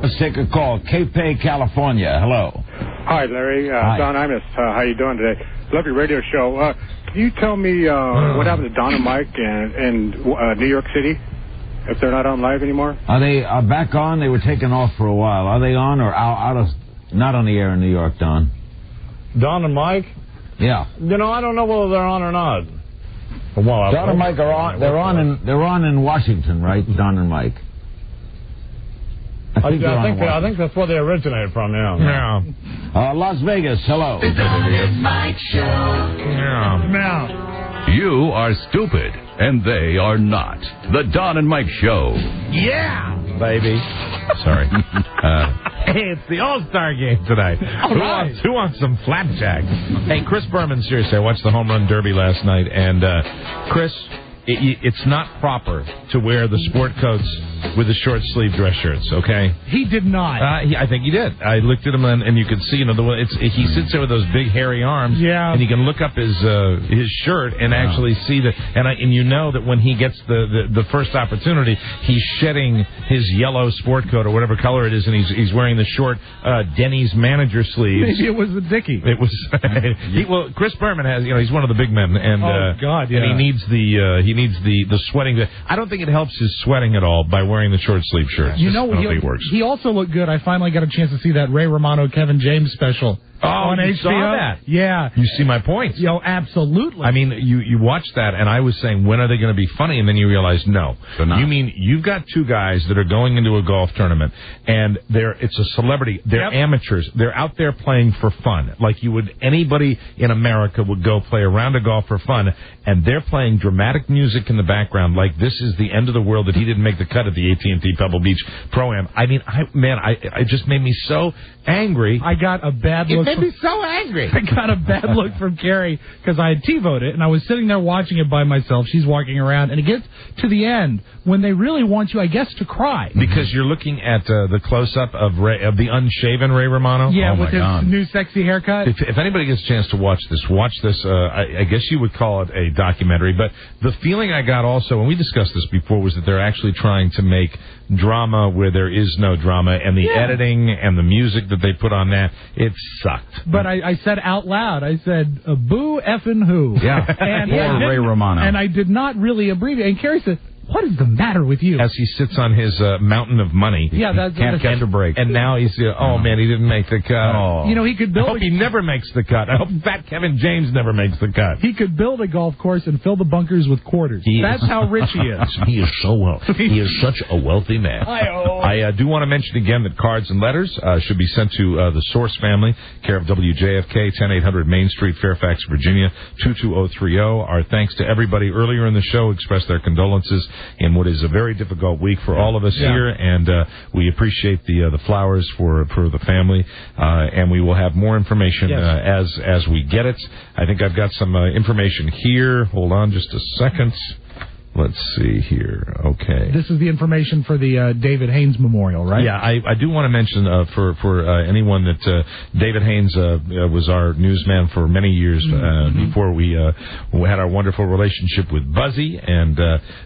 Let's take a call. Cape, California. Hello. Hi, Larry. Hi. Don Imus. How you doing today? Love your radio show. Can you tell me what happened to Don and Mike in New York City? If they're not on live anymore? Are they back on? They were taken off for a while. Are they on or out of... Not on the air in New York, Don? Don and Mike? Yeah. I don't know whether they're on or not. Well, Don and Mike are on. They're on in Washington, right? Don and Mike. I think that's where they originated from. Yeah. Las Vegas. Hello. The Don and Mike Show. Now. You are stupid, and they are not. The Don and Mike Show. Yeah, baby. Sorry. Hey, it's the All-Star game tonight. Who wants some flapjack? Hey, Chris Berman, seriously, I watched the Home Run Derby last night, and Chris, it's not proper to wear the sport coats with the short sleeve dress shirts, okay? He did not. I think he did. I looked at him and you could see, he sits there with those big hairy arms, and you can look up his shirt and actually see that, and you know that when he gets the first opportunity, he's shedding his yellow sport coat or whatever color it is, and he's wearing the short Denny's manager sleeves. Maybe it was the Dickie. It was. Chris Berman has, he's one of the big men, and and he needs the sweating. I don't think it helps his sweating at all by wearing the short sleeve shirts. He also looked good. I finally got a chance to see that Ray Romano, Kevin James special. On you HBO. saw that? Yeah. You see my point? Absolutely. I mean, you watched that, and I was saying, when are they going to be funny? And then you realize, no. You mean you've got two guys that are going into a golf tournament, and it's a celebrity. They're amateurs. They're out there playing for fun, like anybody in America would go play a round of golf for fun, and they're playing dramatic music in the background, like this is the end of the world, that he didn't make the cut at the AT&T Pebble Beach Pro-Am. I mean, it just made me so angry. I got a bad look They'd be so angry. I got a bad look from Carrie because I had TiVoed it, and I was sitting there watching it by myself. She's walking around, and it gets to the end when they really want you, I guess, to cry. Because you're looking at the close-up of the unshaven Ray Romano? Yeah, oh with his new sexy haircut. If anybody gets a chance to watch this. I guess you would call it a documentary, but the feeling I got also, and we discussed this before, was that they're actually trying to make drama where there is no drama, and the editing and the music that they put on that, it sucked. But I said out loud, I said, boo effing who? Yeah, and or Ray Romano. And I did not really abbreviate. And Carrie said, what is the matter with you? As he sits on his mountain of money. Yeah, he can't catch a break. And now he's, man, he didn't make the cut. Oh. You know, he could build. I hope he never makes the cut. I hope Fat Kevin James never makes the cut. He could build a golf course and fill the bunkers with quarters. That's how rich he is. He is so wealthy. He is such a wealthy man. I do want to mention again that cards and letters should be sent to the Source family, care of WJFK, 10800 Main Street, Fairfax, Virginia, 22030. Our thanks to everybody earlier in the show expressed their condolences in what is a very difficult week for all of us here, and we appreciate the flowers for the family, and we will have more information as we get it. I think I've got some information here. Hold on just a second. Let's see here. Okay. This is the information for the David Haynes Memorial, right? Yeah, I do want to mention for anyone that David Haynes was our newsman for many years before we had our wonderful relationship with Buzzy, and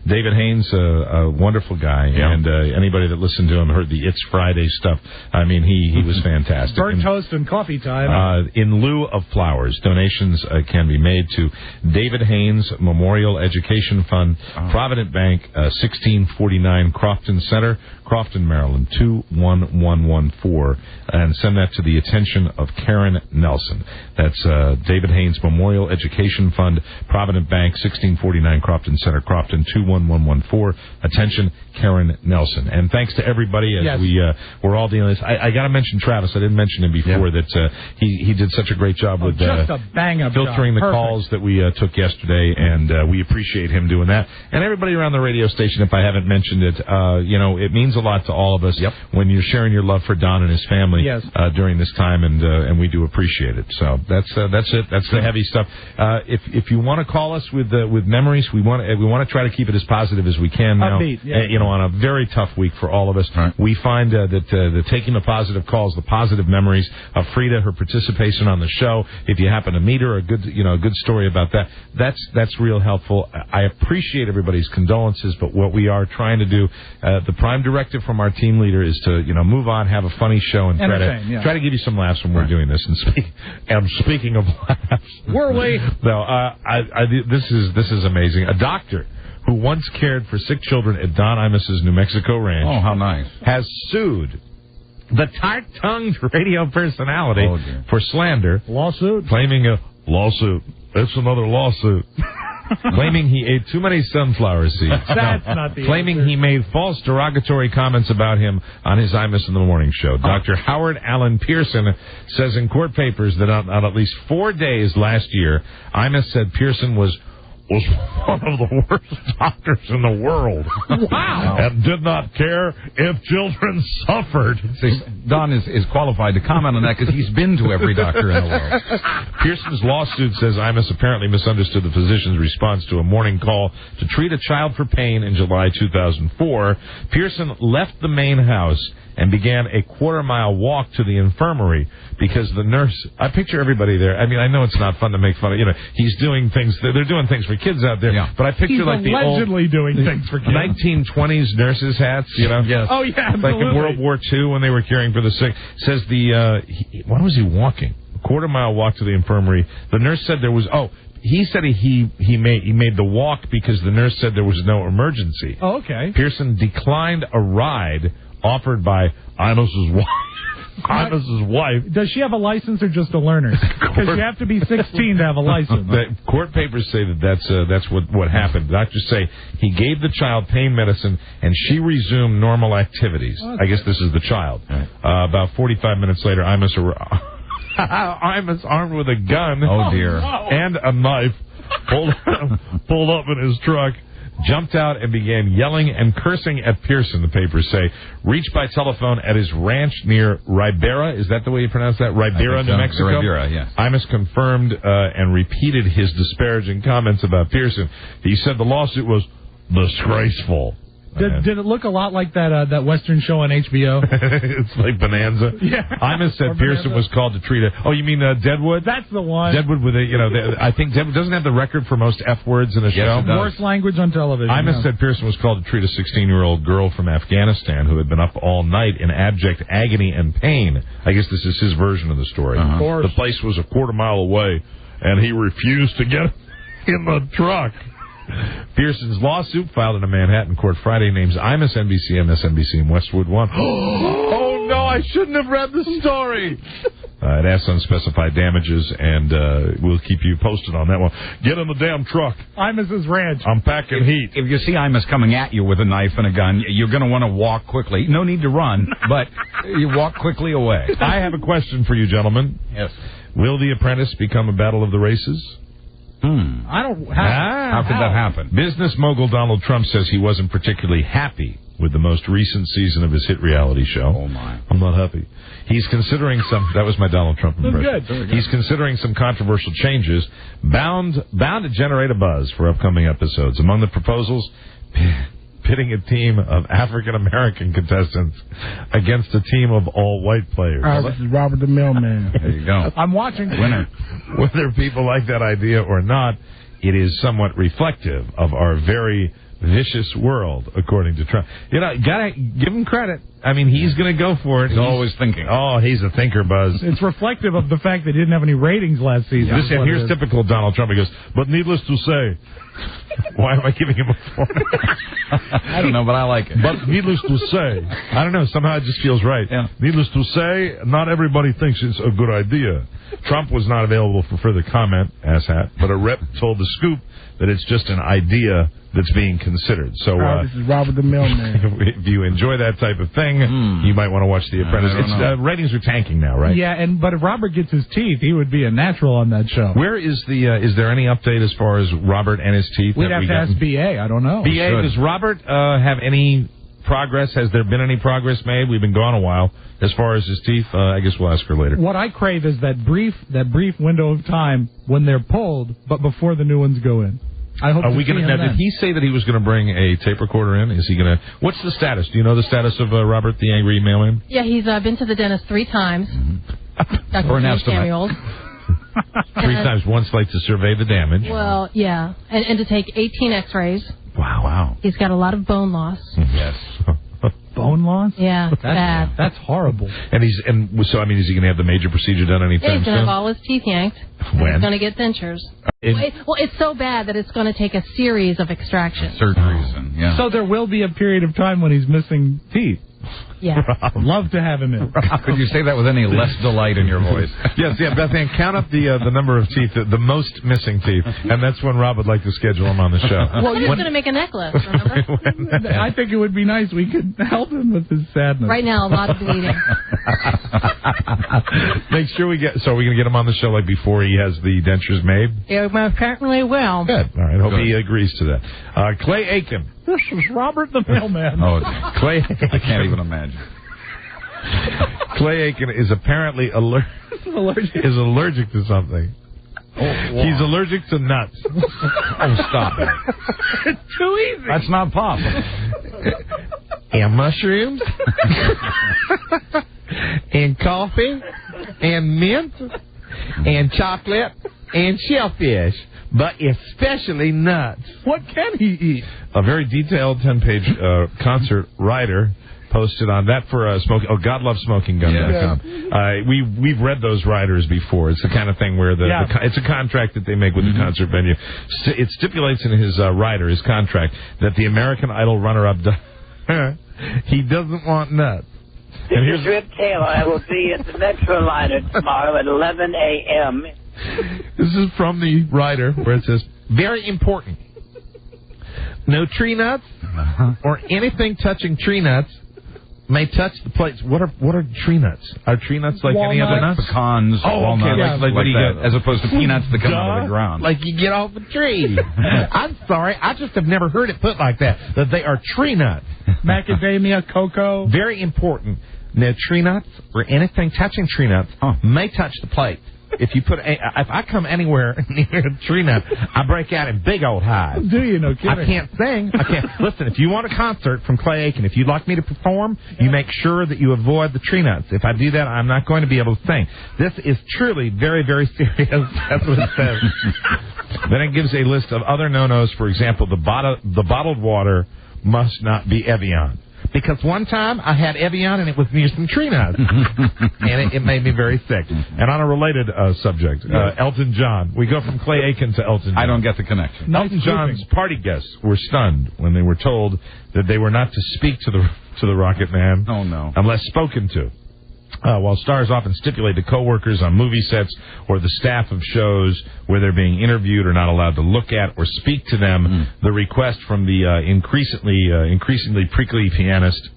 David Haynes, a wonderful guy, and anybody that listened to him heard the It's Friday stuff. I mean, he was fantastic. Burnt toast and coffee time. In lieu of flowers, donations can be made to David Haynes Memorial Education Fund, Provident Bank, 1649 Crofton Center, Crofton, Maryland, 21114, and send that to the attention of Karen Nelson. That's David Haynes Memorial Education Fund, Provident Bank, 1649 Crofton Center, Crofton, 21114. Attention, Karen Nelson. And thanks to everybody as we're all dealing with this. I got to mention Travis. I didn't mention him before that he did such a great job with just a bang-up filtering job. the calls that we took yesterday, and we appreciate him doing that. And everybody around the radio station, if I haven't mentioned it, it means a lot to all of us when you're sharing your love for Don and his family during this time, and we do appreciate it. So that's it. That's the heavy stuff. If you want to call us with memories, we want to try to keep it as positive as we can now. Upbeat, on a very tough week for all of us. Right. We find that taking the positive calls, the positive memories of Frida, her participation on the show. If you happen to meet her, a good story about that. That's real helpful. I appreciate everybody's condolences, but what we are trying to do, the prime directive from our team leader is to move on, have a funny show, and try to give you some laughs when we're doing this. And speaking of laughs, were we? No, this is amazing. A doctor who once cared for sick children at Don Imus's New Mexico ranch. Oh, how nice. Has sued the tart-tongued radio personality for slander. Lawsuit? Claiming a lawsuit. It's another lawsuit. Claiming he ate too many sunflower seeds. That's not the Claiming answer. he made false derogatory comments about him on his Imus in the Morning show. Dr. Howard Allen Pearson says in court papers that on at least 4 days last year, Imus said Pearson was one of the worst doctors in the world. Wow. And did not care if children suffered. See, Don is qualified to comment on that because he's been to every doctor in the world. Pearson's lawsuit says Imus apparently misunderstood the physician's response to a morning call to treat a child for pain in July 2004. Pearson left the main house and began a quarter-mile walk to the infirmary because the nurse... I picture everybody there. I mean, I know it's not fun to make fun of... he's doing things... They're doing things for kids out there. Yeah. But I picture like the old... allegedly doing things for kids. 1920s nurses' hats, Yes. Oh, yeah, absolutely. Like in World War II when they were caring for the sick. Says why was he walking? A quarter-mile walk to the infirmary. The nurse said there was... He said he made the walk because the nurse said there was no emergency. Oh, okay. Pearson declined a ride offered by Imus's wife. Imus's wife. Does she have a license or just a learner? Because you have to be 16 to have a license. The court papers say that's what happened. Doctors say he gave the child pain medicine and she resumed normal activities. Okay. I guess this is the child. Right. About 45 minutes later, Imus armed with a gun. Oh dear. And a knife pulled up in his truck. jumped out and began yelling and cursing at Pearson, the papers say. Reached by telephone at his ranch near Ribera. Is that the way you pronounce that? Ribera, New Mexico? Ribera, yes. Imus confirmed and repeated his disparaging comments about Pearson. He said the lawsuit was disgraceful. Did it look a lot like that Western show on HBO? It's like Bonanza. Yeah. Imus said Pearson was called to treat it. Oh, you mean Deadwood? That's the one. Deadwood with I think Deadwood doesn't have the record for most F words in a show. Worst language on television. Imus said Pearson was called to treat a 16-year-old girl from Afghanistan who had been up all night in abject agony and pain. I guess this is his version of the story. Of course. The place was a quarter mile away, and he refused to get in the truck. Pearson's lawsuit, filed in a Manhattan court Friday, names Imus, NBC, MSNBC, and Westwood One. Oh, no, I shouldn't have read the story. It asks unspecified damages, and we'll keep you posted on that one. Get in the damn truck. Imus's ranch. I'm packing heat. If you see Imus coming at you with a knife and a gun, you're going to want to walk quickly. No need to run, but you walk quickly away. I have a question for you, gentlemen. Yes. Will The Apprentice become a battle of the races? I don't. How could that happen? Business mogul Donald Trump says he wasn't particularly happy with the most recent season of his hit reality show. Oh, my. I'm not happy. He's considering some... That was my Donald Trump impression. Good. He's considering some controversial changes bound to generate a buzz for upcoming episodes. Among the proposals, pitting a team of African-American contestants against a team of all-white players. This is Robert the Mailman. There you go. I'm watching. Winner. Whether people like that idea or not, it is somewhat reflective of our very vicious world, according to Trump. Gotta give him credit. I mean, he's going to go for it. He's always thinking. Oh, he's a thinker, Buzz. It's reflective of the fact they didn't have any ratings last season. And here's typical Donald Trump. He goes, but needless to say... Why am I giving him a 4? I don't know, but I like it. But needless to say, I don't know, somehow it just feels right. Yeah. Needless to say, not everybody thinks it's a good idea. Trump was not available for further comment, asshat, but a rep told The Scoop that it's just an idea that's being considered. So this is Robert the Mailman. If you enjoy that type of thing, you might want to watch The Apprentice. Ratings are tanking now, right? Yeah, but if Robert gets his teeth, he would be a natural on that show. Where is is there any update as far as Robert and his teeth? We'd have to ask B.A. I don't know. B.A., does Robert have any progress? Has there been any progress made? We've been gone a while. As far as his teeth, I guess we'll ask her later. What I crave is that brief window of time when they're pulled, but before the new ones go in. I hope. Did he say that he was going to bring a tape recorder in? Is he going to? What's the status? Do you know the status of Robert the Angry Mailman? Yeah, he's been to the dentist 3 times. For an estimate. Samuels. 3 times. Once, like to survey the damage. Well, yeah, and to take 18 X-rays. Wow. He's got a lot of bone loss. Yes. Bone loss? Yeah, bad. That's horrible. And is he going to have the major procedure done anytime soon? He's going to have all his teeth yanked. When? He's going to get dentures. It's so bad that it's going to take a series of extractions. Surgeries. So there will be a period of time when he's missing teeth. Yeah. I'd love to have him in. Could you say that with any less delight in your voice? Yes, Beth Ann, count up the number of teeth, the most missing teeth, and that's when Rob would like to schedule him on the show. Well, he's going to make a necklace, remember? I think it would be nice. We could help him with his sadness. Right now, a lot of bleeding. Make sure we get... So are we going to get him on the show like before he has the dentures made? Yeah, apparently will. Good. All right, I hope he agrees to that. Clay Aiken. This is Robert the Mailman. Clay. I can't even imagine. Clay Aiken is apparently allergic to something. Oh, wow. He's allergic to nuts. Oh, stop it. It's too easy. That's not possible. And mushrooms. And coffee. And mint. And chocolate. And shellfish. But especially nuts. What can he eat? A very detailed 10-page concert rider posted on that for GodLovesMokingGun.com. We've read those riders before. It's the kind of thing where it's a contract that they make with the concert venue. It stipulates in his his contract, that the American Idol runner-up he doesn't want nuts. This is Rip Taylor. I will be at the Metroliner tomorrow at 11 a.m. This is from the rider where it says, very important. No tree nuts or anything touching tree nuts may touch the plates. What are tree nuts? Are tree nuts like walnuts, any other nuts? Pecans, walnuts, like what do you get, as opposed to peanuts that come out of the ground. Like you get off a tree. I'm sorry, I just have never heard it put like that. That they are tree nuts. Macadamia, cocoa. Very important. Now, tree nuts or anything touching tree nuts may touch the plate. If I come anywhere near a tree nut, I break out in big old hives. Do you? No kidding. I can't sing. I can't. Listen, if you want a concert from Clay Aiken, if you'd like me to perform, you make sure that you avoid the tree nuts. If I do that, I'm not going to be able to sing. This is truly very, very serious. That's what it says. Then it gives a list of other no-nos. For example, the bottled water must not be Evian. Because one time I had Evian and it was near some tree nuts. And it made me very sick. And on a related subject, Elton John. We go from Clay Aiken to Elton John. I don't get the connection. Elton John's party guests were stunned when they were told that they were not to speak to the Rocket Man. Oh, no. Unless spoken to. While stars often stipulate to co-workers on movie sets or the staff of shows where they're being interviewed are not allowed to look at or speak to them, the request from the increasingly prickly pianist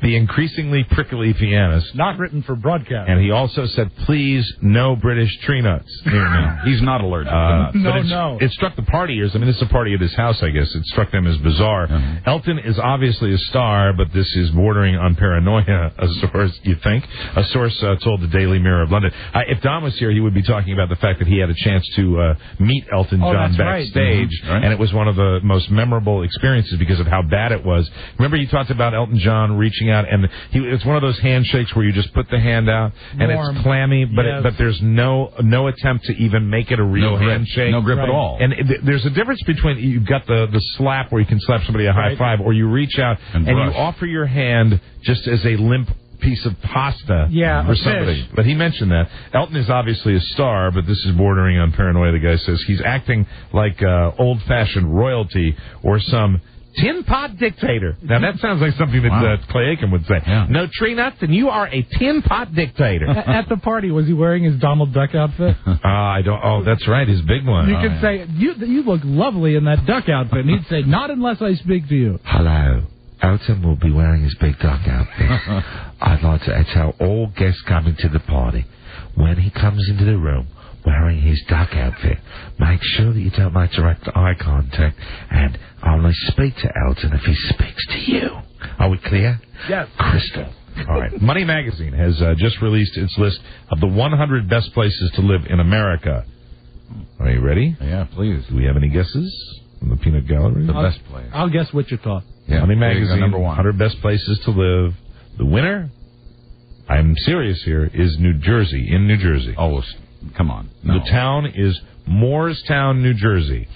the increasingly prickly pianist. Not written for broadcast. And he also said, please, no British tree nuts near me. He's not allergic to nuts. It struck the partiers. I mean, this is a party at his house, I guess. It struck them as bizarre. Mm-hmm. Elton is obviously a star, but this is bordering on paranoia, a source, you think? A source told the Daily Mirror of London. If Don was here, he would be talking about the fact that he had a chance to meet Elton John backstage, right. Mm-hmm. And it was one of the most memorable experiences because of how bad it was. Remember you talked about Elton John reaching out, and it's one of those handshakes where you just put the hand out, and it's clammy, but but there's no attempt to even make it a real handshake. No grip at all. And there's a difference between, you've got the slap where you can slap somebody a high five, or you reach out and you offer your hand just as a limp piece of pasta for somebody. Fish. But he mentioned that. Elton is obviously a star, but this is bordering on paranoia, the guy says. He's acting like old-fashioned royalty or some tin pot dictator. Now, that sounds like something that Clay Aiken would say. Yeah. No tree nuts, and you are a tin pot dictator. At the party, was he wearing his Donald Duck outfit? I don't. Oh, that's right, his big one. You could say, you look lovely in that duck outfit. And he'd say, not unless I speak to you. Hello. Elton will be wearing his big duck outfit. I'd like to tell all guests coming to the party, when he comes into the room wearing his duck outfit, make sure that you don't make direct eye contact and only speak to Elton if he speaks to you. Are we clear? Yes. Crystal. All right. Money Magazine has just released its list of the 100 best places to live in America. Are you ready? Yeah, please. Do we have any guesses from the Peanut Gallery? The best place. I'll guess Wichita. Yeah, Money Magazine, number 100 best places to live. The winner, I'm serious here, is New Jersey, in New Jersey. Oh, come on. No. The town is Moorestown, New Jersey.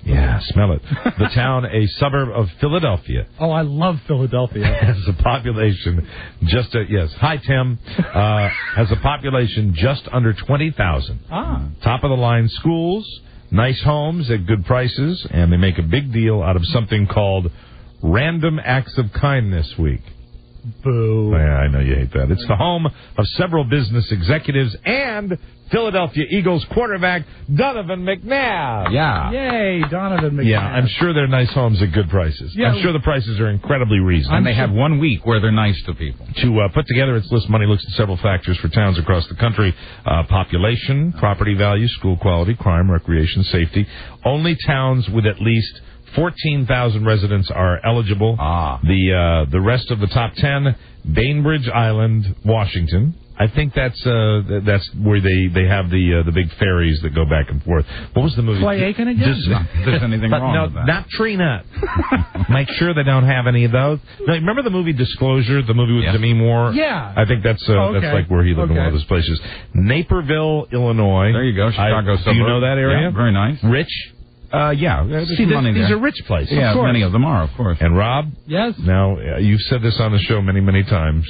Yeah, smell it. The town, a suburb of Philadelphia. Oh, I love Philadelphia. Has a population Hi, Tim. Has a population just under 20,000. Top of the line schools, nice homes at good prices, and they make a big deal out of something called Random Acts of Kindness Week. Boo. Yeah, I know you hate that. It's the home of several business executives and Philadelphia Eagles quarterback Donovan McNabb. Yeah. Yay, Donovan McNabb. Yeah, I'm sure they're nice homes at good prices. Yeah. I'm sure the prices are incredibly reasonable. And they have 1 week where they're nice to people. To put together its list, Money looks at several factors for towns across the country. Population, property value, school quality, crime, recreation, safety. Only towns with at least 14,000 residents are eligible. The rest of the top 10, Bainbridge Island, Washington. I think that's where they have the big ferries that go back and forth. What was the movie? Clay Aiken again? If there's anything wrong with that. Not tree nut. Make sure they don't have any of those. Now, remember the movie Disclosure, the movie with Demi Moore? Yeah. I think that's like where he lived in one of those places. Naperville, Illinois. There you go, Chicago suburb. Do you know that area? Yeah, very nice. Rich? Yeah. See, these are rich places. Yeah, many of them are, of course. And Rob? Yes? Now, you've said this on the show many, many times.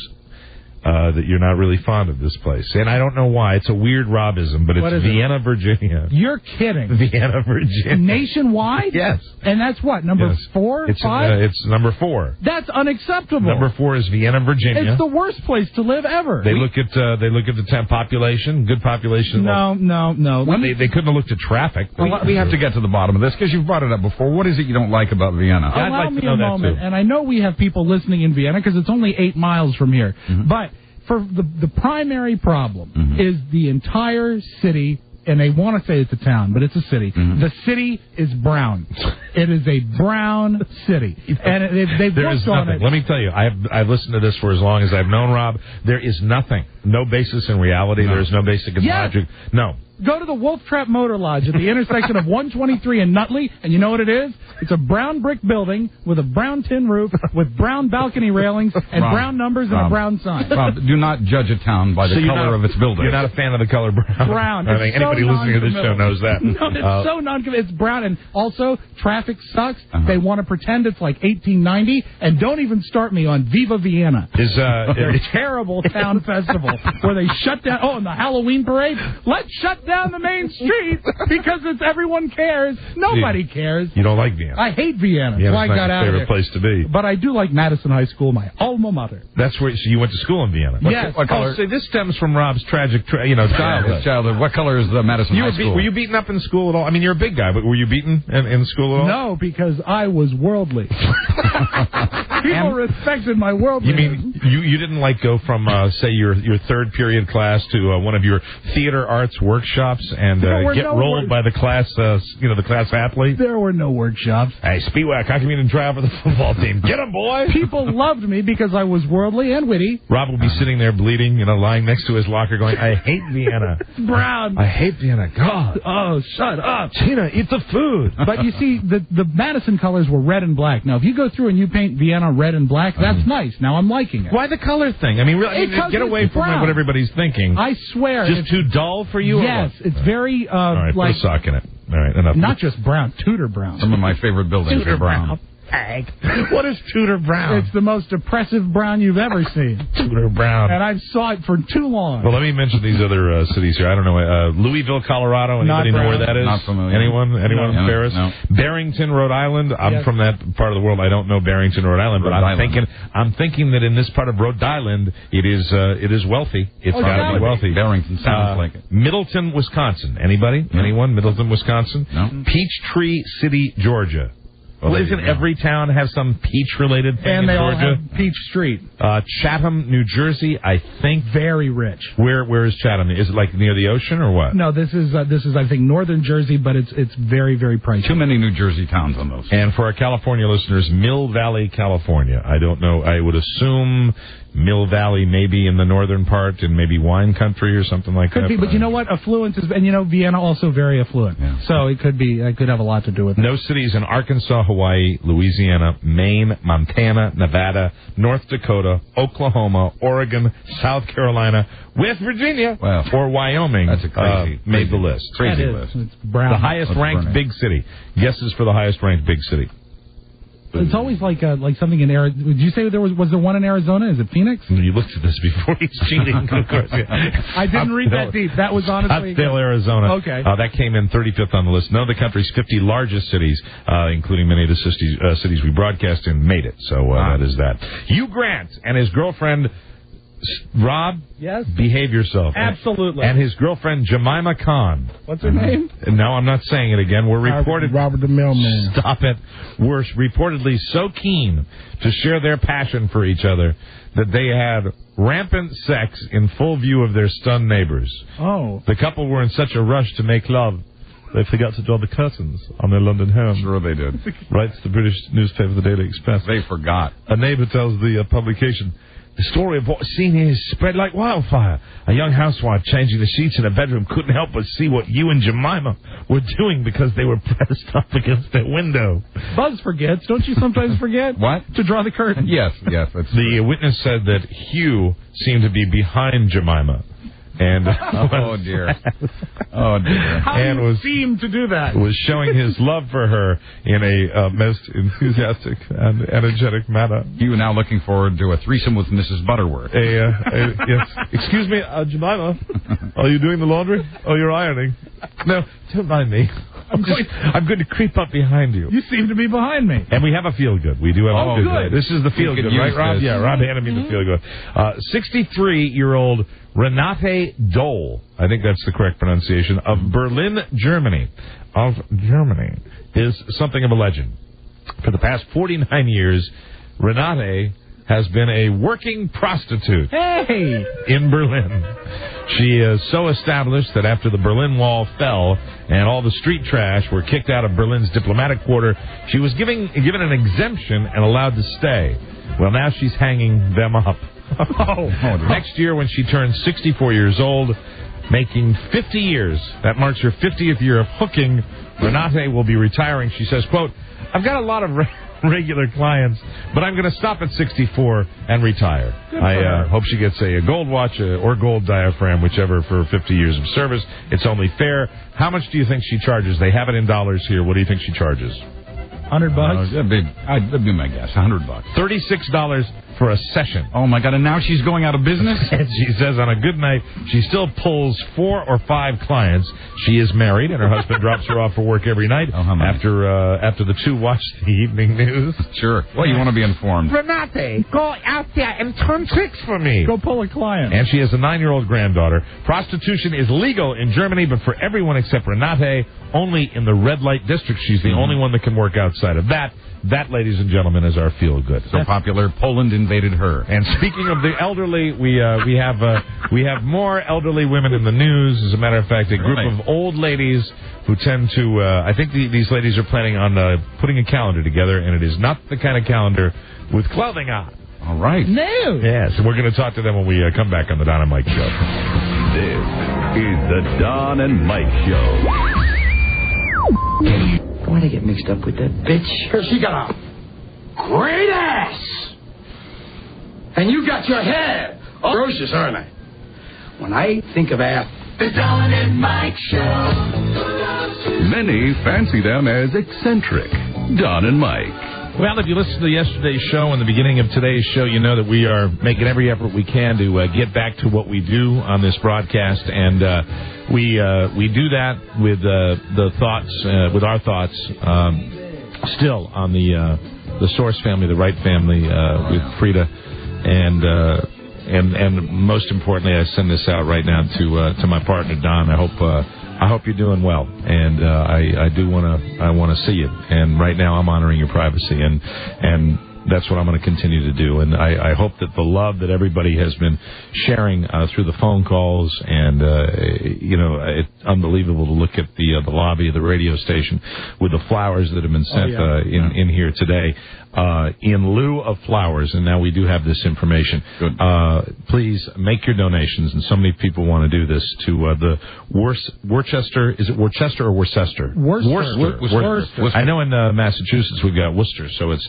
that you're not really fond of this place. And I don't know why. It's a weird Robism, but it's Vienna, Virginia. You're kidding. Vienna, Virginia. Nationwide? Yes. And that's what, number 4, It's 5? It's number 4. That's unacceptable. Number 4 is Vienna, Virginia. It's the worst place to live ever. They look at the temp population, good population. No. Well, they couldn't have looked at traffic. We have to get to the bottom of this because you've brought it up before. What is it you don't like about Vienna? Allow me a moment, and I know we have people listening in Vienna because it's only 8 miles from here. Mm-hmm. But for the primary problem is the entire city, and they want to say it's a town, but it's a city. Mm-hmm. The city is brown. It is a brown city, and they've worked on it. Let me tell you, I've listened to this for as long as I've known Rob. There is nothing, no basis in reality. There is no basic in logic. No. Go to the Wolf Trap Motor Lodge at the intersection of 123 and Nutley, and you know what it is? It's a brown brick building with a brown tin roof, with brown balcony railings, and brown numbers and a brown sign. Rob, do not judge a town by the color of its building. You're not a fan of the color brown. Brown. I think anybody listening to this show knows that. No, it's so non-committal. It's brown, and also traffic sucks. They want to pretend it's like 1890, and don't even start me on Viva Vienna. Their terrible town festival where they shut down. Oh, and the Halloween parade. Let's shut down the main street because it's everyone cares. Nobody cares. You don't like Vienna. I hate Vienna. Vienna's That's why I not got your out of favorite there. place to be. But I do like Madison High School, my alma mater. That's where so you went to school in Vienna. Yes. What color? See, this stems from Rob's tragic, childhood. What color is the Madison High School? Were you beaten up in school at all? I mean, you're a big guy, but were you beaten in school at all? No, because I was worldly. People respected my worldliness. You mean you didn't go from say your third period class to one of your theater arts workshops and get rolled by the class the class athlete? There were no workshops. Hey, Spiewak, how come you didn't try out for the football team? Get him, boy! People loved me because I was worldly and witty. Rob will be sitting there bleeding, lying next to his locker, going, "I hate Vienna, brown. I hate Vienna. God, oh, shut up, Tina, eat the food." But you see, the Madison colors were red and black. Now, if you go through and you paint Vienna red and black, that's nice. Now I'm liking it. Why the color thing? I mean, really, get away from what everybody's thinking. I swear, just too dull for you. Yes, it's very all right, put a sock in it. All right, enough. Not just brown, Tudor brown. Some of my favorite buildings are brown. What is Tudor brown? It's the most oppressive brown you've ever seen. Tudor brown. And I've saw it for too long. Well, let me mention these other cities here. I don't know. Louisville, Colorado. Anybody know where that is? Not familiar. Anyone in Paris? No. Barrington, Rhode Island. I'm from that part of the world. I don't know Barrington, Rhode Island, but I'm thinking that in this part of Rhode Island, it is wealthy. It's got to be wealthy. Barrington sounds like it. Middleton, Wisconsin. Anybody? No. Anyone? Middleton, Wisconsin. No. Peachtree City, Georgia. Well, isn't every town have some peach-related thing and in they Georgia? all have Peach Street. Chatham, New Jersey, I think. Very rich. Where is Chatham? Is it like near the ocean or what? No, this is I think northern Jersey, but it's very, very pricey. Too many New Jersey towns on those. And for our California listeners, Mill Valley, California. I don't know. I would assume Mill Valley maybe in the northern part and maybe wine country or something like that. Could be, but you know what? Affluence is, and Vienna also very affluent. Yeah. So it could have a lot to do with it. No cities in Arkansas, Hawaii, Louisiana, Maine, Montana, Nevada, North Dakota, Oklahoma, Oregon, South Carolina, West Virginia, or Wyoming made the list. Crazy list. It's brown. The highest ranked big city. Guesses for the highest ranked big city. It's always like something in Arizona. Did you say there was there one in Arizona? Is it Phoenix? You looked at this before. He's cheating. Of course. I didn't read that deep. That was honestly Scottsdale, Arizona. Okay. That came in 35th on the list. None of the country's 50 largest cities, including many of the cities we broadcast in, made it. So that is that. Hugh Grant and his girlfriend, Rob. Yes. Behave yourself. Absolutely. And his girlfriend, Jemima Khan. What's her name? No, I'm not saying it again. We're reported. Robert the Mailman. Stop it. We're reportedly so keen to share their passion for each other that they had rampant sex in full view of their stunned neighbors. Oh. The couple were in such a rush to make love, they forgot to draw the curtains on their London home. Sure they did. Writes the British newspaper, the Daily Express. They forgot. A neighbor tells the publication, the story of what's seen here is spread like wildfire. A young housewife changing the sheets in her bedroom couldn't help but see what you and Jemima were doing because they were pressed up against their window. Buzz forgets. Don't you sometimes forget? What? To draw the curtain. Yes. That's the witness said that Hugh seemed to be behind Jemima. And oh dear. Oh dear. How and do you seem to do that? Was showing his love for her in a most enthusiastic and energetic manner. You are now looking forward to a threesome with Mrs. Butterworth. Yes. Excuse me, Jemima. Are you doing the laundry? Oh, you're ironing. No, don't mind me. I'm going to creep up behind you. You seem to be behind me. And we have a feel good. We do have a feel good. This is the feel good, right, Rob? This. Yeah, Rob handed me the feel good. 63-year-old Renate Dole, I think that's the correct pronunciation, of Berlin, Germany, is something of a legend. For the past 49 years, Renate has been a working prostitute in Berlin. She is so established that after the Berlin Wall fell and all the street trash were kicked out of Berlin's diplomatic quarter, she was given an exemption and allowed to stay. Well, now she's hanging them up. Next year, when she turns 64 years old, making 50 years, that marks her 50th year of hooking, Renate will be retiring. She says, quote, "I've got a lot of regular clients, but I'm going to stop at 64 and retire." I hope she gets a gold watch or gold diaphragm, whichever, for 50 years of service. It's only fair. How much do you think she charges? They have it in dollars here. What do you think she charges? $100? That'd be my guess. $100. $36 for a session. Oh my God! And now she's going out of business. And she says on a good night she still pulls 4 or 5 clients. She is married, and her husband drops her off for work every night after the two watch the evening news. Sure. Well, you want to be informed. Renate, go out there and turn tricks for me. Go pull a client. And she has a 9-year-old granddaughter. Prostitution is legal in Germany, but for everyone except Renate, only in the red light district. She's the only one that can work outside of that. That, ladies and gentlemen, is our feel-good. So popular, Poland invaded her. And speaking of the elderly, we have more elderly women in the news. As a matter of fact, a group of old ladies who tend to, I think these ladies are planning on putting a calendar together, and it is not the kind of calendar with clothing on. All right. No. Yes, we're going to talk to them when we come back on the Don and Mike Show. This is the Don and Mike Show. Why'd I get mixed up with that bitch? Because she got a great ass. And you got your head. Oh, ferocious, aren't I? When I think of ass, the Don and Mike Show. Many fancy them as eccentric. Don and Mike. Well, if you listened to yesterday's show and the beginning of today's show, you know that we are making every effort we can to get back to what we do on this broadcast, and we do that with with our thoughts still on the Source family, the Wright family, with Frida, and most importantly, I send this out right now to my partner Don. I hope you're doing well, and I want to see you. And right now, I'm honoring your privacy, and that's what I'm going to continue to do. And I hope that the love that everybody has been sharing through the phone calls, and it's unbelievable to look at the lobby of the radio station with the flowers that have been sent in here today. In lieu of flowers, and now we do have this information, please make your donations, and so many people want to do this, to the Worcester, is it Worcester or Worcester? Worcester. I know in Massachusetts we've got Worcester, so it's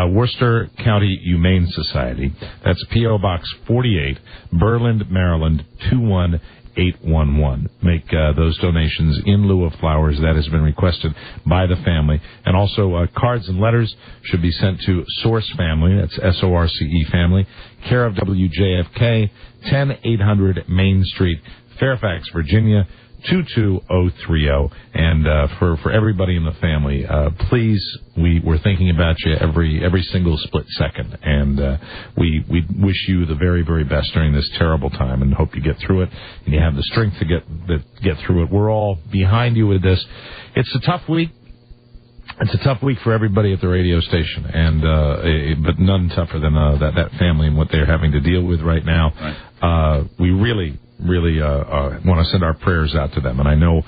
Worcester County Humane Society. That's P.O. Box 48, Berlin, Maryland, 21811. Make those donations in lieu of flowers. That has been requested by the family. And also cards and letters should be sent to Source Family. That's S-O-R-C-E Family. Care of WJFK, 10800 Main Street, Fairfax, Virginia, 22030. And for everybody in the family, please, we're thinking about you every single split second, and we wish you the very, very best during this terrible time, and hope you get through it, and you have the strength to get through it. We're all behind you with this. It's a tough week. It's a tough week for everybody at the radio station, and but none tougher than that family and what they're having to deal with right now. Right. We really want to send our prayers out to them. And I know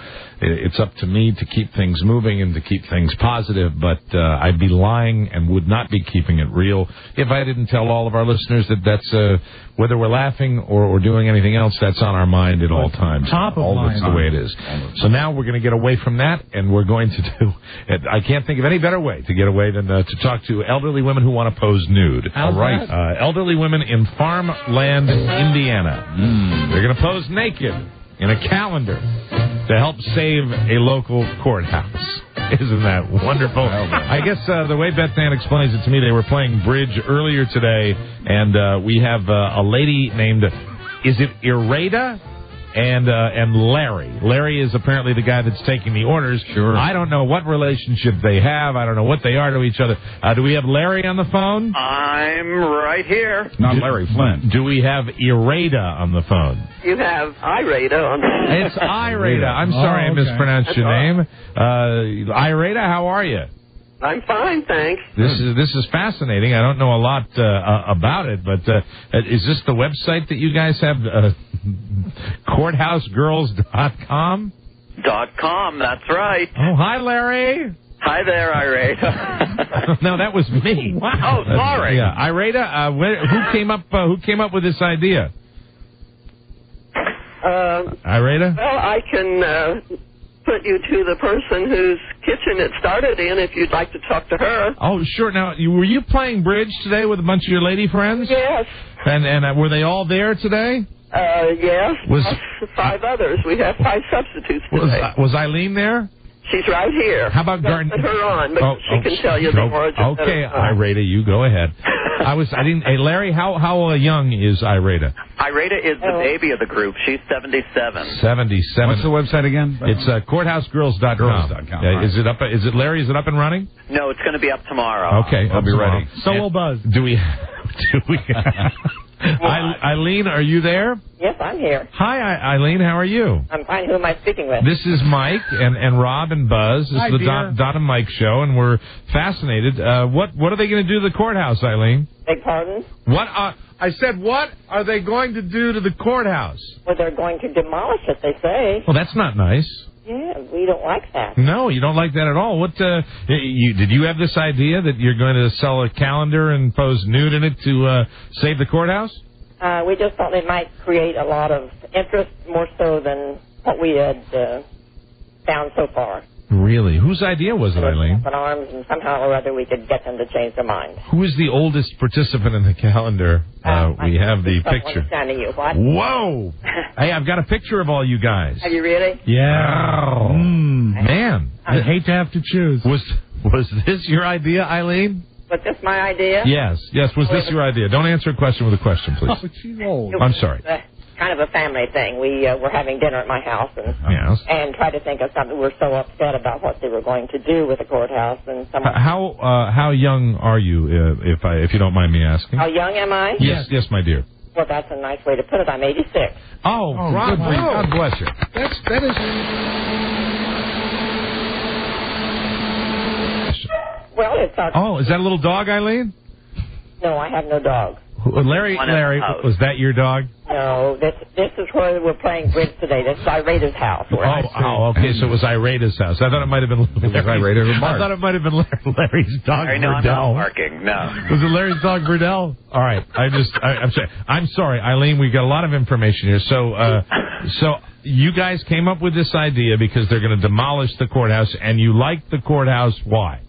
it's up to me to keep things moving and to keep things positive, but I'd be lying and would not be keeping it real if I didn't tell all of our listeners that that's, whether we're laughing or doing anything else, that's on our mind at all times. Top of mind. That's the way it is. So now we're going to get away from that, and we're going to do, I can't think of any better way to get away than to talk to elderly women who want to pose nude. All right. Elderly women in farmland, Indiana. They're going to pose naked in a calendar to help save a local courthouse. Isn't that wonderful? I guess the way Beth Ann explains it to me, they were playing bridge earlier today, and we have a lady named, is it Irada? And Larry. Larry is apparently the guy that's taking the orders. Sure. I don't know what relationship they have. I don't know what they are to each other. Do we have Larry on the phone? I'm right here. Not Larry Flynn. Do we have Irada on the phone? You have Irada on the It's Irada. I'm sorry I mispronounced your name. Irada, how are you? I'm fine, thanks. This is fascinating. I don't know a lot about it, but is this the website that you guys have? CourthouseGirls.com? .com, that's right. Oh, hi, Larry. Hi there, Irada. No, that was me. Wow. Oh, sorry. Yeah, Irada. Who came up with this idea? Irada? Well, I can put you to the person whose kitchen it started in if you'd like to talk to her. Oh, sure. Now, were you playing bridge today with a bunch of your lady friends? Yes. And were they all there today? Yes. Plus 5 others. We have 5 substitutes today. Was Eileen there? She's right here. How about Garden? Put her on, but she can tell you the origin. Okay, Irada, you go ahead. Hey, Larry, how young is Irada? Irada is the baby of the group. She's 77. 77. What's the website again? It's CourthouseGirls.com. Girls.com. Right. Is it up? Is it Larry? Is it up and running? No, it's going to be up tomorrow. Okay, I'll be ready. So will Buzz. Do we? Eileen, are you there? Yes, I'm here. Hi, Eileen. How are you? I'm fine. Who am I speaking with? This is Mike and Rob and Buzz. This Hi, is the dear. Don and Mike show, and we're fascinated. What are they going to do to the courthouse, Eileen? Beg pardon? What? I said, what are they going to do to the courthouse? Well, they're going to demolish it, they say. Well, that's not nice. Yeah, we don't like that. No, you don't like that at all. What? Did you have this idea that you're going to sell a calendar and pose nude in it to save the courthouse? We just thought it might create a lot of interest, more so than what we had found so far. Really? Whose idea was it, Eileen? Up in arms, and somehow or other we could get them to change their mind. Who is the oldest participant in the calendar? We have the picture. Understanding you. What? Whoa! Hey, I've got a picture of all you guys. Have you really? Yeah. Oh, man. I hate to have to choose. Was this your idea, Eileen? Was this my idea? Yes. Was this your idea? Don't answer a question with a question, please. Oh, she's old. I'm sorry. Kind of a family thing. We were having dinner at my house and tried to think of something. We were so upset about what they were going to do with the courthouse. And how young are you, if you don't mind me asking? How young am I? Yes, my dear. Well, that's a nice way to put it. I'm 86. Oh, God bless you. That is. Well, it's our... Oh, is that a little dog, Eileen? No, I have no dog. Larry, was that your dog? No, this is where we're playing bridge today. This is Irada's house. Okay, so it was Irada's house. I thought it might have been Larry's. I thought it might have been Larry's dog, No, I'm not barking. No. Was it Larry's dog, Verdell? All right. I'm sorry, Eileen. We got a lot of information here. So you guys came up with this idea because they're going to demolish the courthouse, and you like the courthouse. Why?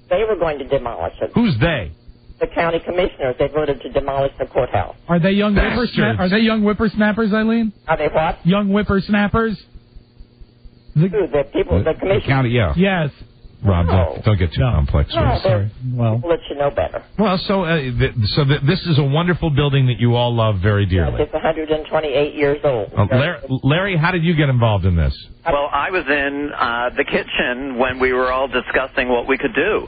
They were going to demolish it. Who's they? The county commissioners. They voted to demolish the courthouse. Are they young whippersnappers? Are they young whippersnappers, Eileen? Are they what? Young whippersnappers? The people, the commissioners. County, yeah. Yes. Rob, don't get too complex. No, sorry. Well, we'll let you know better. Well, this is a wonderful building that you all love very dearly. It's 128 years old. Larry, how did you get involved in this? Well, I was in the kitchen when we were all discussing what we could do.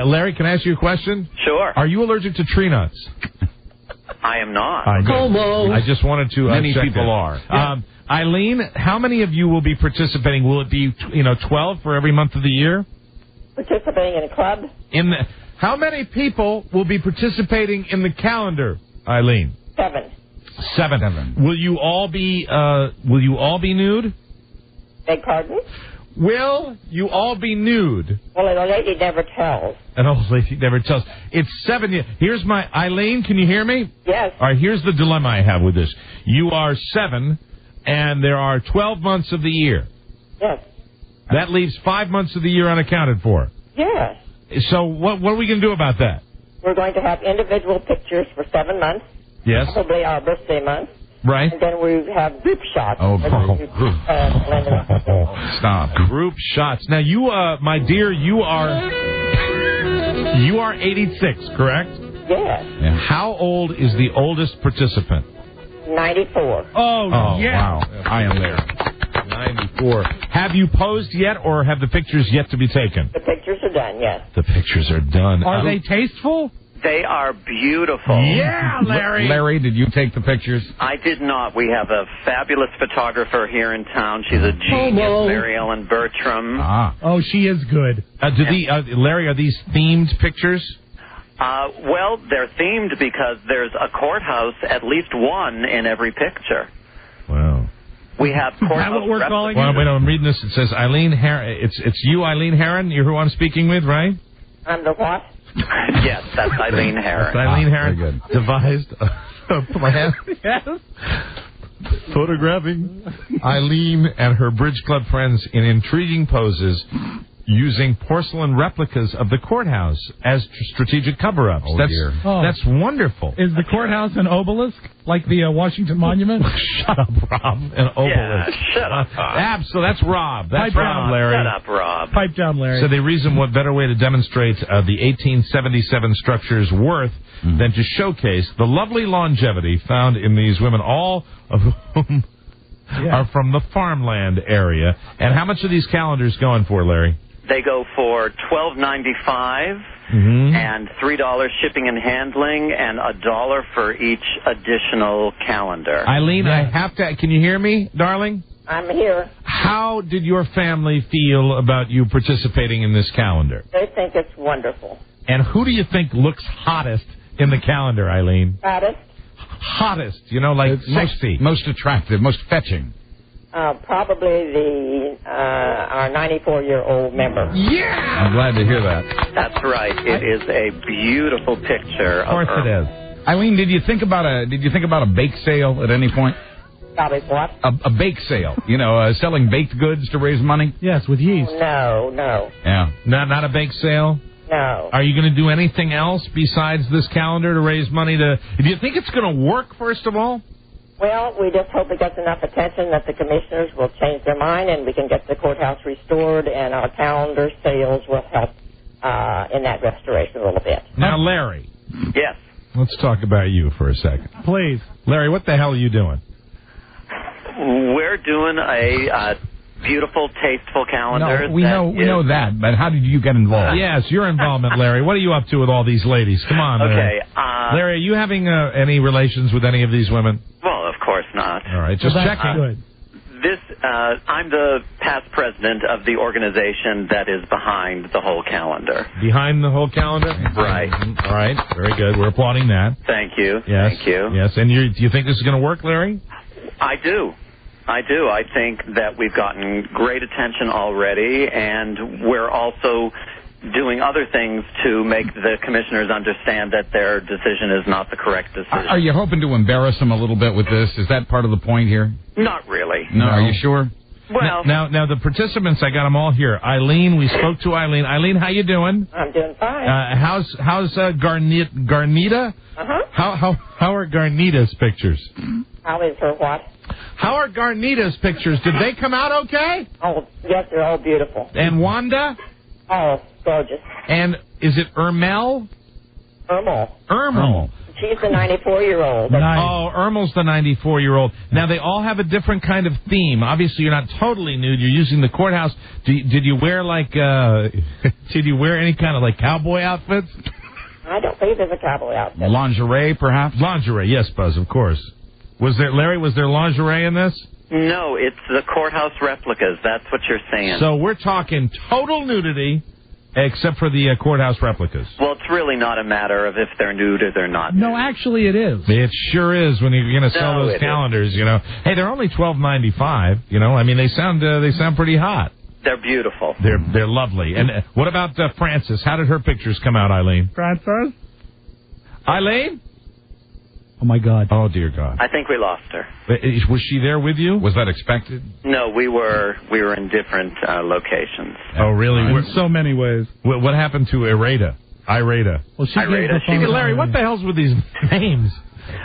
Larry, can I ask you a question? Sure. Are you allergic to tree nuts? I am not. I just wanted to Many check people that. are. Yeah. Eileen, how many of you will be participating? Will it be 12 for every month of the year? Participating in a club? How many people will be participating in the calendar, Eileen? 7. Will you all be nude? Beg pardon? Will you all be nude? Well, an old lady never tells. An old lady never tells. It's 7 years. Here's my... Eileen, can you hear me? Yes. All right, here's the dilemma I have with this. You are 7, and there are 12 months of the year. Yes. That leaves 5 months of the year unaccounted for. Yes. So what are we going to do about that? We're going to have individual pictures for 7 months. Yes. Probably our birthday month. Right. And then we have group shots. Stop. Group shots. Now, you, my dear, you are 86, correct? Yes. Yeah. How old is the oldest participant? 94. Oh yeah. Wow. I am there. 94. Have you posed yet, or have the pictures yet to be taken? The pictures are done, yes. The pictures are done. Are they tasteful? They are beautiful. Yeah, Larry. Larry, did you take the pictures? I did not. We have a fabulous photographer here in town. She's a genius, Mary Ellen Bertram. Oh, she is good. Larry, are these themed pictures? Well, they're themed because there's a courthouse, at least one in every picture. Wow. We have courthouse. Is that what we're calling it? Wait, I'm reading this. It says Eileen Heron. It's you, Eileen Heron. You're who I'm speaking with, right? I'm the what? Yes, that's Eileen Heron. That's Eileen Heron devised a plan. Yes. Photographing Eileen and her Bridge Club friends in intriguing poses using porcelain replicas of the courthouse as strategic cover-ups. Oh, dear. That's wonderful. Is the courthouse an obelisk, like the Washington Monument? Shut up, Rob. An obelisk. Yeah, shut up, Rob. So that's Rob. That's Rob, Larry. Shut up, Rob. Pipe down, Larry. So they reason what better way to demonstrate the 1877 structure's worth than to showcase the lovely longevity found in these women, all of whom are from the farmland area. And how much are these calendars going for, Larry? They go for $12.95 and $3 shipping and handling, and $1 for each additional calendar. Eileen, I have to. Can you hear me, darling? I'm here. How did your family feel about you participating in this calendar? They think it's wonderful. And who do you think looks hottest in the calendar, Eileen? Hottest? Hottest, like sexy. Most attractive, most fetching. Probably our 94-year-old member. Yeah! I'm glad to hear that. That's right. It is a beautiful picture. Of course it is. Eileen, did you think about a bake sale at any point? Probably what? A bake sale. Selling baked goods to raise money? Yes, with yeast. No. Yeah. Not a bake sale? No. Are you going to do anything else besides this calendar to raise money to... Do you think it's going to work, first of all? Well, we just hope it gets enough attention that the commissioners will change their mind and we can get the courthouse restored, and our calendar sales will help in that restoration a little bit. Now, Larry. Yes. Let's talk about you for a second. Please. Larry, what the hell are you doing? We're doing a beautiful, tasteful calendar. No, we know that, but how did you get involved? Yes, your involvement, Larry. What are you up to with all these ladies? Come on, Larry. Okay. Larry, are you having any relations with any of these women? Well, of course not. All right, just checking. Good. I'm the past president of the organization that is behind the whole calendar. Behind the whole calendar? Right. All right, very good. We're applauding that. Thank you. Yes. Thank you. Yes, and do you think this is going to work, Larry? I do. I think that we've gotten great attention already, and we're also doing other things to make the commissioners understand that their decision is not the correct decision. Are you hoping to embarrass them a little bit with this? Is that part of the point here? Not really. No. Are you sure? Well, now the participants, I got them all here. Eileen, we spoke to Eileen. Eileen, how you doing? I'm doing fine. How's Garnita? How are Garnita's pictures? How is her what? How are Garnita's pictures? Did they come out okay? Oh, yes, they're all beautiful. And Wanda? Oh, gorgeous. And is it Ermel? Ermel. She's the 94-year-old. Oh, Ermel's the 94-year-old. Now, they all have a different kind of theme. Obviously, you're not totally nude. You're using the courthouse. Did you wear, did you wear any kind of, cowboy outfits? I don't think there's a cowboy outfit. Lingerie, perhaps? Lingerie, yes, Buzz, of course. Was there lingerie in this? No, it's the courthouse replicas. That's what you're saying. So we're talking total nudity, except for the courthouse replicas. Well, it's really not a matter of if they're nude or they're not. No, actually it is. It sure is when you're going to sell those calendars, Hey, they're only $12.95, I mean, they sound pretty hot. They're beautiful. They're lovely. And what about Frances? How did her pictures come out, Eileen? Frances? Eileen? Oh, my God. Oh, dear God. I think we lost her. Was she there with you? Was that expected? No, we were in different locations. Oh, really? In so many ways. What happened to Irada? Well, she Irada, Larry, what the hell's with these names?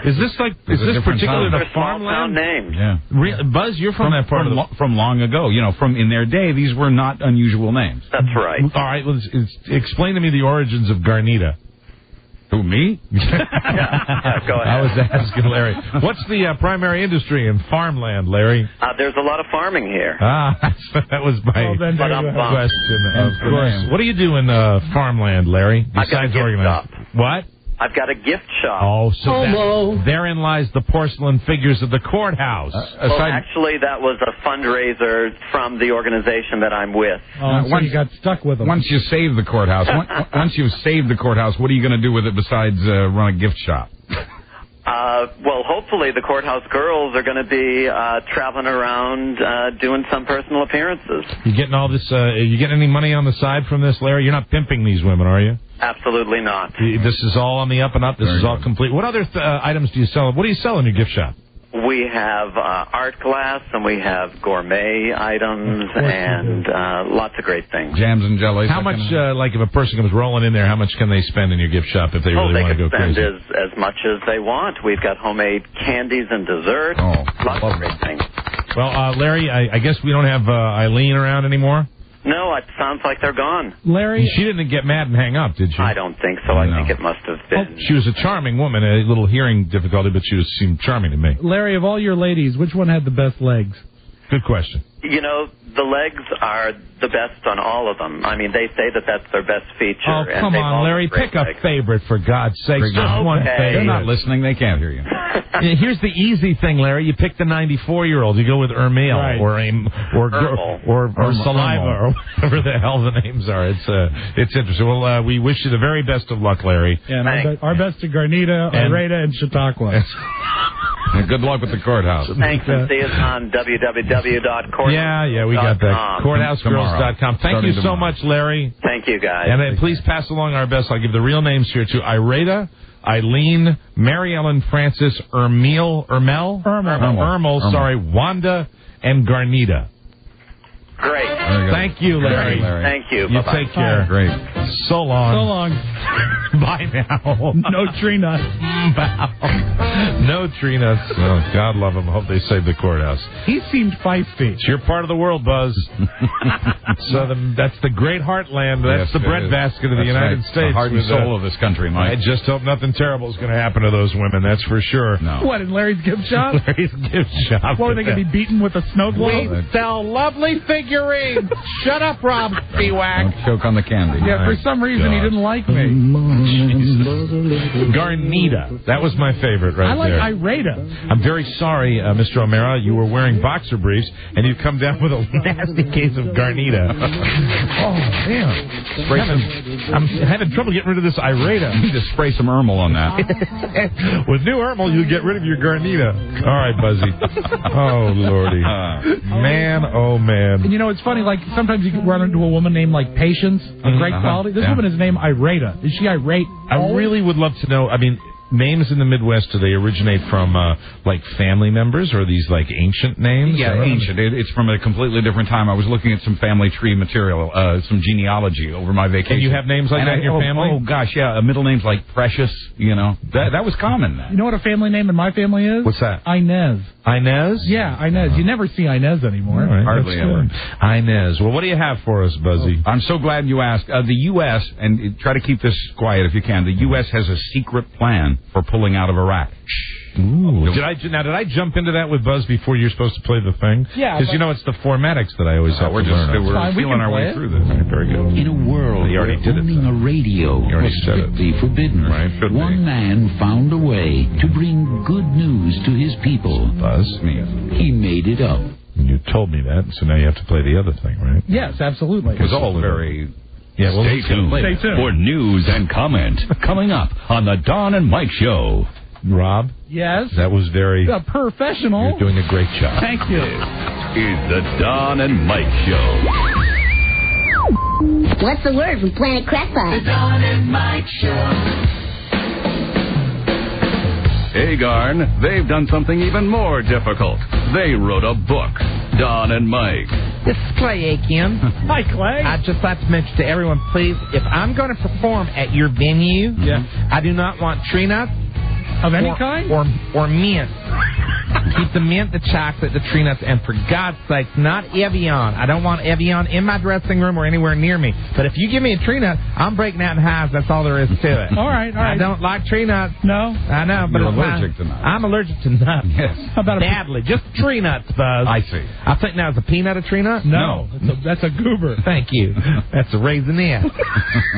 Is this particularly the farmland? Names. Yeah. Buzz, you're from that part from long ago. From in their day, these were not unusual names. That's right. All right, explain to me the origins of Garnita. Who, me? Go ahead. I was asking Larry. What's the primary industry in farmland, Larry? There's a lot of farming here. That was my question. Of course. What do you do in farmland, Larry? Besides organize? What? I've got a gift shop. Oh, so therein lies the porcelain figures of the courthouse. Well, actually, that was a fundraiser from the organization that I'm with. So you got stuck with them. Once you save the courthouse, once you've saved the courthouse, what are you going to do with it besides run a gift shop? Well, hopefully the courthouse girls are going to be traveling around doing some personal appearances. You getting all this? You getting any money on the side from this, Larry? You're not pimping these women, are you? Absolutely not. This is all on the up and up. This is all complete. What other items do you sell? What do you sell in your gift shop? We have art glass, and we have gourmet items, and lots of great things. Jams and jellies. How much, like if a person comes rolling in there, how much can they spend in your gift shop if they really want to go crazy? They can spend as much as they want. We've got homemade candies and desserts. Lots of great things. Well, Larry, I guess we don't have Eileen around anymore? No, it sounds like they're gone. Larry, she didn't get mad and hang up, did she? I don't think so. I think it must have been. She was a charming woman, a little hearing difficulty, but she seemed charming to me. Larry, of all your ladies, which one had the best legs? Good question. The legs are the best on all of them. I mean, they say that that's their best feature. Oh, come on, Larry. Pick a favorite, for God's sake. Just one favorite. They're not listening. They can't hear you. Here's the easy thing, Larry. You pick the 94-year-old. You go with Ermil or Saliva or whatever the hell the names are. It's interesting. Well, we wish you the very best of luck, Larry. Yeah, and our best to Garnita, Ireda, and Chautauqua. Good luck with the courthouse. Thanks, and see us on www.courthouse.com. Yeah, we got that. Courthousegirls.com. Thank you so much, Larry. Thank you, guys. And please pass along our best. I'll give the real names here to Ireda, Eileen, Mary Ellen Francis, Ermil, Wanda, and Garnita. Great. Thank you, Larry. Thank you. You Bye-bye. take care. Great. So long. So long. Bye now. No tree nuts. No tree nuts. Oh, God love him. Hope they save the courthouse. He seemed feisty. It's your part of the world, Buzz. So that's the great heartland. That's the breadbasket of the United States. The heart and soul of this country, Mike. I just hope nothing terrible is going to happen to those women. That's for sure. No. What, in Larry's gift shop? Larry's gift shop. What, are they going to be beaten with a snow globe? We sell lovely figurines. Shut up, Rob Spiewak. Don't choke on the candy. Yeah, for some reason he didn't like me. Garnita. That was my favorite there. I like Ireda. I'm very sorry, Mr. O'Mara. You were wearing boxer briefs, and you've come down with a nasty case of Garnita. Oh, man. I'm having trouble getting rid of this Ireda. You need to spray some Ermil on that. With new Ermil, you get rid of your Garnita. All right, Buzzy. Oh, Lordy. Man, oh, man. And it's funny, like, sometimes you run into a woman named, like, Patience, of great quality. This woman is named Ireda. Is she irate? I really would love to know. I mean, names in the Midwest, do they originate from, like, family members or these, like, ancient names? Yeah, ancient. It's from a completely different time. I was looking at some family tree material, some genealogy over my vacation. And you have names like that in your family? Oh, gosh, yeah. Middle names like Precious, That was common then. You know what a family name in my family is? What's that? Inez. Inez? Yeah, Inez. You never see Inez anymore. Right, hardly ever. Inez. Well, what do you have for us, Buzzy? I'm so glad you asked. The U.S., and try to keep this quiet if you can, the U.S. has a secret plan for pulling out of Iraq. Ooh. Did I jump into that with Buzz before you're supposed to play the thing? Yeah. Because it's the formatics that I always have to learn. We're feeling our way through this. Very good. In a world where owning a radio was strictly forbidden, one man found a way to bring good news to his people. Buzz? He made it up. You told me that, so now you have to play the other thing, right? Yes, absolutely. It was all very... Yeah, well, Stay tuned for news and comment coming up on the Don and Mike Show. Rob? Yes? That was very... professional. You're doing a great job. Thank you. Is the Don and Mike Show. What's the word from Planet Crackpot? The Don and Mike Show. Hey, Garn, they've done something even more difficult. They wrote a book, Don and Mike. This is Clay Aiken. Hi, Clay. I'd just like to mention to everyone, please, if I'm going to perform at your venue, I do not want tree nuts, Of any kind? Or mint. Keep the mint, the chocolate, the tree nuts, and for God's sakes, not Evian. I don't want Evian in my dressing room or anywhere near me. But if you give me a tree nut, I'm breaking out in hives. That's all there is to it. All right. I don't like tree nuts. No? I know, but You're it's allergic to nuts. I'm allergic to nuts. Yes. How about badly? Just tree nuts, Buzz. I see. I think now, is a peanut a tree nut? No. That's a goober. Thank you. That's a raisinette.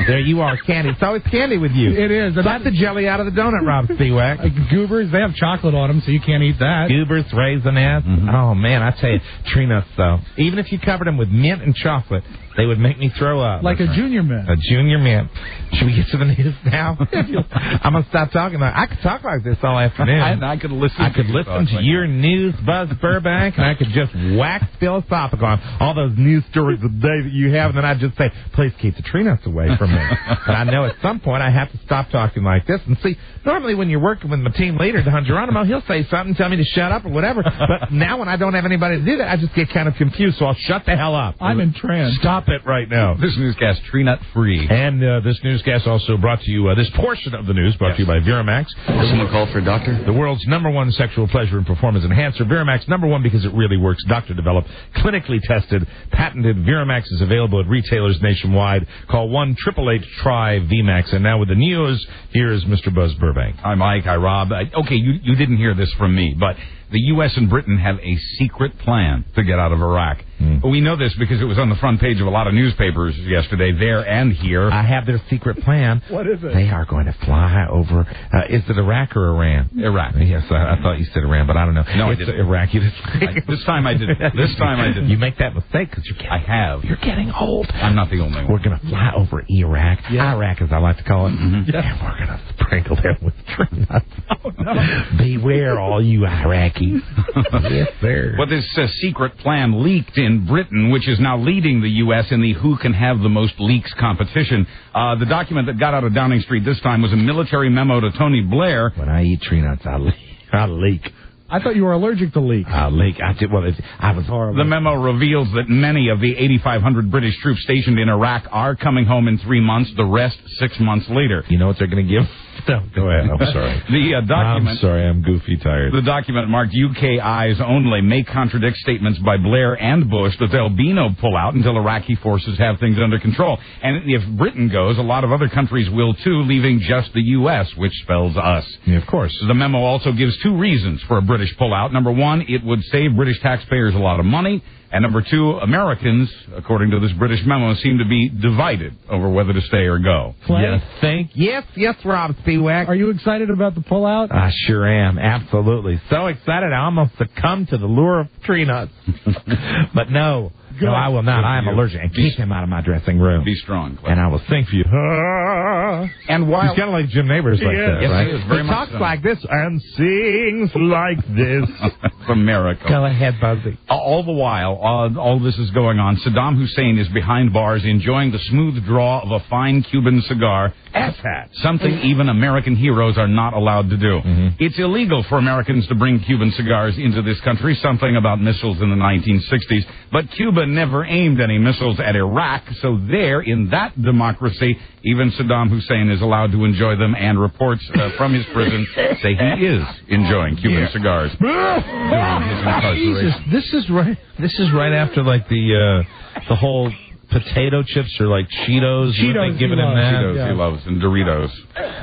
There you are, candy. It's always candy with you. It is. That's the jelly out of the donut, Rob Spiewak. Goobers, they have chocolate on them, so you can't eat that. Goobers, raisinette. Mm-hmm. Oh, man, I tell you, tree nuts, though. Even if you covered them with mint and chocolate, they would make me throw up. Like a junior mint. A junior mint. Should we get to the news now? I'm going to stop talking about it. I could talk like this all afternoon. I could listen to your news, Buzz Burbank, and I could just wax philosophical on all those news stories of the day that you have, and then I'd just say, please keep the tree nuts away from me. But I know at some point I have to stop talking like this. And see, normally when you're working with my team leader, Don Geronimo, he'll say something, tell me to shut up or whatever. But now when I don't have anybody to do that, I just get kind of confused, so I'll shut the hell up. I'm entranced. Stop it right now. This newscast, tree nut free. And this newscast also brought to you, this portion of the news brought to you by Viramax. Someone call for a doctor? The world's #1 sexual pleasure and performance enhancer. Viramax, #1 because it really works. Doctor developed, clinically tested, patented. Viramax is available at retailers nationwide. Call 1-888-TRY-VMAX. And now with the news, here is Mr. Buzz Burbank. Hi, Mike. Hi, Rob. Okay, you didn't hear this from me, but the U.S. and Britain have a secret plan to get out of Iraq. We know this because it was on the front page of a lot of newspapers yesterday, there and here. I have their secret plan. What is it? They are going to fly over. Is it Iraq or Iran? Iraq. Yes, I thought you said Iran, but I don't know. No, it's I didn't. Iraq. This time I didn't. This time I didn't. You make that mistake because you're getting old. I'm not the only one. We're going to fly over Iraq. Yeah. Iraq, as I like to call it. Mm-hmm. Yeah. And we're going to sprinkle them with tree nuts. Oh, no. Beware, all you Iraqis. Yes, sir. Well, this secret plan leaked in Britain, which is now leading the U.S. in the who can have the most leaks competition. The document that got out of Downing Street this time was a military memo to Tony Blair. When I eat tree nuts, I leak. I thought you were allergic to leaks. I leak. I was horrible. The memo reveals that many of the 8,500 British troops stationed in Iraq are coming home in 3 months, the rest 6 months later. You know what they're going to give? No, go ahead. I'm sorry. The document... I'm sorry. I'm goofy tired. The document marked UK eyes only may contradict statements by Blair and Bush that there'll be no pullout until Iraqi forces have things under control. And if Britain goes, a lot of other countries will too, leaving just the U.S., which spells us. Yeah, of course. The memo also gives 2 reasons for a British pullout. Number 1, it would save British taxpayers a lot of money. And number 2, Americans, according to this British memo, seem to be divided over whether to stay or go. You think? Yes, Rob Spiewak. Are you excited about the pullout? I sure am. Absolutely. So excited I almost succumbed to the lure of tree nuts. But no. Good. No, I will not. I am allergic. And keep him out of my dressing room. Be strong, Cliff. And I will sing for you. And while... He's kind of like Jim Neighbors like that, yes, right? He is very he much talks so. like this and sings like this. It's a miracle. Go ahead, Buzzy. All the while, all this is going on, Saddam Hussein is behind bars enjoying the smooth draw of a fine Cuban cigar. Asshat. Something even American heroes are not allowed to do. It's illegal for Americans to bring Cuban cigars into this country, something about missiles in the 1960s. But Cuba never aimed any missiles at Iraq, so there, in that democracy, even Saddam Hussein is allowed to enjoy them, and reports from his prison say he is enjoying Cuban cigars during his incarceration. This is right after like the whole potato chips or like Cheetos. Cheetos, giving him that. Cheetos he loves, and Doritos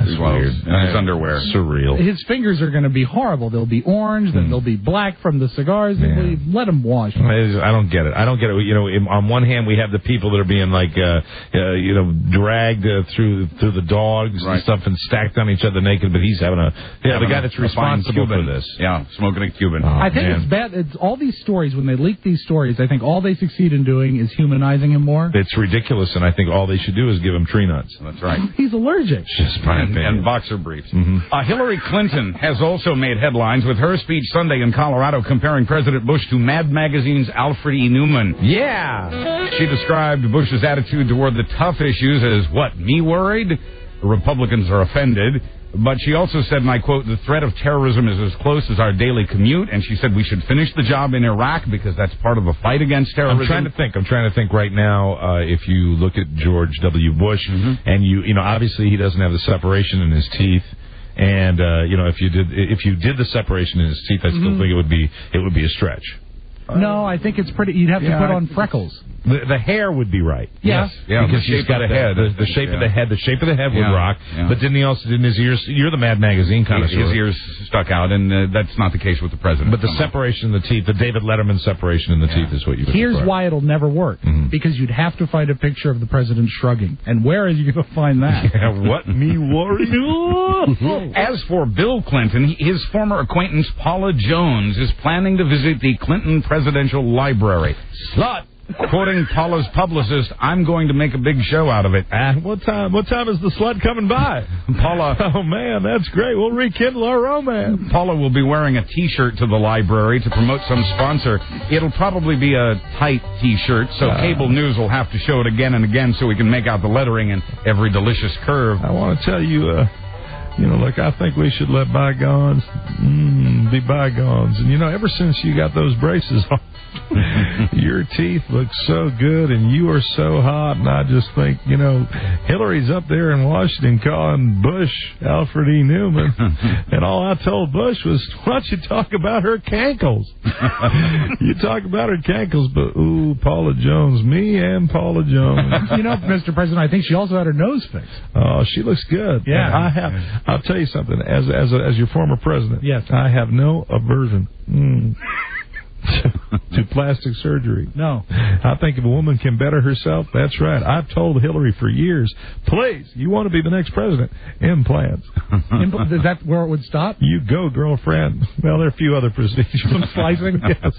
he loves, and his underwear. Surreal. His fingers are going to be horrible. They'll be orange, then they'll be black from the cigars. Let him wash. I don't get it. You know, on one hand, we have the people that are being like, dragged through the dogs and stuff and stacked on each other naked, but he's having the guy that's responsible for this. Yeah, smoking a Cuban. I think it's bad. It's all these stories, when they leak these stories, I think all they succeed in doing is humanizing him more. It's ridiculous, and I think all they should do is give him tree nuts. That's right. He's allergic. Just and boxer briefs. Hillary Clinton has also made headlines with her speech Sunday in Colorado comparing President Bush to Mad Magazine's Alfred E. Newman. Yeah. She described Bush's attitude toward the tough issues as, what, me worried? The Republicans are offended. But she also said, and I quote, the threat of terrorism is as close as our daily commute. And she said we should finish the job in Iraq because that's part of the fight against terrorism. I'm trying to think right now, if you look at George W. Bush, and you know, obviously he doesn't have the separation in his teeth. And if you did the separation in his teeth, I still think it would be a stretch. No, I think it's pretty. You'd have to put on freckles. The hair would be right. Yes. Yeah, because he's got a head. The shape of the head. The shape of the head would rock. Yeah. But didn't his ears? You're the Mad Magazine connoisseur. His ears stuck out, and that's not the case with the president. But the separation in the teeth, the David Letterman separation in the teeth, is what you would. Here's why it'll never work. Because you'd have to find a picture of the president shrugging, and where are you going to find that? What me worry? As for Bill Clinton, his former acquaintance Paula Jones is planning to visit the Clinton Presidential Library. Slut. Quoting Paula's publicist, I'm going to make a big show out of it. What time is the slut coming by? Paula. Oh, man, that's great. We'll rekindle our romance. Paula will be wearing a T-shirt to the library to promote some sponsor. It'll probably be a tight T-shirt, so cable news will have to show it again and again so we can make out the lettering and every delicious curve. I want to tell you, look, I think we should let bygones be bygones. And, ever since you got those braces on, your teeth look so good and you are so hot. And I just think, Hillary's up there in Washington calling Bush Alfred E. Newman. And all I told Bush was, why don't you talk about her cankles? You talk about her cankles, but, ooh, Paula Jones, me and Paula Jones. Mr. President, I think she also had her nose fixed. Oh, she looks good. Yeah. I'll tell you something. As your former president, yes, I have no aversion to plastic surgery. No. I think if a woman can better herself, that's right. I've told Hillary for years, please, you want to be the next president, implants. Is that where it would stop? You go, girlfriend. Well, there are a few other procedures. Some slicing? Yes.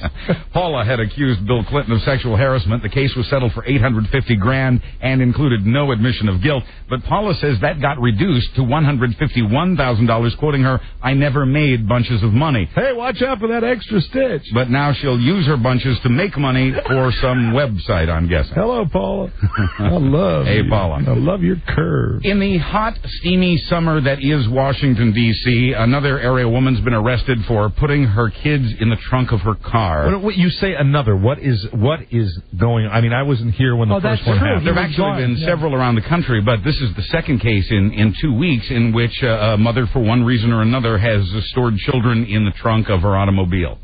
Paula had accused Bill Clinton of sexual harassment. The case was settled for $850,000 and included no admission of guilt. But Paula says that got reduced to $151,000, quoting her, I never made bunches of money. Hey, watch out for that extra stitch. But now she'll use her bunches to make money for some website, I'm guessing. Hello, Paula. I love you. Paula. I love your curves. In the hot, steamy summer that is Washington, D.C., another area woman's been arrested for putting her kids in the trunk of her car. What you say another. What is going on? I mean, I wasn't here when the first one happened. There have actually been several around the country, but this is the second case in 2 weeks in which a mother, for one reason or another, has stored children in the trunk of her automobile.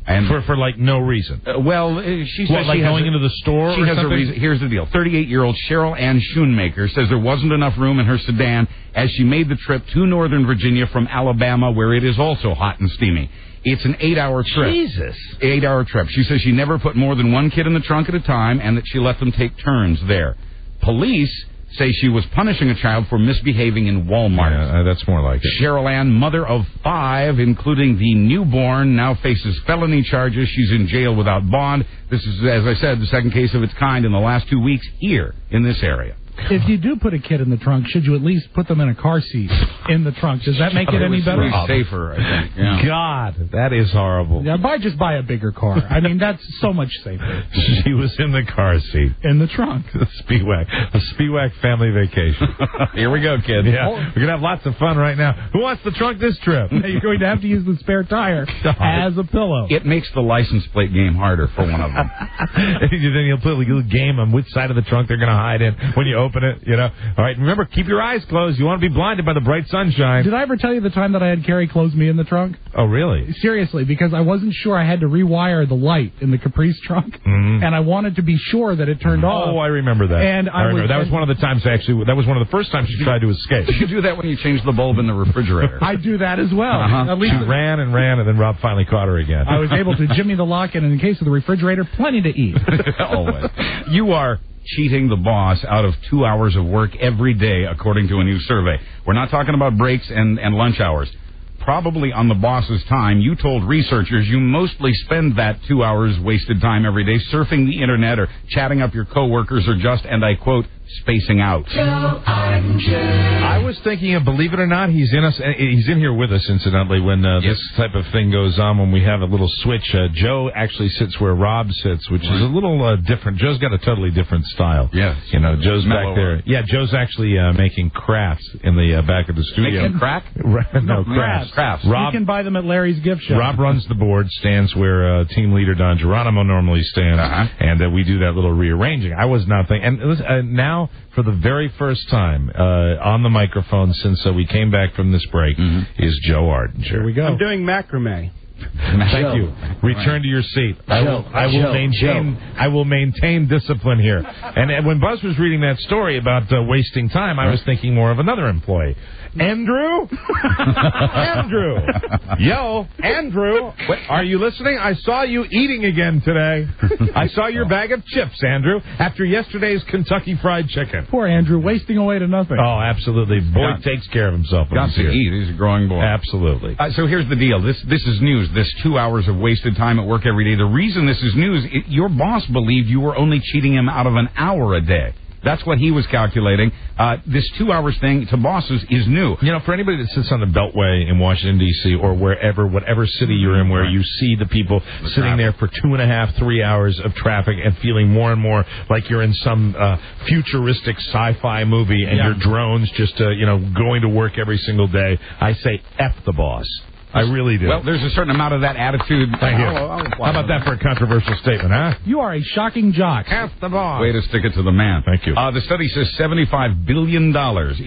And for like no reason. She says like going into the store. She has a reason. Here's the deal: 38-year-old Cheryl Ann Schoonmaker says there wasn't enough room in her sedan as she made the trip to Northern Virginia from Alabama, where it is also hot and steamy. It's an 8-hour trip. Jesus. 8-hour trip. She says she never put more than one kid in the trunk at a time, and that she let them take turns there. Police say she was punishing a child for misbehaving in Walmart. Yeah, that's more like it. Cheryl Ann, mother of 5, including the newborn, now faces felony charges. She's in jail without bond. This is, as I said, the second case of its kind in the last 2 weeks here in this area. If you do put a kid in the trunk, should you at least put them in a car seat in the trunk? Does that make it any better? Safer, I think. Yeah. God, that is horrible. Yeah, just buy a bigger car. I mean, that's so much safer. She was in the car seat. In the trunk. The Spiewak family vacation. Here we go, kid. Yeah, we're going to have lots of fun right now. Who wants the trunk this trip? You're going to have to use the spare tire as a pillow. It makes the license plate game harder for one of them. Then you'll play a little game on which side of the trunk they're going to hide in when you open it, All right, remember, keep your eyes closed. You want to be blinded by the bright sunshine. Did I ever tell you the time that I had Carrie close me in the trunk? Oh, really? Seriously, because I wasn't sure. I had to rewire the light in the Caprice trunk, and I wanted to be sure that it turned off. Oh, I remember that. And I remember. That was one of the times, actually, that was one of the first times she tried to escape. You do that when you change the bulb in the refrigerator. I do that as well. At least she ran, and then Rob finally caught her again. I was able to jimmy the lock, and in the case of the refrigerator, plenty to eat. Always. You are cheating the boss out of 2 hours of work every day, according to a new survey. We're not talking about breaks and lunch hours. Probably on the boss's time, you told researchers you mostly spend that 2 hours wasted time every day surfing the internet or chatting up your coworkers or just, and I quote, spacing out. I was thinking of, believe it or not, he's in here with us, incidentally, when this type of thing goes on, when we have a little switch. Joe actually sits where Rob sits, which is a little different. Joe's got a totally different style. Yes. Joe's back there. Yeah, Joe's actually making crafts in the back of the studio. Making crack? No, crafts. Rob, you can buy them at Larry's gift shop. Rob runs the board, stands where team leader Don Geronimo normally stands, and we do that little rearranging. I was not thinking, and now now, for the very first time on the microphone since we came back from this break, is Joe Ardinger. Here we go. I'm doing macrame. Thank you. Return to your seat. I will maintain discipline here. And when Buzz was reading that story about wasting time, I was thinking more of another employee. Andrew? Andrew! Yo, Andrew! Are you listening? I saw you eating again today. I saw your bag of chips, Andrew, after yesterday's Kentucky Fried Chicken. Poor Andrew, wasting away to nothing. Oh, absolutely. Boy takes care of himself. Got to eat. He's a growing boy. Absolutely. So here's the deal. This is news. This 2 hours of wasted time at work every day. The reason this is news, your boss believed you were only cheating him out of an hour a day. That's what he was calculating. This 2 hours thing to bosses is new. You know, for anybody that sits on the Beltway in Washington, D.C., or whatever city you're in, where you see the people sitting there for 2.5, 3 hours of traffic and feeling more and more like you're in some futuristic sci-fi movie and your drones just, going to work every single day, I say F the boss. I really do. Well, there's a certain amount of that attitude. Thank you. How about that for a controversial statement, huh? You are a shocking jock. F the boss. Way to stick it to the man. Thank you. The study says $75 billion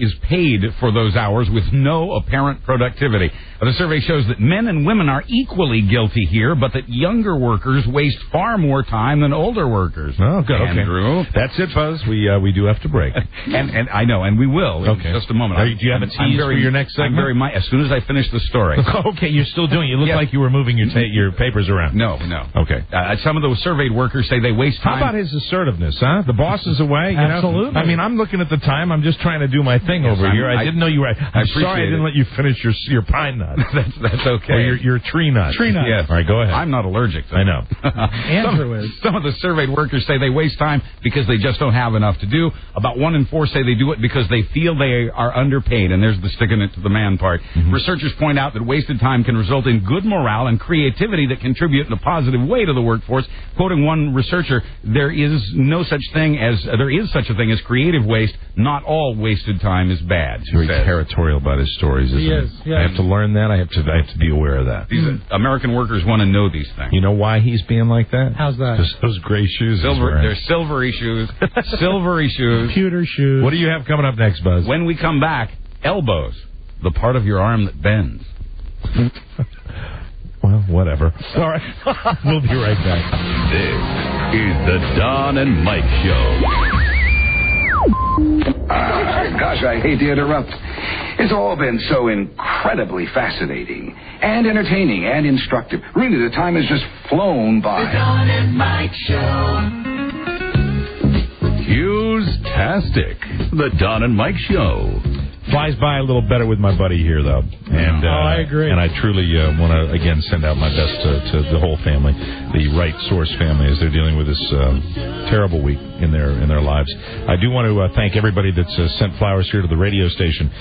is paid for those hours with no apparent productivity. The survey shows that men and women are equally guilty here, but that younger workers waste far more time than older workers. Oh, good. Andrew. Okay. That's it, Buzz. We do have to break. and I know, and we will in just a moment. Do you have a tease for your next segment? As soon as I finish the story. Okay, you're still doing it. You look like you were moving your papers around. No. Okay. Some of those surveyed workers say they waste time. How about his assertiveness, huh? The boss is away. Absolutely. I mean, I'm looking at the time. I'm just trying to do my thing over here. I didn't know you were... I'm sorry I didn't let you finish your pine nut. That's okay. Or your tree nut. Tree nut. Yes. All right, go ahead. I'm not allergic. I know. Andrew is. Some of the surveyed workers say they waste time because they just don't have enough to do. About 1 in 4 say they do it because they feel they are underpaid, and there's the sticking it to the man part. Researchers point out that wasted time can result in good morale and creativity that contribute in a positive way to the workforce. Quoting one researcher, there is such a thing as creative waste. Not all wasted time is bad. He's very territorial about his stories, isn't he? Is. Yeah. I have to learn that. I have to be aware of that. These American workers want to know these things. You know why he's being like that? How's that? Because those gray shoes. They're silvery shoes. Silvery shoes. Computer shoes. What do you have coming up next, Buzz? When we come back, elbows, the part of your arm that bends. Well, whatever. All right. We'll be right back. This is the Don and Mike Show. Gosh, I hate to interrupt. It's all been so incredibly fascinating and entertaining and instructive. Really, the time has just flown by. The Don and Mike Show. Hughes-tastic. The Don and Mike Show. Flies by a little better with my buddy here, though. And I agree. And I truly want to, again, send out my best to the whole family, the Right Source family, as they're dealing with this terrible week in their lives. I do want to thank everybody that's sent flowers here to the radio station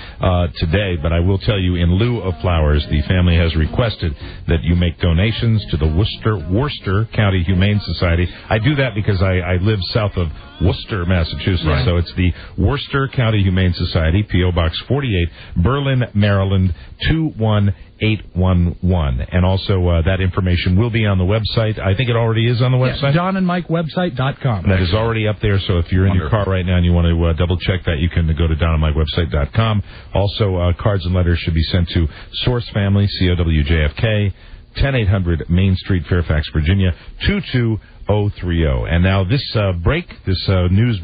today, but I will tell you, in lieu of flowers, the family has requested that you make donations to the Worcester County Humane Society. I do that because I live south of Worcester, Massachusetts, right. So it's the Worcester County Humane Society, P.O. Box 48, Berlin, Maryland, 21811. And also that information will be on the website. I think it already is on the website. Yes, DonandMikeWebsite.com. That is already up there, so if you're in your car right now and you want to double-check that, you can go to DonandMikeWebsite.com. Also, cards and letters should be sent to Source Family, COWJFK, 10800 Main Street, Fairfax, Virginia, 22030. And now this news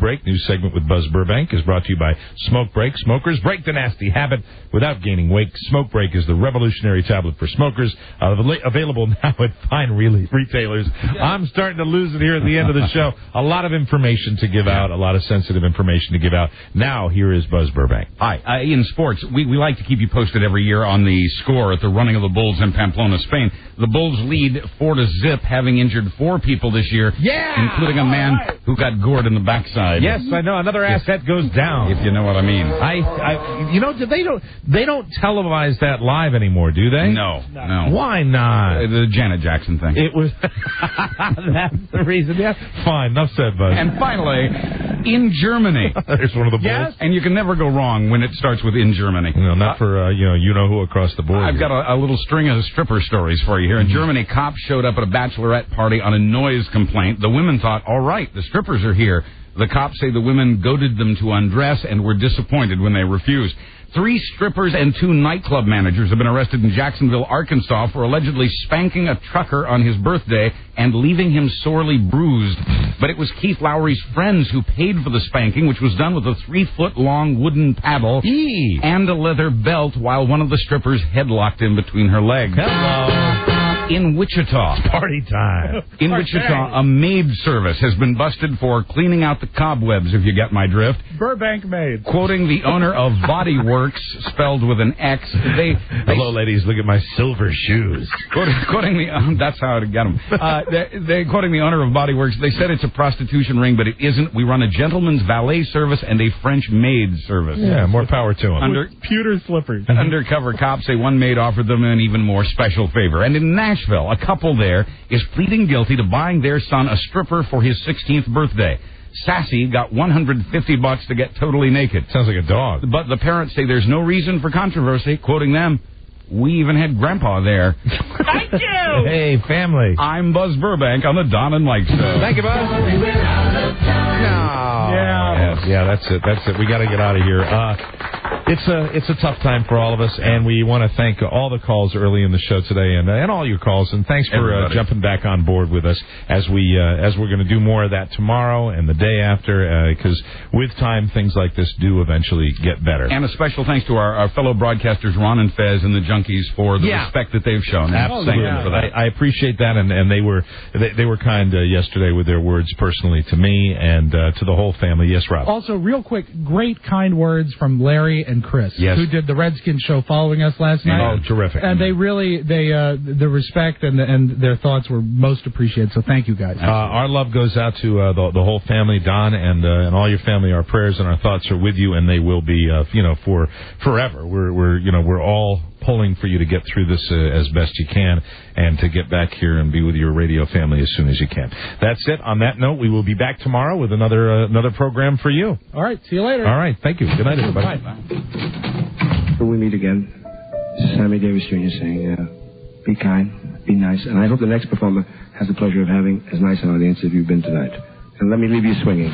segment with Buzz Burbank is brought to you by Smoke Break. Smokers, break the nasty habit without gaining weight. Smoke Break is the revolutionary tablet for smokers, available now at fine retailers. I'm starting to lose it here at the end of the show. A lot of information to give out, a lot of sensitive information to give out. Now, here is Buzz Burbank. Hi. In sports, we like to keep you posted every year on the score at the running of the Bulls in Pamplona, Spain. The Bulls lead 4-0, having injured 4 people this year, including a man who got gored in the backside. Yes, I know. Another asset goes down. If you know what I mean. They don't televise that live anymore, do they? No. Why not? The Janet Jackson thing. It was. That's the reason. Yeah. Fine. Enough said, Buzz. And finally, in Germany. There's one of the Bulls. Yes. And you can never go wrong when it starts with in Germany. No, not for you know who across the board. I've got a little string of stripper stories for you here. In Germany, cops showed up at a bachelorette party on a noise complaint. The women thought, all right, the strippers are here. The cops say the women goaded them to undress and were disappointed when they refused. 3 strippers and 2 nightclub managers have been arrested in Jacksonville, Arkansas for allegedly spanking a trucker on his birthday and leaving him sorely bruised. But it was Keith Lowry's friends who paid for the spanking, which was done with a 3-foot-long wooden paddle and a leather belt while one of the strippers headlocked him between her legs. Hello. In Wichita. Party time. In Wichita, a maid service has been busted for cleaning out the cobwebs, if you get my drift. Burbank maid. Quoting the owner of Body Works, spelled with an X, hello, ladies, look at my silver shoes. Quoting the, that's how to get them. Quoting the owner of Body Works, they said it's a prostitution ring, but it isn't. We run a gentleman's valet service and a French maid service. Yeah, more power to them. Pewter slippers. Undercover cops say one maid offered them an even more special favor. And in Nashville, a couple there is pleading guilty to buying their son a stripper for his 16th birthday. Sassy got $150 to get totally naked. Sounds like a dog. But the parents say there's no reason for controversy. Quoting them, we even had Grandpa there. Thank you! Hey, family. I'm Buzz Burbank on the Don and Mike Show. Thank you, Buzz. Yeah, that's it. We got to get out of here. It's a tough time for all of us, and we want to thank all the calls early in the show today, and all your calls, and thanks for jumping back on board with us as we're going to do more of that tomorrow and the day after, because with time things like this do eventually get better. And a special thanks to our fellow broadcasters Ron and Fez and the Junkies for the respect that they've shown. Absolutely, thank you for that. I appreciate that, and they were kind yesterday with their words personally to me and to the whole family. Yes, Rob. Also, real quick, great kind words from Larry and Chris, who did the Redskins show following us last night. Oh, terrific! And they really, the respect and their thoughts were most appreciated. So thank you guys. Our love goes out to the whole family, Don, and all your family. Our prayers and our thoughts are with you, and they will be, for forever. We're all pulling for you to get through this as best you can, and to get back here and be with your radio family as soon as you can. That's it. On that note, we will be back tomorrow with another program for you. All right. See you later. All right. Thank you. Good night, everybody. Bye. When we meet again, this is Sammy Davis Jr. saying, be kind, be nice, and I hope the next performer has the pleasure of having as nice an audience as you've been tonight. And let me leave you swinging.